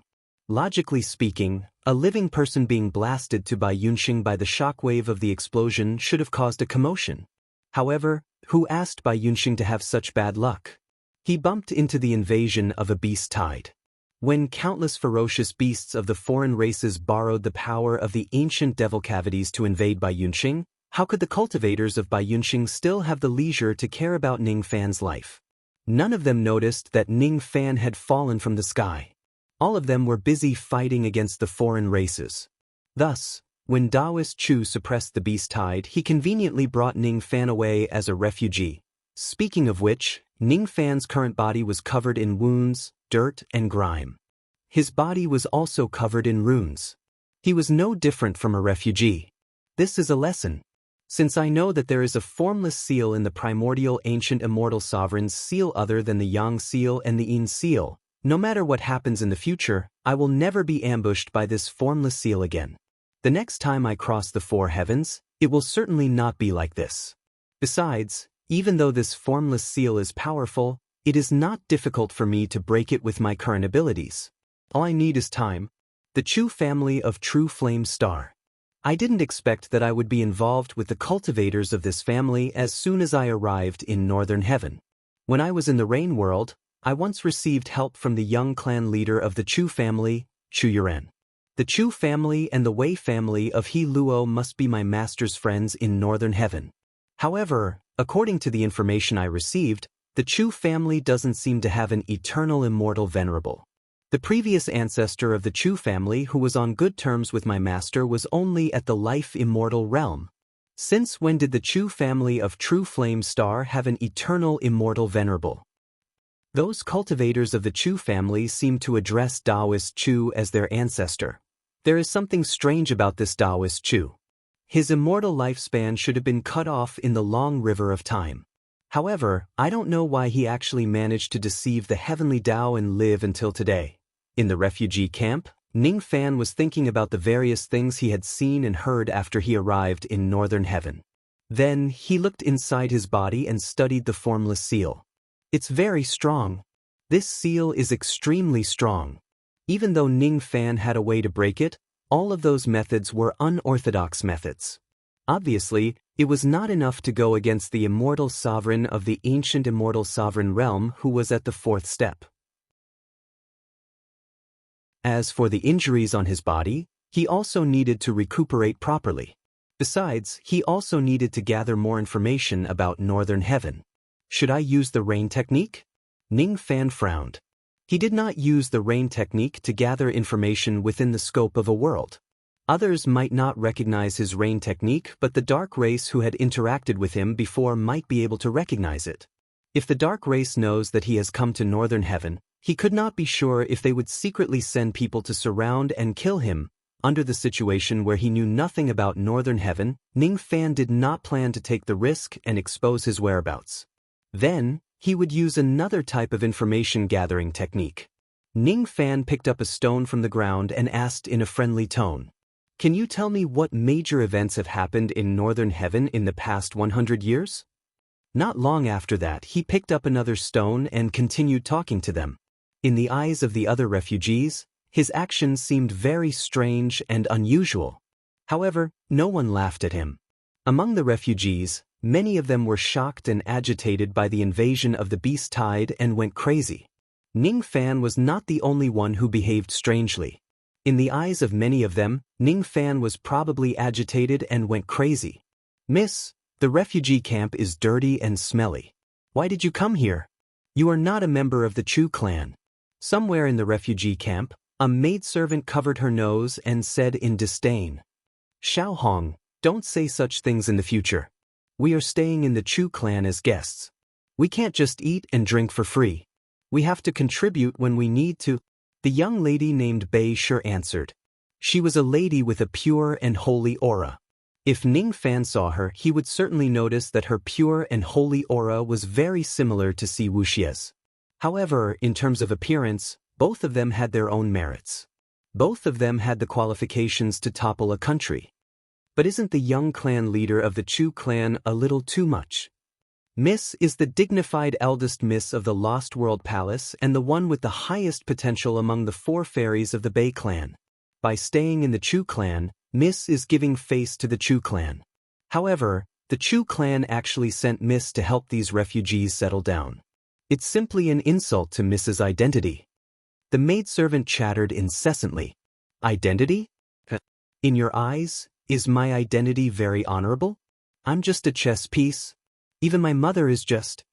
Logically speaking, a living person being blasted to Bai Yunxing by the shock wave of the explosion should have caused a commotion. However, who asked Bai Yunxing to have such bad luck? He bumped into the invasion of a beast tide. When countless ferocious beasts of the foreign races borrowed the power of the ancient devil cavities to invade Bai Yunxing, how could the cultivators of Bai Yunxing still have the leisure to care about Ning Fan's life? None of them noticed that Ning Fan had fallen from the sky. All of them were busy fighting against the foreign races. Thus, when Taoist Chu suppressed the beast tide, he conveniently brought Ning Fan away as a refugee. Speaking of which, Ning Fan's current body was covered in wounds, dirt, and grime. His body was also covered in runes. He was no different from a refugee. This is a lesson. Since I know that there is a formless seal in the primordial ancient immortal sovereign's seal other than the Yang seal and the Yin seal, no matter what happens in the future, I will never be ambushed by this formless seal again. The next time I cross the four heavens, it will certainly not be like this. Besides, even though this formless seal is powerful, it is not difficult for me to break it with my current abilities. All I need is time. The Chu family of True Flame Star. I didn't expect that I would be involved with the cultivators of this family as soon as I arrived in Northern Heaven. When I was in the Rain World, I once received help from the young clan leader of the Chu family, Chu Yuren. The Chu family and the Wei family of He Luo must be my master's friends in Northern Heaven. However, according to the information I received, the Chu family doesn't seem to have an eternal immortal venerable. The previous ancestor of the Chu family who was on good terms with my master was only at the life immortal realm. Since when did the Chu family of True Flame Star have an eternal immortal venerable? Those cultivators of the Chu family seem to address Taoist Chu as their ancestor. There is something strange about this Taoist Chu. His immortal lifespan should have been cut off in the long river of time. However, I don't know why he actually managed to deceive the heavenly Tao and live until today. In the refugee camp, Ning Fan was thinking about the various things he had seen and heard after he arrived in Northern Heaven. Then, he looked inside his body and studied the formless seal. It's very strong. This seal is extremely strong. Even though Ning Fan had a way to break it, all of those methods were unorthodox methods. Obviously, it was not enough to go against the immortal sovereign of the ancient immortal sovereign realm who was at the 4th step. As for the injuries on his body, he also needed to recuperate properly. Besides, he also needed to gather more information about Northern Heaven. Should I use the rain technique? Ning Fan frowned. He did not use the rain technique to gather information within the scope of a world. Others might not recognize his rain technique, but the dark race who had interacted with him before might be able to recognize it. If the dark race knows that he has come to Northern Heaven, he could not be sure if they would secretly send people to surround and kill him. Under the situation where he knew nothing about Northern Heaven, Ning Fan did not plan to take the risk and expose his whereabouts. Then, he would use another type of information gathering technique. Ning Fan picked up a stone from the ground and asked in a friendly tone, "Can you tell me what major events have happened in Northern Heaven in the past 100 years? Not long after that, he picked up another stone and continued talking to them. In the eyes of the other refugees, his actions seemed very strange and unusual. However, no one laughed at him. Among the refugees, many of them were shocked and agitated by the invasion of the beast tide and went crazy. Ning Fan was not the only one who behaved strangely. In the eyes of many of them, Ning Fan was probably agitated and went crazy. "Miss, the refugee camp is dirty and smelly. Why did you come here? You are not a member of the Chu clan." Somewhere in the refugee camp, a maidservant covered her nose and said in disdain, "Xiao Hong, don't say such things in the future. We are staying in the Chu clan as guests. We can't just eat and drink for free. We have to contribute when we need to." The young lady named Bei Shi answered. She was a lady with a pure and holy aura. If Ning Fan saw her, he would certainly notice that her pure and holy aura was very similar to Si Wuxia's. However, in terms of appearance, both of them had their own merits. Both of them had the qualifications to topple a country. But isn't the young clan leader of the Chu clan a little too much? Miss is the dignified eldest miss of the Lost World Palace and the one with the highest potential among the 4 fairies of the Bei clan. By staying in the Chu clan, Miss is giving face to the Chu clan. However, the Chu clan actually sent Miss to help these refugees settle down. It's simply an insult to Miss's identity. The maidservant chattered incessantly. "Identity? In your eyes, is my identity very honorable? I'm just a chess piece. Even my mother is just..."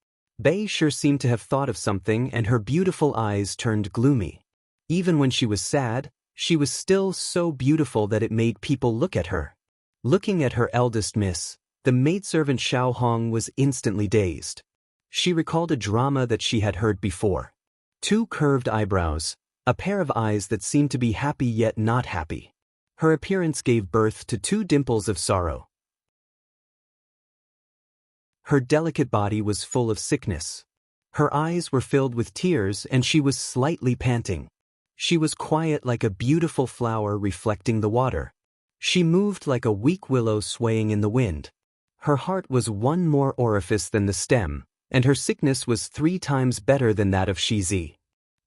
Bei sure seemed to have thought of something and her beautiful eyes turned gloomy. Even when she was sad, she was still so beautiful that it made people look at her. Looking at her eldest miss, the maidservant Xiao Hong was instantly dazed. She recalled a drama that she had heard before. 2 curved eyebrows, a pair of eyes that seemed to be happy yet not happy. Her appearance gave birth to 2 dimples of sorrow. Her delicate body was full of sickness. Her eyes were filled with tears and she was slightly panting. She was quiet like a beautiful flower reflecting the water. She moved like a weak willow swaying in the wind. Her heart was 1 more orifice than the stem, and her sickness was 3 times better than that of Shizi.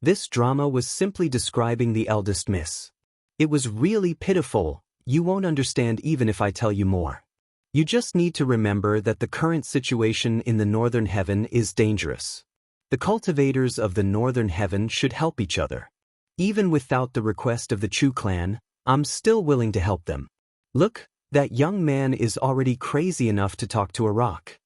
This drama was simply describing the eldest miss. It was really pitiful. You won't understand even if I tell you more. You just need to remember that the current situation in the Northern Heaven is dangerous. The cultivators of the Northern Heaven should help each other. Even without the request of the Chu clan, I'm still willing to help them. Look, that young man is already crazy enough to talk to a rock.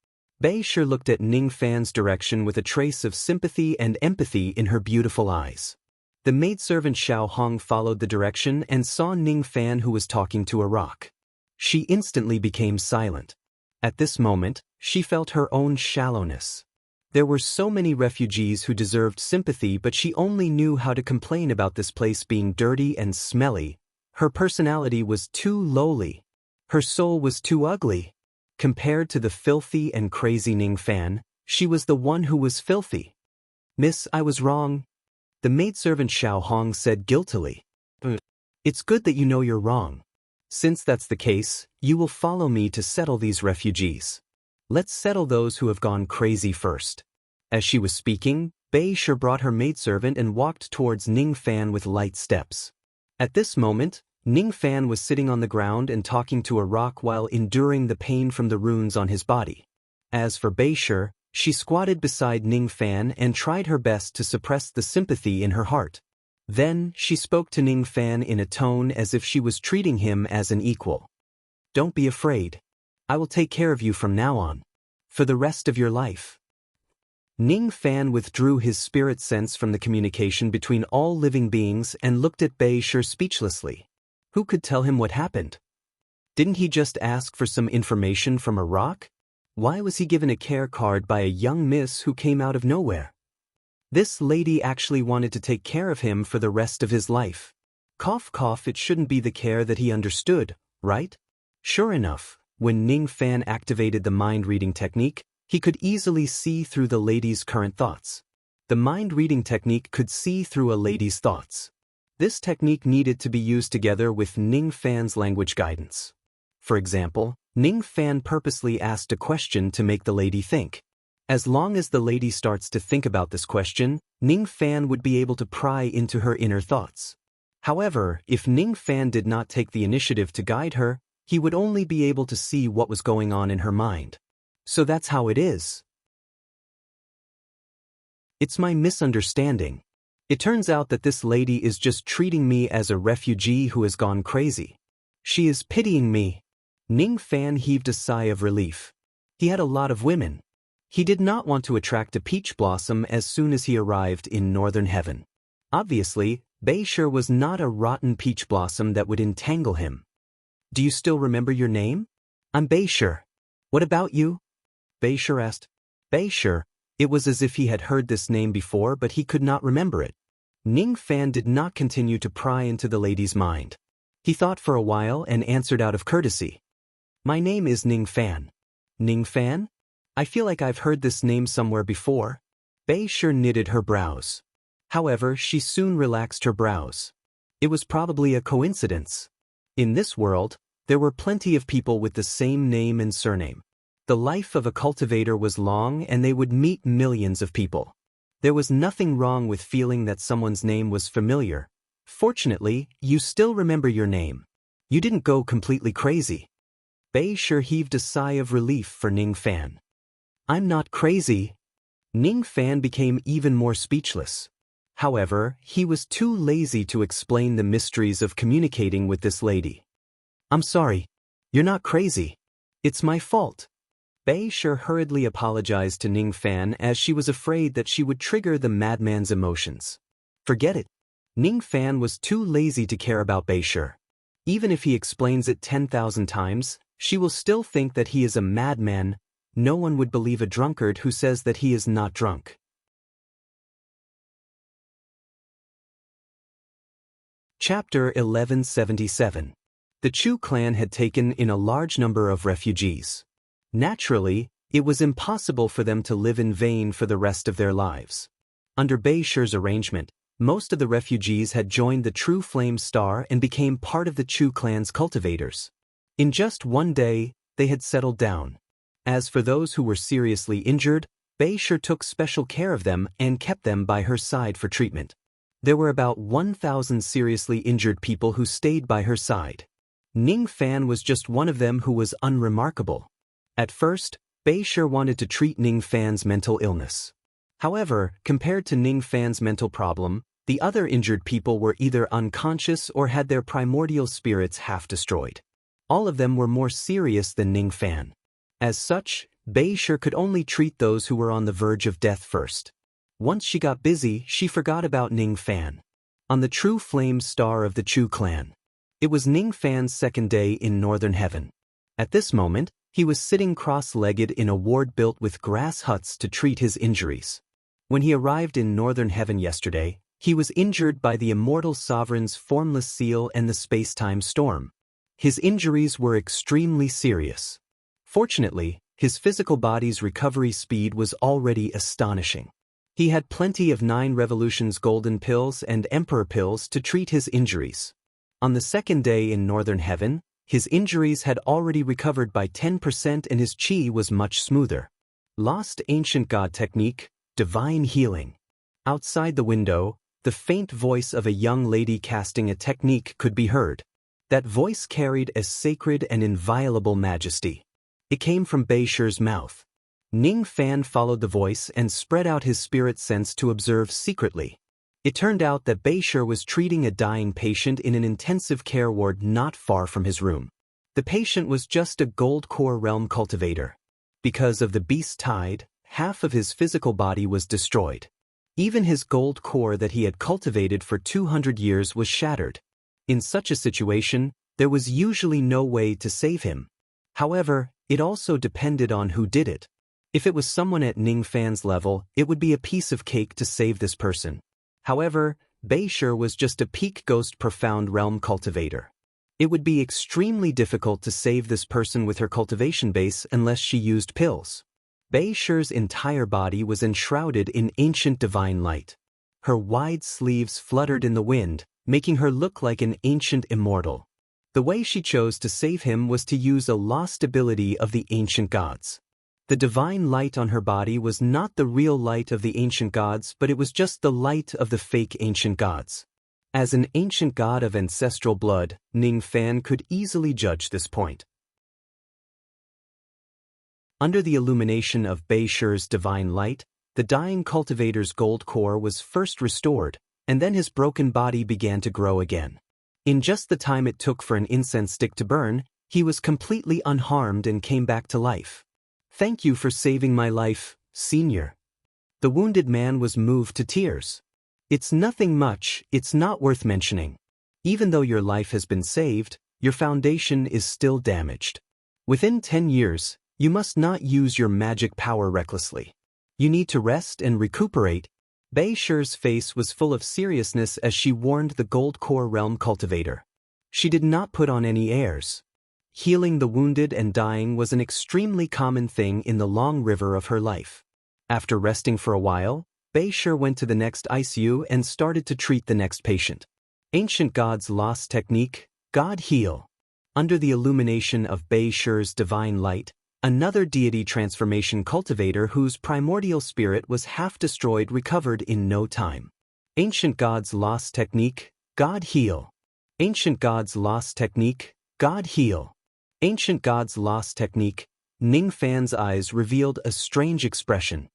Bei Shi looked at Ning Fan's direction with a trace of sympathy and empathy in her beautiful eyes. The maidservant Xiao Hong followed the direction and saw Ning Fan who was talking to a rock. She instantly became silent. At this moment, she felt her own shallowness. There were so many refugees who deserved sympathy, but she only knew how to complain about this place being dirty and smelly. Her personality was too lowly. Her soul was too ugly. Compared to the filthy and crazy Ning Fan, she was the one who was filthy. "Miss, I was wrong," the maidservant Xiao Hong said guiltily. "It's good that you know you're wrong. Since that's the case, you will follow me to settle these refugees. Let's settle those who have gone crazy first." As she was speaking, Bei Shi brought her maidservant and walked towards Ning Fan with light steps. At this moment, Ning Fan was sitting on the ground and talking to a rock while enduring the pain from the runes on his body. As for Bei Shi, she squatted beside Ning Fan and tried her best to suppress the sympathy in her heart. Then, she spoke to Ning Fan in a tone as if she was treating him as an equal. "Don't be afraid. I will take care of you from now on. For the rest of your life." Ning Fan withdrew his spirit sense from the communication between all living beings and looked at Bei Shi speechlessly. Who could tell him what happened? Didn't he just ask for some information from a rock? Why was he given a care card by a young miss who came out of nowhere? This lady actually wanted to take care of him for the rest of his life. Cough cough, it shouldn't be the care that he understood, right? Sure enough, when Ning Fan activated the mind-reading technique, he could easily see through the lady's current thoughts. The mind-reading technique could see through a lady's thoughts. This technique needed to be used together with Ning Fan's language guidance. For example, Ning Fan purposely asked a question to make the lady think. As long as the lady starts to think about this question, Ning Fan would be able to pry into her inner thoughts. However, if Ning Fan did not take the initiative to guide her, He would only be able to see what was going on in her mind. So that's how it is. It's my misunderstanding. It turns out that this lady is just treating me as a refugee who has gone crazy. She is pitying me. Ning Fan heaved a sigh of relief. He had a lot of women. He did not want to attract a peach blossom as soon as he arrived in Northern Heaven. Obviously, Beishir was not a rotten peach blossom that would entangle him. Do you still remember your name? I'm Beishir. What about you? Beishir asked. Beishir. It was as if he had heard this name before, but he could not remember it. Ning Fan did not continue to pry into the lady's mind. He thought for a while and answered out of courtesy. My name is Ning Fan. Ning Fan? I feel like I've heard this name somewhere before. Beishir knitted her brows. However, she soon relaxed her brows. It was probably a coincidence. In this world, there were plenty of people with the same name and surname. The life of a cultivator was long and they would meet millions of people. There was nothing wrong with feeling that someone's name was familiar. Fortunately, you still remember your name. You didn't go completely crazy. Beishir heaved a sigh of relief for Ning Fan. I'm not crazy. Ning Fan became even more speechless. However, he was too lazy to explain the mysteries of communicating with this lady. I'm sorry. You're not crazy. It's my fault. Beishir hurriedly apologized to Ning Fan as she was afraid that she would trigger the madman's emotions. Forget it. Ning Fan was too lazy to care about Beishir. Even if he explains it 10,000 times, she will still think that he is a madman. No one would believe a drunkard who says that he is not drunk. Chapter 1177. The Chu clan had taken in a large number of refugees. Naturally, it was impossible for them to live in vain for the rest of their lives. Under Beishir's arrangement, most of the refugees had joined the True Flame Star and became part of the Chu clan's cultivators. In just one day, they had settled down. As for those who were seriously injured, Beishir took special care of them and kept them by her side for treatment. There were about 1,000 seriously injured people who stayed by her side. Ning Fan was just one of them who was unremarkable. At first, Beishir wanted to treat Ning Fan's mental illness. However, compared to Ning Fan's mental problem, the other injured people were either unconscious or had their primordial spirits half destroyed. All of them were more serious than Ning Fan. As such, Beishir could only treat those who were on the verge of death first. Once she got busy, she forgot about Ning Fan. On the True Flame Star of the Chu clan. It was Ning Fan's second day in Northern Heaven. At this moment, he was sitting cross-legged in a ward built with grass huts to treat his injuries. When he arrived in Northern Heaven yesterday, he was injured by the Immortal Sovereign's formless seal and the space-time storm. His injuries were extremely serious. Fortunately, his physical body's recovery speed was already astonishing. He had plenty of 9 Revolutions Golden Pills and Emperor Pills to treat his injuries. On the second day in Northern Heaven, his injuries had already recovered by 10% and his chi was much smoother. Lost Ancient God Technique, Divine Healing. Outside the window, the faint voice of a young lady casting a technique could be heard. That voice carried a sacred and inviolable majesty. It came from Beishir's mouth. Ning Fan followed the voice and spread out his spirit sense to observe secretly. It turned out that Beishir was treating a dying patient in an intensive care ward not far from his room. The patient was just a gold core realm cultivator. Because of the beast tide, half of his physical body was destroyed. Even his gold core that he had cultivated for 200 years was shattered. In such a situation, there was usually no way to save him. However, it also depended on who did it. If it was someone at Ning Fan's level, it would be a piece of cake to save this person. However, Beishir was just a peak ghost profound realm cultivator. It would be extremely difficult to save this person with her cultivation base unless she used pills. Beishir's entire body was enshrouded in ancient divine light. Her wide sleeves fluttered in the wind, making her look like an ancient immortal. The way she chose to save him was to use a lost ability of the ancient gods. The divine light on her body was not the real light of the ancient gods, but it was just the light of the fake ancient gods. As an ancient god of ancestral blood, Ning Fan could easily judge this point. Under the illumination of Bei Shi's divine light, the dying cultivator's gold core was first restored, and then his broken body began to grow again. In just the time it took for an incense stick to burn, he was completely unharmed and came back to life. "Thank you for saving my life, Senior." The wounded man was moved to tears. "It's nothing much, it's not worth mentioning. Even though your life has been saved, your foundation is still damaged. Within 10 years, you must not use your magic power recklessly. You need to rest and recuperate." Bei Shi's face was full of seriousness as she warned the Gold Core Realm cultivator. She did not put on any airs. Healing the wounded and dying was an extremely common thing in the long river of her life. After resting for a while, Bei Shi went to the next ICU and started to treat the next patient. Ancient God's Lost Technique, God Heal. Under the illumination of Bei Shi's divine light, another deity transformation cultivator whose primordial spirit was half destroyed recovered in no time. Ancient God's Lost Technique, God Heal. Ancient God's Lost Technique, God Heal. Ancient God's Lost Technique. Ning Fan's eyes revealed a strange expression.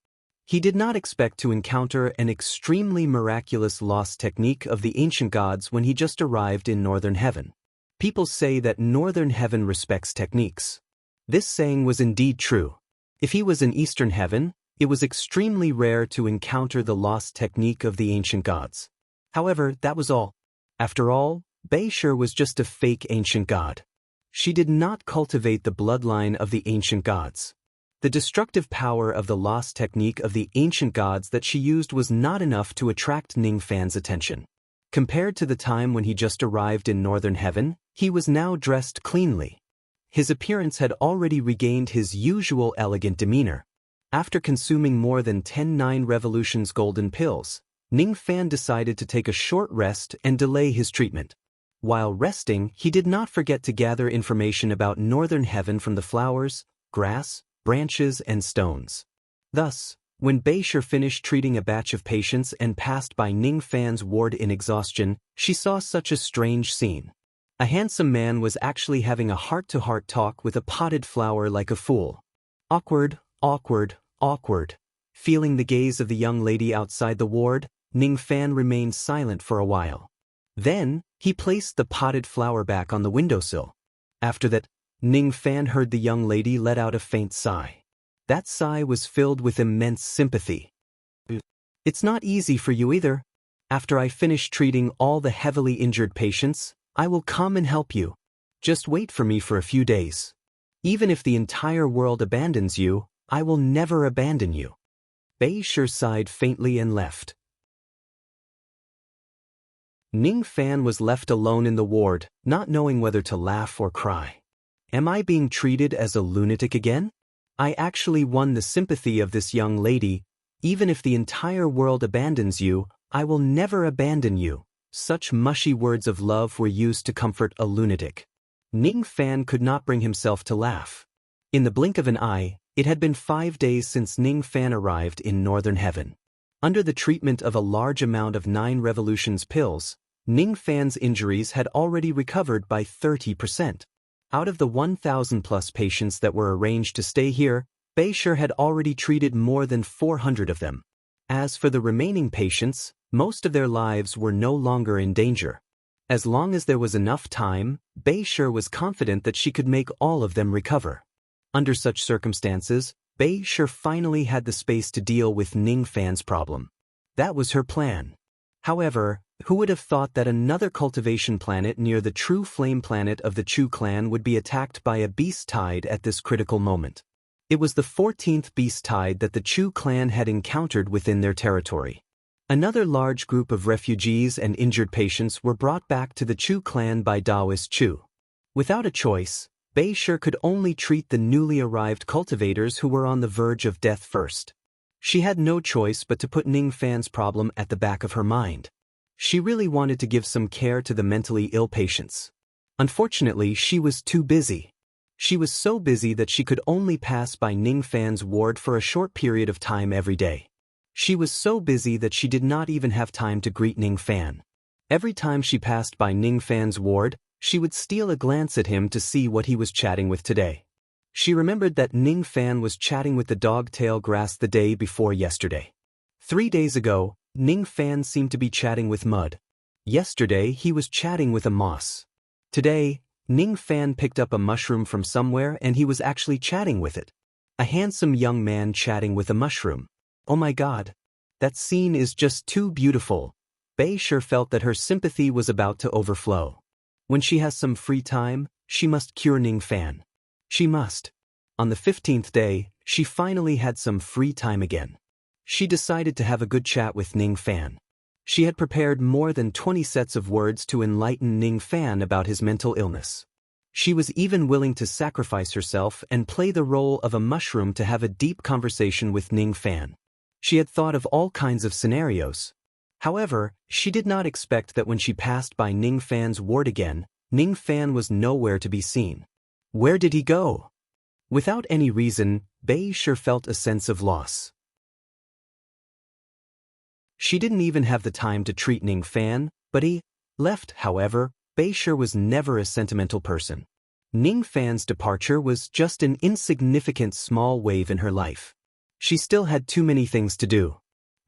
He did not expect to encounter an extremely miraculous lost technique of the ancient gods when he just arrived in Northern Heaven. People say that Northern Heaven respects techniques. This saying was indeed true. If he was in Eastern Heaven, it was extremely rare to encounter the lost technique of the ancient gods. However, that was all. After all, Bei Shi was just a fake ancient god. She did not cultivate the bloodline of the ancient gods. The destructive power of the lost technique of the ancient gods that she used was not enough to attract Ning Fan's attention. Compared to the time when he just arrived in Northern Heaven, he was now dressed cleanly. His appearance had already regained his usual elegant demeanor. After consuming more than 10 9 Revolutions golden pills, Ning Fan decided to take a short rest and delay his treatment. While resting, he did not forget to gather information about Northern Heaven from the flowers, grass, branches, and stones. Thus, when Bei Shi finished treating a batch of patients and passed by Ning Fan's ward in exhaustion, she saw such a strange scene. A handsome man was actually having a heart-to-heart talk with a potted flower like a fool. Awkward, awkward, awkward. Feeling the gaze of the young lady outside the ward, Ning Fan remained silent for a while. Then, he placed the potted flower back on the windowsill. After that, Ning Fan heard the young lady let out a faint sigh. That sigh was filled with immense sympathy. "It's not easy for you either. After I finish treating all the heavily injured patients, I will come and help you. Just wait for me for a few days. Even if the entire world abandons you, I will never abandon you." Bei Shi sighed faintly and left. Ning Fan was left alone in the ward, not knowing whether to laugh or cry. Am I being treated as a lunatic again? I actually won the sympathy of this young lady. Even if the entire world abandons you, I will never abandon you. Such mushy words of love were used to comfort a lunatic. Ning Fan could not bring himself to laugh. In the blink of an eye, it had been 5 days since Ning Fan arrived in Northern Heaven. Under the treatment of a large amount of 9 Revolutions pills, Ning Fan's injuries had already recovered by 30%. Out of the 1,000+ patients that were arranged to stay here, Bei Shi had already treated more than 400 of them. As for the remaining patients, most of their lives were no longer in danger. As long as there was enough time, Bei Shi was confident that she could make all of them recover. Under such circumstances, Bei Shi finally had the space to deal with Ning Fan's problem. That was her plan. However, who would have thought that another cultivation planet near the true flame planet of the Chu clan would be attacked by a beast tide at this critical moment? It was the 14th beast tide that the Chu clan had encountered within their territory. Another large group of refugees and injured patients were brought back to the Chu clan by Taoist Chu. Without a choice, Bei Shi could only treat the newly arrived cultivators who were on the verge of death first. She had no choice but to put Ning Fan's problem at the back of her mind. She really wanted to give some care to the mentally ill patients. Unfortunately, she was too busy. She was so busy that she could only pass by Ning Fan's ward for a short period of time every day. She was so busy that she did not even have time to greet Ning Fan. Every time she passed by Ning Fan's ward, she would steal a glance at him to see what he was chatting with today. She remembered that Ning Fan was chatting with the dog-tail grass the day before yesterday. 3 days ago, Ning Fan seemed to be chatting with mud. Yesterday, he was chatting with a moss. Today, Ning Fan picked up a mushroom from somewhere and he was actually chatting with it. A handsome young man chatting with a mushroom. Oh my God. That scene is just too beautiful. Bei sure felt that her sympathy was about to overflow. When she has some free time, she must cure Ning Fan. She must. On the 15th day, she finally had some free time again. She decided to have a good chat with Ning Fan. She had prepared more than 20 sets of words to enlighten Ning Fan about his mental illness. She was even willing to sacrifice herself and play the role of a mushroom to have a deep conversation with Ning Fan. She had thought of all kinds of scenarios. However, she did not expect that when she passed by Ning Fan's ward again, Ning Fan was nowhere to be seen. Where did he go? Without any reason, Bei sure felt a sense of loss. She didn't even have the time to treat Ning Fan, but he left. However, Bei sure was never a sentimental person. Ning Fan's departure was just an insignificant small wave in her life. She still had too many things to do.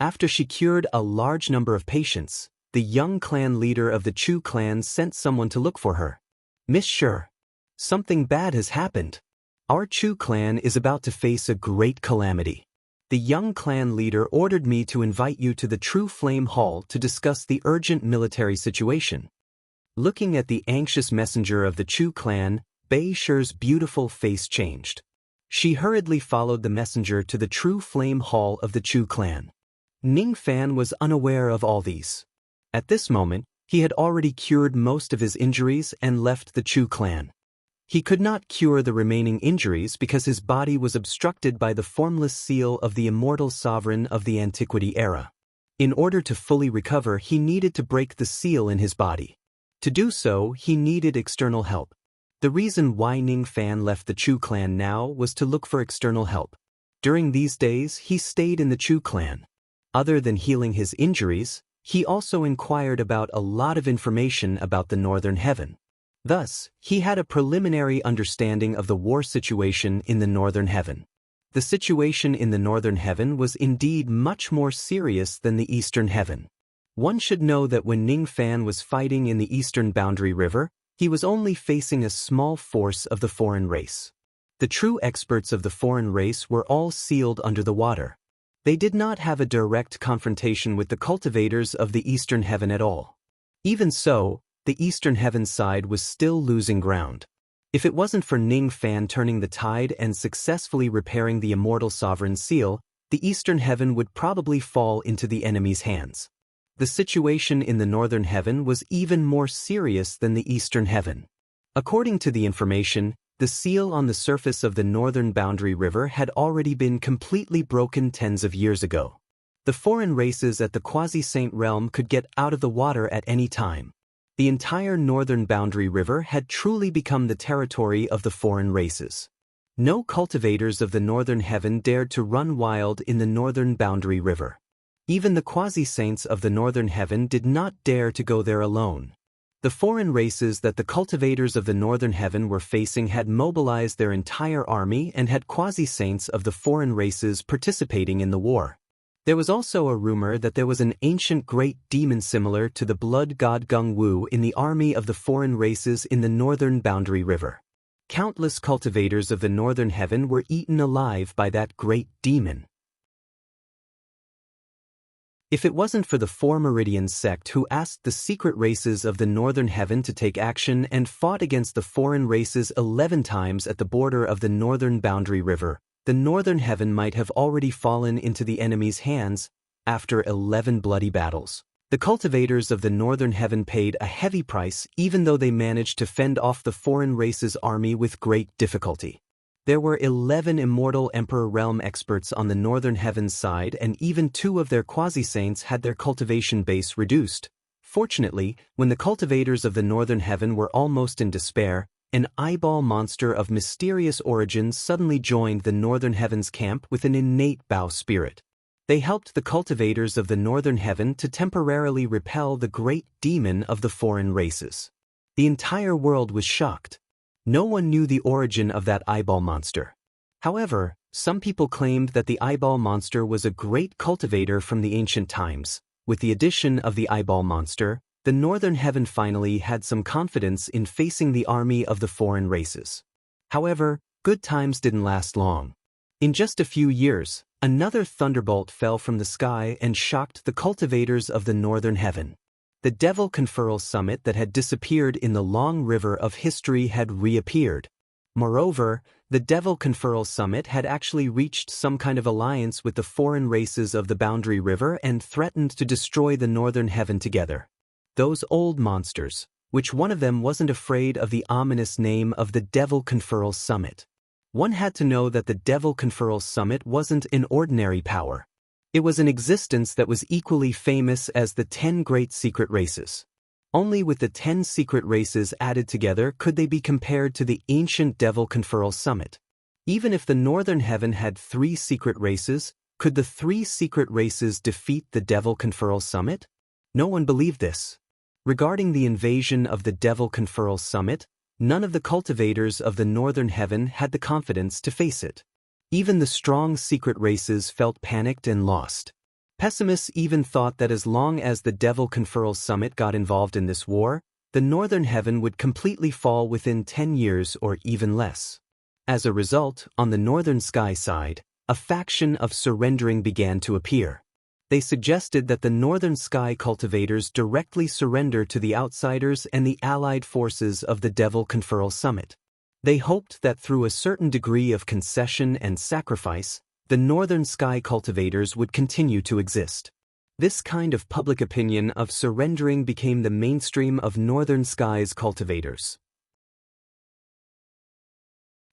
After she cured a large number of patients, the young clan leader of the Chu clan sent someone to look for her. Miss Sure, something bad has happened. Our Chu clan is about to face a great calamity. The young clan leader ordered me to invite you to the True Flame Hall to discuss the urgent military situation. Looking at the anxious messenger of the Chu clan, Bei Shure's beautiful face changed. She hurriedly followed the messenger to the True Flame Hall of the Chu clan. Ning Fan was unaware of all these. At this moment, he had already cured most of his injuries and left the Chu clan. He could not cure the remaining injuries because his body was obstructed by the formless seal of the immortal sovereign of the Antiquity era. In order to fully recover, he needed to break the seal in his body. To do so, he needed external help. The reason why Ning Fan left the Chu clan now was to look for external help. During these days, he stayed in the Chu clan. Other than healing his injuries, he also inquired about a lot of information about the Northern Heaven. Thus, he had a preliminary understanding of the war situation in the Northern Heaven. The situation in the Northern Heaven was indeed much more serious than the Eastern Heaven. One should know that when Ning Fan was fighting in the Eastern Boundary River, he was only facing a small force of the foreign race. The true experts of the foreign race were all sealed under the water. They did not have a direct confrontation with the cultivators of the Eastern Heaven at all. Even so, the Eastern Heaven side was still losing ground. If it wasn't for Ning Fan turning the tide and successfully repairing the immortal sovereign seal, the Eastern Heaven would probably fall into the enemy's hands. The situation in the Northern Heaven was even more serious than the Eastern Heaven. According to the information, the seal on the surface of the Northern Boundary River had already been completely broken tens of years ago. The foreign races at the Quasi-Saint realm could get out of the water at any time. The entire Northern Boundary River had truly become the territory of the foreign races. No cultivators of the Northern Heaven dared to run wild in the Northern Boundary River. Even the Quasi-Saints of the Northern Heaven did not dare to go there alone. The foreign races that the cultivators of the Northern Heaven were facing had mobilized their entire army and had Quasi-Saints of the foreign races participating in the war. There was also a rumor that there was an ancient great demon similar to the blood god Gung Wu in the army of the foreign races in the Northern Boundary River. Countless cultivators of the Northern Heaven were eaten alive by that great demon. If it wasn't for the Four Meridian sect who asked the secret races of the Northern Heaven to take action and fought against the foreign races 11 times at the border of the Northern Boundary River, the Northern Heaven might have already fallen into the enemy's hands after 11 bloody battles. The cultivators of the Northern Heaven paid a heavy price even though they managed to fend off the foreign race's army with great difficulty. There were 11 immortal Emperor Realm experts on the Northern Heaven's side and even 2 of their quasi-saints had their cultivation base reduced. Fortunately, when the cultivators of the Northern Heaven were almost in despair, an eyeball monster of mysterious origins suddenly joined the Northern Heaven's camp with an innate bow spirit. They helped the cultivators of the northern heaven to temporarily repel the great demon of the foreign races. The entire world was shocked. No one knew the origin of that eyeball monster. However, some people claimed that the eyeball monster was a great cultivator from the ancient times. With the addition of the eyeball monster, the northern heaven finally had some confidence in facing the army of the foreign races. However, good times didn't last long. In just a few years, another thunderbolt fell from the sky and shocked the cultivators of the northern heaven. The Devil Conferral Summit that had disappeared in the long river of history had reappeared. Moreover, the Devil Conferral Summit had actually reached some kind of alliance with the foreign races of the Boundary River and threatened to destroy the northern heaven together. Those old monsters, which one of them wasn't afraid of the ominous name of the Devil Conferral Summit. One had to know that the Devil Conferral Summit wasn't an ordinary power. It was an existence that was equally famous as the 10 great secret races. Only with the 10 secret races added together could they be compared to the ancient Devil Conferral Summit. Even if the northern heaven had 3 secret races, could the 3 secret races defeat the Devil Conferral Summit? No one believed this. Regarding the invasion of the Devil Conferral Summit, none of the cultivators of the northern heaven had the confidence to face it. Even the strong secret races felt panicked and lost. Pessimists even thought that as long as the Devil Conferral Summit got involved in this war, the northern heaven would completely fall within 10 years or even less. As a result, on the northern sky side, a faction of surrendering began to appear. They suggested that the northern sky cultivators directly surrender to the outsiders and the allied forces of the Devil Conferral Summit. They hoped that through a certain degree of concession and sacrifice, the northern sky cultivators would continue to exist. This kind of public opinion of surrendering became the mainstream of northern sky's cultivators.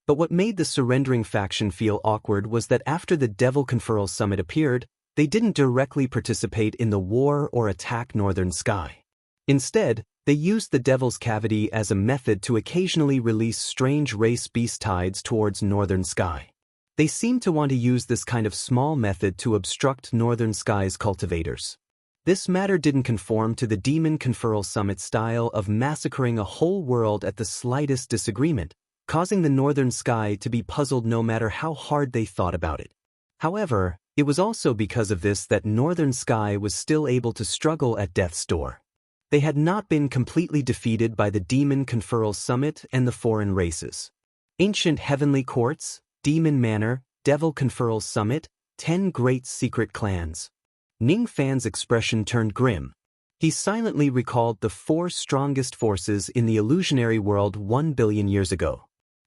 But what made the surrendering faction feel awkward was that after the Devil Conferral Summit appeared, they didn't directly participate in the war or attack northern sky. Instead, they used the Devil's Cavity as a method to occasionally release strange race beast tides towards northern sky. They seemed to want to use this kind of small method to obstruct northern sky's cultivators. This matter didn't conform to the Demon Conferral Summit style of massacring a whole world at the slightest disagreement, causing the northern sky to be puzzled no matter how hard they thought about it. However, it was also because of this that northern sky was still able to struggle at death's door. They had not been completely defeated by the Demon Conferral Summit and the foreign races. Ancient heavenly courts, Demon Manor, Devil Conferral Summit, 10 great secret clans. Ning Fan's expression turned grim. He silently recalled the 4 strongest forces in the illusionary world 1 billion years ago.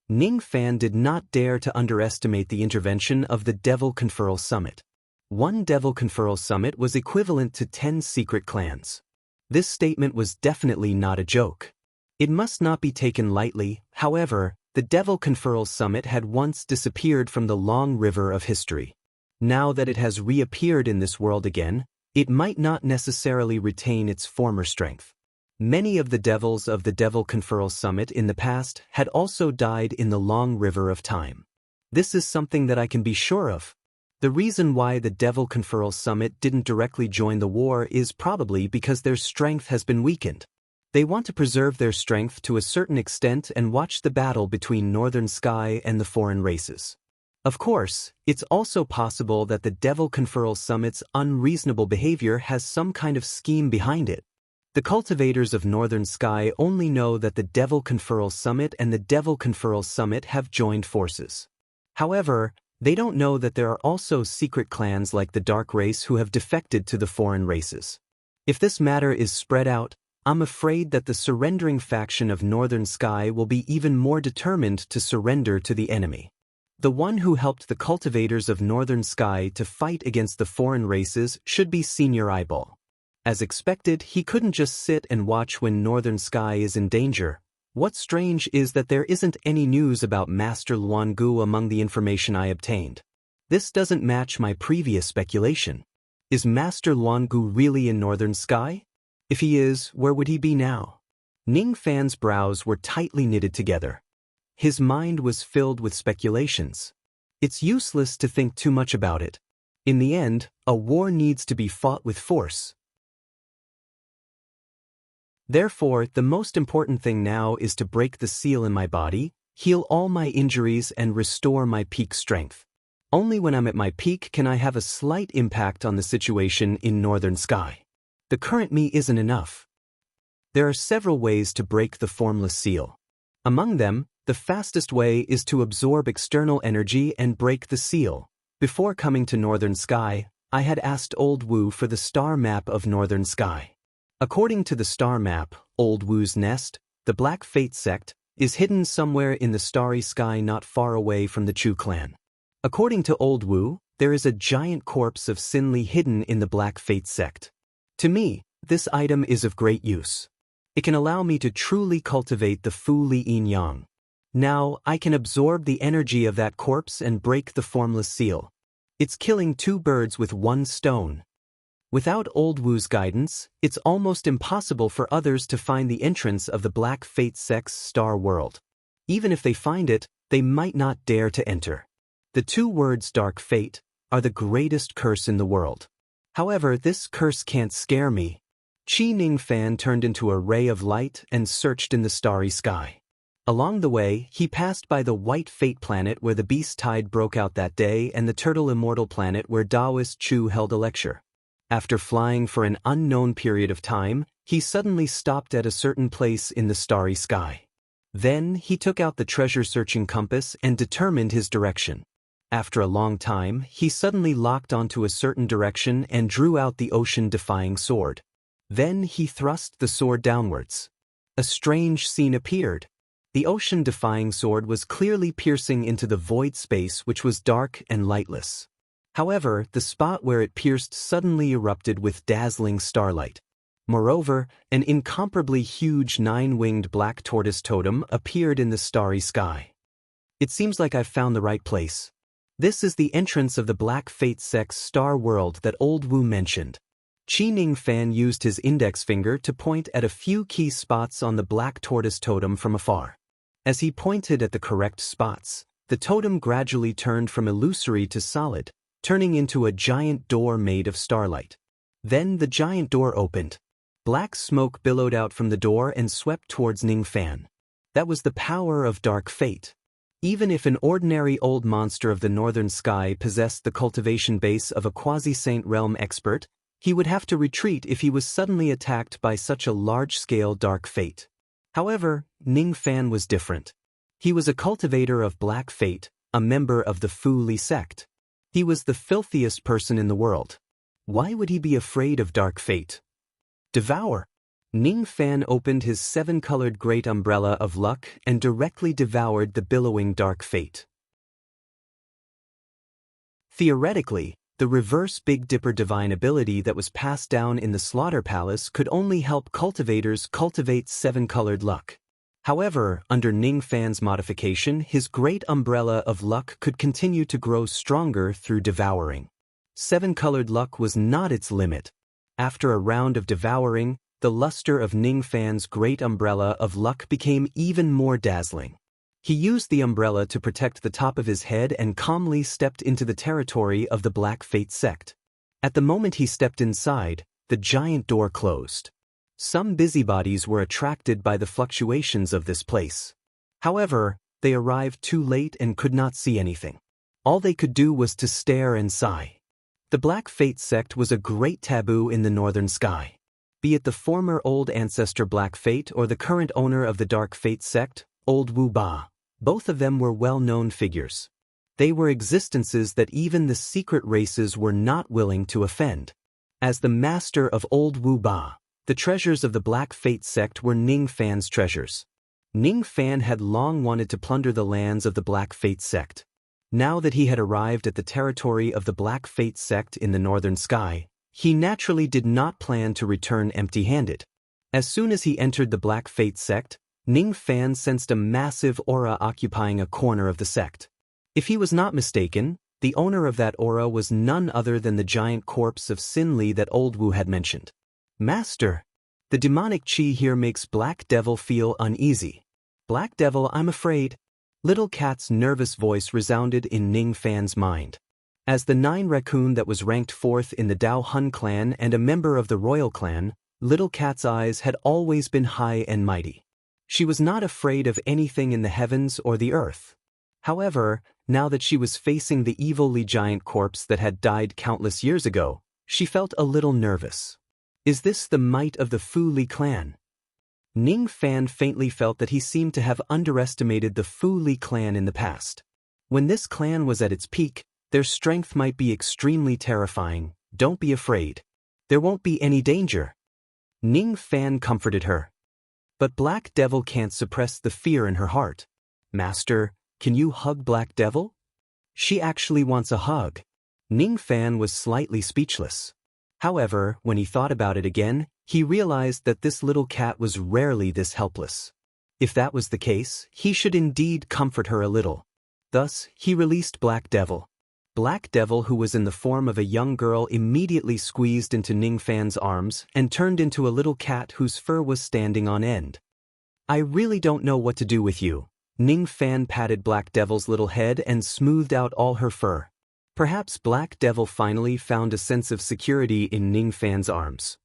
Ning Fan did not dare to underestimate the intervention of the Devil Conferral Summit. 1 Devil Conferral Summit was equivalent to 10 secret clans. This statement was definitely not a joke. It must not be taken lightly. However, the Devil Conferral Summit had once disappeared from the long river of history. Now that it has reappeared in this world again, it might not necessarily retain its former strength. Many of the devils of the Devil Conferral Summit in the past had also died in the long river of time. This is something that I can be sure of. The reason why the Devil Conferral Summit didn't directly join the war is probably because their strength has been weakened. They want to preserve their strength to a certain extent and watch the battle between northern sky and the foreign races. Of course, it's also possible that the Devil Conferral Summit's unreasonable behavior has some kind of scheme behind it. The cultivators of northern sky only know that the Devil Conferral Summit and the Devil Conferral Summit have joined forces. However, they don't know that there are also secret clans like the Dark Race who have defected to the foreign races. If this matter is spread out, I'm afraid that the surrendering faction of northern sky will be even more determined to surrender to the enemy. The one who helped the cultivators of northern sky to fight against the foreign races should be Senior Eyeball. As expected, he couldn't just sit and watch when northern sky is in danger. What's strange is that there isn't any news about Master Luangu among the information I obtained. This doesn't match my previous speculation. Is Master Luangu really in northern sky? If he is, where would he be now? Ning Fan's brows were tightly knitted together. His mind was filled with speculations. It's useless to think too much about it. In the end, a war needs to be fought with force. Therefore, the most important thing now is to break the seal in my body, heal all my injuries and restore my peak strength. Only when I'm at my peak can I have a slight impact on the situation in Northern Sky. The current me isn't enough. There are several ways to break the formless seal. Among them, the fastest way is to absorb external energy and break the seal. Before coming to Northern Sky, I had asked Old Wu for the star map of Northern Sky. According to the star map, Old Wu's nest, the Black Fate sect, is hidden somewhere in the starry sky not far away from the Chu clan. According to Old Wu, there is a giant corpse of Sin Li hidden in the Black Fate sect. To me, this item is of great use. It can allow me to truly cultivate the Fu Li Yin Yang. Now, I can absorb the energy of that corpse and break the formless seal. It's killing two birds with one stone. Without Old Wu's guidance, it's almost impossible for others to find the entrance of the Black Fate sect's star world. Even if they find it, they might not dare to enter. The two words Dark Fate are the greatest curse in the world. However, this curse can't scare me. Qi Ning Fan turned into a ray of light and searched in the starry sky. Along the way, he passed by the White Fate planet where the beast tide broke out that day and the Turtle Immortal planet where Taoist Chu held a lecture. After flying for an unknown period of time, he suddenly stopped at a certain place in the starry sky. Then, he took out the treasure-searching compass and determined his direction. After a long time, he suddenly locked onto a certain direction and drew out the ocean-defying sword. Then he thrust the sword downwards. A strange scene appeared. The ocean-defying sword was clearly piercing into the void space which was dark and lightless. However, the spot where it pierced suddenly erupted with dazzling starlight. Moreover, an incomparably huge 9-winged black tortoise totem appeared in the starry sky. It seems like I've found the right place. This is the entrance of the Black Fate sect's star world that Old Wu mentioned. Qi Ning Fan used his index finger to point at a few key spots on the black tortoise totem from afar. As he pointed at the correct spots, the totem gradually turned from illusory to solid, turning into a giant door made of starlight. Then the giant door opened. Black smoke billowed out from the door and swept towards Ning Fan. That was the power of Dark Fate. Even if an ordinary old monster of the Northern Sky possessed the cultivation base of a quasi-saint realm expert, he would have to retreat if he was suddenly attacked by such a large-scale Dark Fate. However, Ning Fan was different. He was a cultivator of Black Fate, a member of the Fu Li sect. He was the filthiest person in the world. Why would he be afraid of Dark Fate? Devour. Ning Fan opened his 7-colored great umbrella of luck and directly devoured the billowing Dark Fate. Theoretically, the reverse Big Dipper divine ability that was passed down in the Slaughter Palace could only help cultivators cultivate 7-colored luck. However, under Ning Fan's modification, his great umbrella of luck could continue to grow stronger through devouring. 7-colored luck was not its limit. After a round of devouring, the luster of Ning Fan's great umbrella of luck became even more dazzling. He used the umbrella to protect the top of his head and calmly stepped into the territory of the Black Fate sect. At the moment he stepped inside, the giant door closed. Some busybodies were attracted by the fluctuations of this place. However, they arrived too late and could not see anything. All they could do was to stare and sigh. The Black Fate sect was a great taboo in the Northern Sky. Be it the former old ancestor Black Fate or the current owner of the Dark Fate sect, Old Wu Ba, both of them were well-known figures. They were existences that even the secret races were not willing to offend. As the master of Old Wu Ba, the treasures of the Black Fate sect were Ning Fan's treasures. Ning Fan had long wanted to plunder the lands of the Black Fate sect. Now that he had arrived at the territory of the Black Fate sect in the Northern Sky, he naturally did not plan to return empty-handed. As soon as he entered the Black Fate sect, Ning Fan sensed a massive aura occupying a corner of the sect. If he was not mistaken, the owner of that aura was none other than the giant corpse of Sin Li that Old Wu had mentioned. Master, the demonic chi here makes Black Devil feel uneasy. Black Devil, I'm afraid. Little Cat's nervous voice resounded in Ning Fan's mind. As the 9 raccoon that was ranked 4th in the Dao Hun clan and a member of the royal clan, Little Cat's eyes had always been high and mighty. She was not afraid of anything in the heavens or the earth. However, now that she was facing the evil Li giant corpse that had died countless years ago, she felt a little nervous. Is this the might of the Fu Li clan? Ning Fan faintly felt that he seemed to have underestimated the Fu Li clan in the past. When this clan was at its peak, their strength might be extremely terrifying. Don't be afraid. There won't be any danger. Ning Fan comforted her. But Black Devil can't suppress the fear in her heart. Master, can you hug Black Devil? She actually wants a hug. Ning Fan was slightly speechless. However, when he thought about it again, he realized that this little cat was rarely this helpless. If that was the case, he should indeed comfort her a little. Thus, he released Black Devil. Black Devil, who was in the form of a young girl, immediately squeezed into Ning Fan's arms and turned into a little cat whose fur was standing on end. I really don't know what to do with you. Ning Fan patted Black Devil's little head and smoothed out all her fur. Perhaps Black Devil finally found a sense of security in Ning Fan's arms.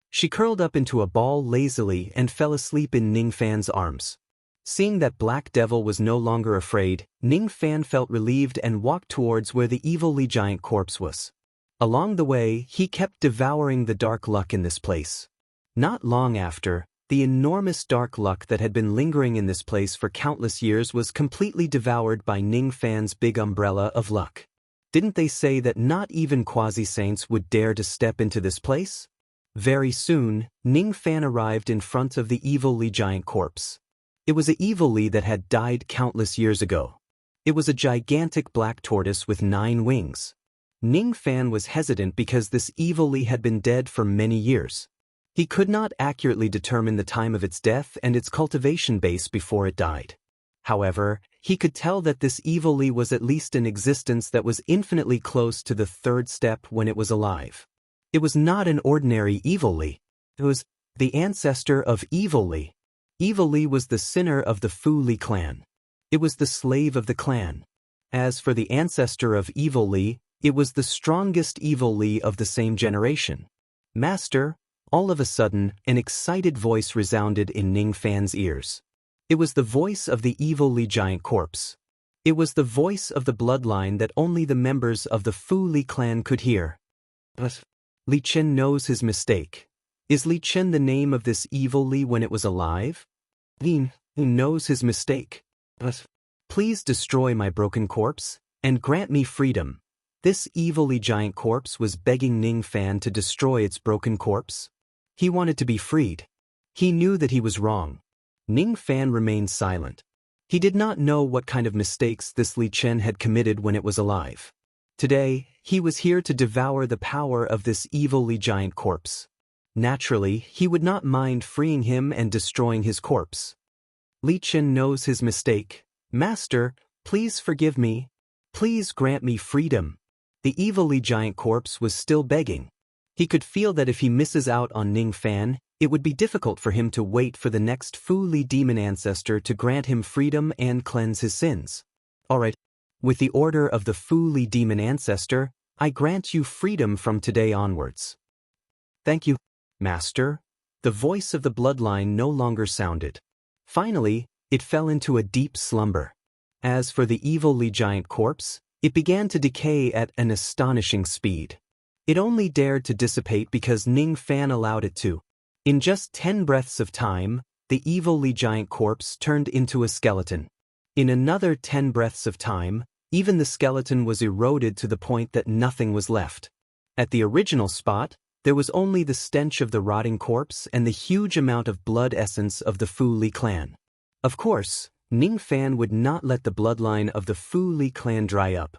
She curled up into a ball lazily and fell asleep in Ning Fan's arms. Seeing that Black Devil was no longer afraid, Ning Fan felt relieved and walked towards where the evil Li giant corpse was. Along the way, he kept devouring the dark luck in this place. Not long after, the enormous dark luck that had been lingering in this place for countless years was completely devoured by Ning Fan's big umbrella of luck. Didn't they say that not even quasi-saints would dare to step into this place? Very soon, Ning Fan arrived in front of the evil Li giant corpse. It was an evil Li that had died countless years ago. It was a gigantic black tortoise with 9 wings. Ning Fan was hesitant because this evil Li had been dead for many years. He could not accurately determine the time of its death and its cultivation base before it died. However, he could tell that this evil Li was at least in existence that was infinitely close to the 3rd step when it was alive. It was not an ordinary evil Li. It was the ancestor of evil Li. Evil Li was the sinner of the Fu Li clan. It was the slave of the clan. As for the ancestor of evil Li, it was the strongest evil Li of the same generation. Master, all of a sudden, an excited voice resounded in Ning Fan's ears. It was the voice of the evil Li giant corpse. It was the voice of the bloodline that only the members of the Fu Li clan could hear. But Li Chen knows his mistake. Is Li Chen the name of this evil Li when it was alive? He knows his mistake. But please destroy my broken corpse, and grant me freedom. This evil Li giant corpse was begging Ning Fan to destroy its broken corpse. He wanted to be freed. He knew that he was wrong. Ning Fan remained silent. He did not know what kind of mistakes this Li Chen had committed when it was alive. Today, he was here to devour the power of this evil Li giant corpse. Naturally, he would not mind freeing him and destroying his corpse. Li Chen knows his mistake. Master, please forgive me. Please grant me freedom. The evil Li giant corpse was still begging. He could feel that if he misses out on Ning Fan, it would be difficult for him to wait for the next Fu Li demon ancestor to grant him freedom and cleanse his sins. Alright, with the order of the Fu Li demon ancestor, I grant you freedom from today onwards. Thank you, Master. The voice of the bloodline no longer sounded. Finally, it fell into a deep slumber. As for the evil Li giant corpse, it began to decay at an astonishing speed. It only dared to dissipate because Ning Fan allowed it to. In just 10 breaths of time, the evil Li giant corpse turned into a skeleton. In another 10 breaths of time, even the skeleton was eroded to the point that nothing was left. At the original spot, there was only the stench of the rotting corpse and the huge amount of blood essence of the Fu Li clan. Of course, Ning Fan would not let the bloodline of the Fu Li clan dry up.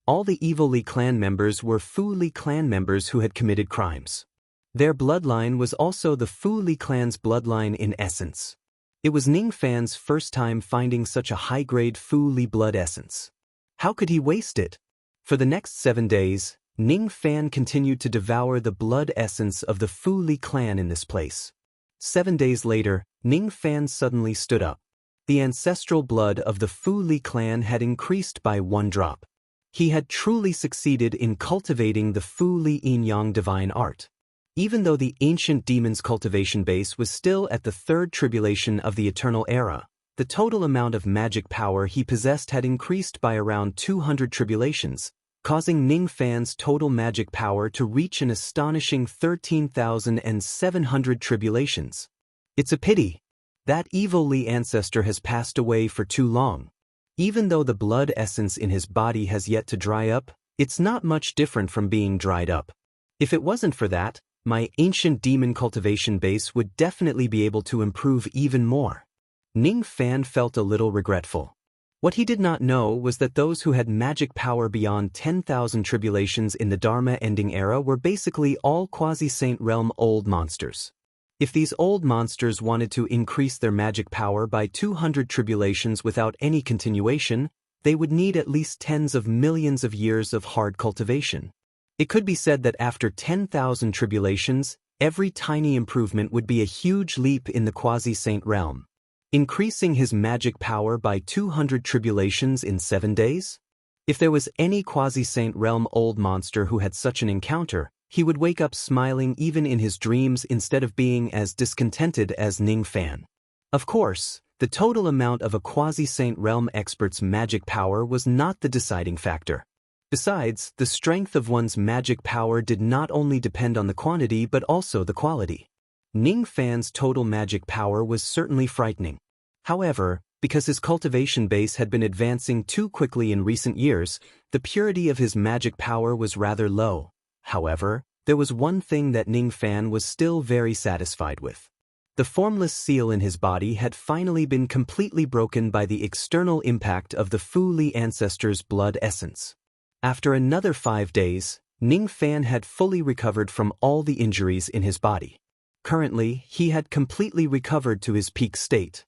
All the evil Li clan members were Fu Li clan members who had committed crimes. Their bloodline was also the Fu Li clan's bloodline in essence. It was Ning Fan's first time finding such a high-grade Fu Li blood essence. How could he waste it? For the next 7 days, Ning Fan continued to devour the blood essence of the Fu Li clan in this place. 7 days later, Ning Fan suddenly stood up. The ancestral blood of the Fu Li clan had increased by 1 drop. He had truly succeeded in cultivating the Fu Li Yin-Yang divine art. Even though the ancient demon's cultivation base was still at the 3rd tribulation of the Eternal Era, the total amount of magic power he possessed had increased by around 200 tribulations, causing Ning Fan's total magic power to reach an astonishing 13,700 tribulations. It's a pity. That evil Li ancestor has passed away for too long. Even though the blood essence in his body has yet to dry up, it's not much different from being dried up. If it wasn't for that, my ancient demon cultivation base would definitely be able to improve even more. Ning Fan felt a little regretful. What he did not know was that those who had magic power beyond 10,000 tribulations in the Dharma ending era were basically all quasi-saint realm old monsters. If these old monsters wanted to increase their magic power by 200 tribulations without any continuation, they would need at least tens of millions of years of hard cultivation. It could be said that after 10,000 tribulations, every tiny improvement would be a huge leap in the quasi-saint realm. Increasing his magic power by 200 tribulations in 7 days? If there was any quasi-saint realm old monster who had such an encounter, he would wake up smiling even in his dreams instead of being as discontented as Ning Fan. Of course, the total amount of a quasi-saint realm expert's magic power was not the deciding factor. Besides, the strength of one's magic power did not only depend on the quantity but also the quality. Ning Fan's total magic power was certainly frightening. However, because his cultivation base had been advancing too quickly in recent years, the purity of his magic power was rather low. However, there was one thing that Ning Fan was still very satisfied with. The formless seal in his body had finally been completely broken by the external impact of the Fu Li ancestor's blood essence. After another 5 days, Ning Fan had fully recovered from all the injuries in his body. Currently, he had completely recovered to his peak state.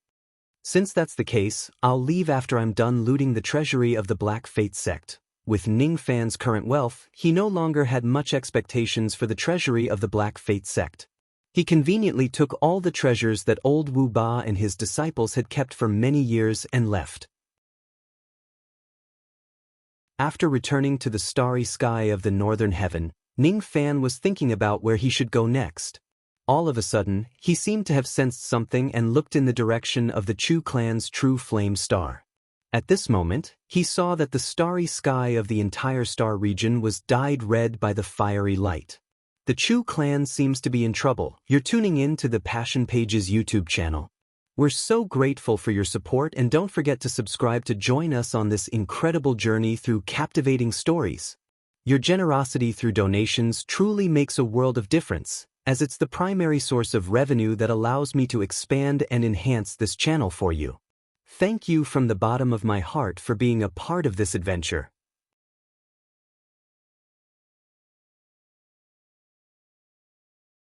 Since that's the case, I'll leave after I'm done looting the treasury of the Black Fate sect. With Ning Fan's current wealth, he no longer had much expectations for the treasury of the Black Fate sect. He conveniently took all the treasures that old Wu Ba and his disciples had kept for many years and left. After returning to the starry sky of the northern heaven, Ning Fan was thinking about where he should go next. All of a sudden, he seemed to have sensed something and looked in the direction of the Chu clan's true flame star. At this moment, he saw that the starry sky of the entire star region was dyed red by the fiery light. The Chu clan seems to be in trouble. You're tuning in to the Passion Pages YouTube channel. We're so grateful for your support, and don't forget to subscribe to join us on this incredible journey through captivating stories. Your generosity through donations truly makes a world of difference, as it's the primary source of revenue that allows me to expand and enhance this channel for you. Thank you from the bottom of my heart for being a part of this adventure.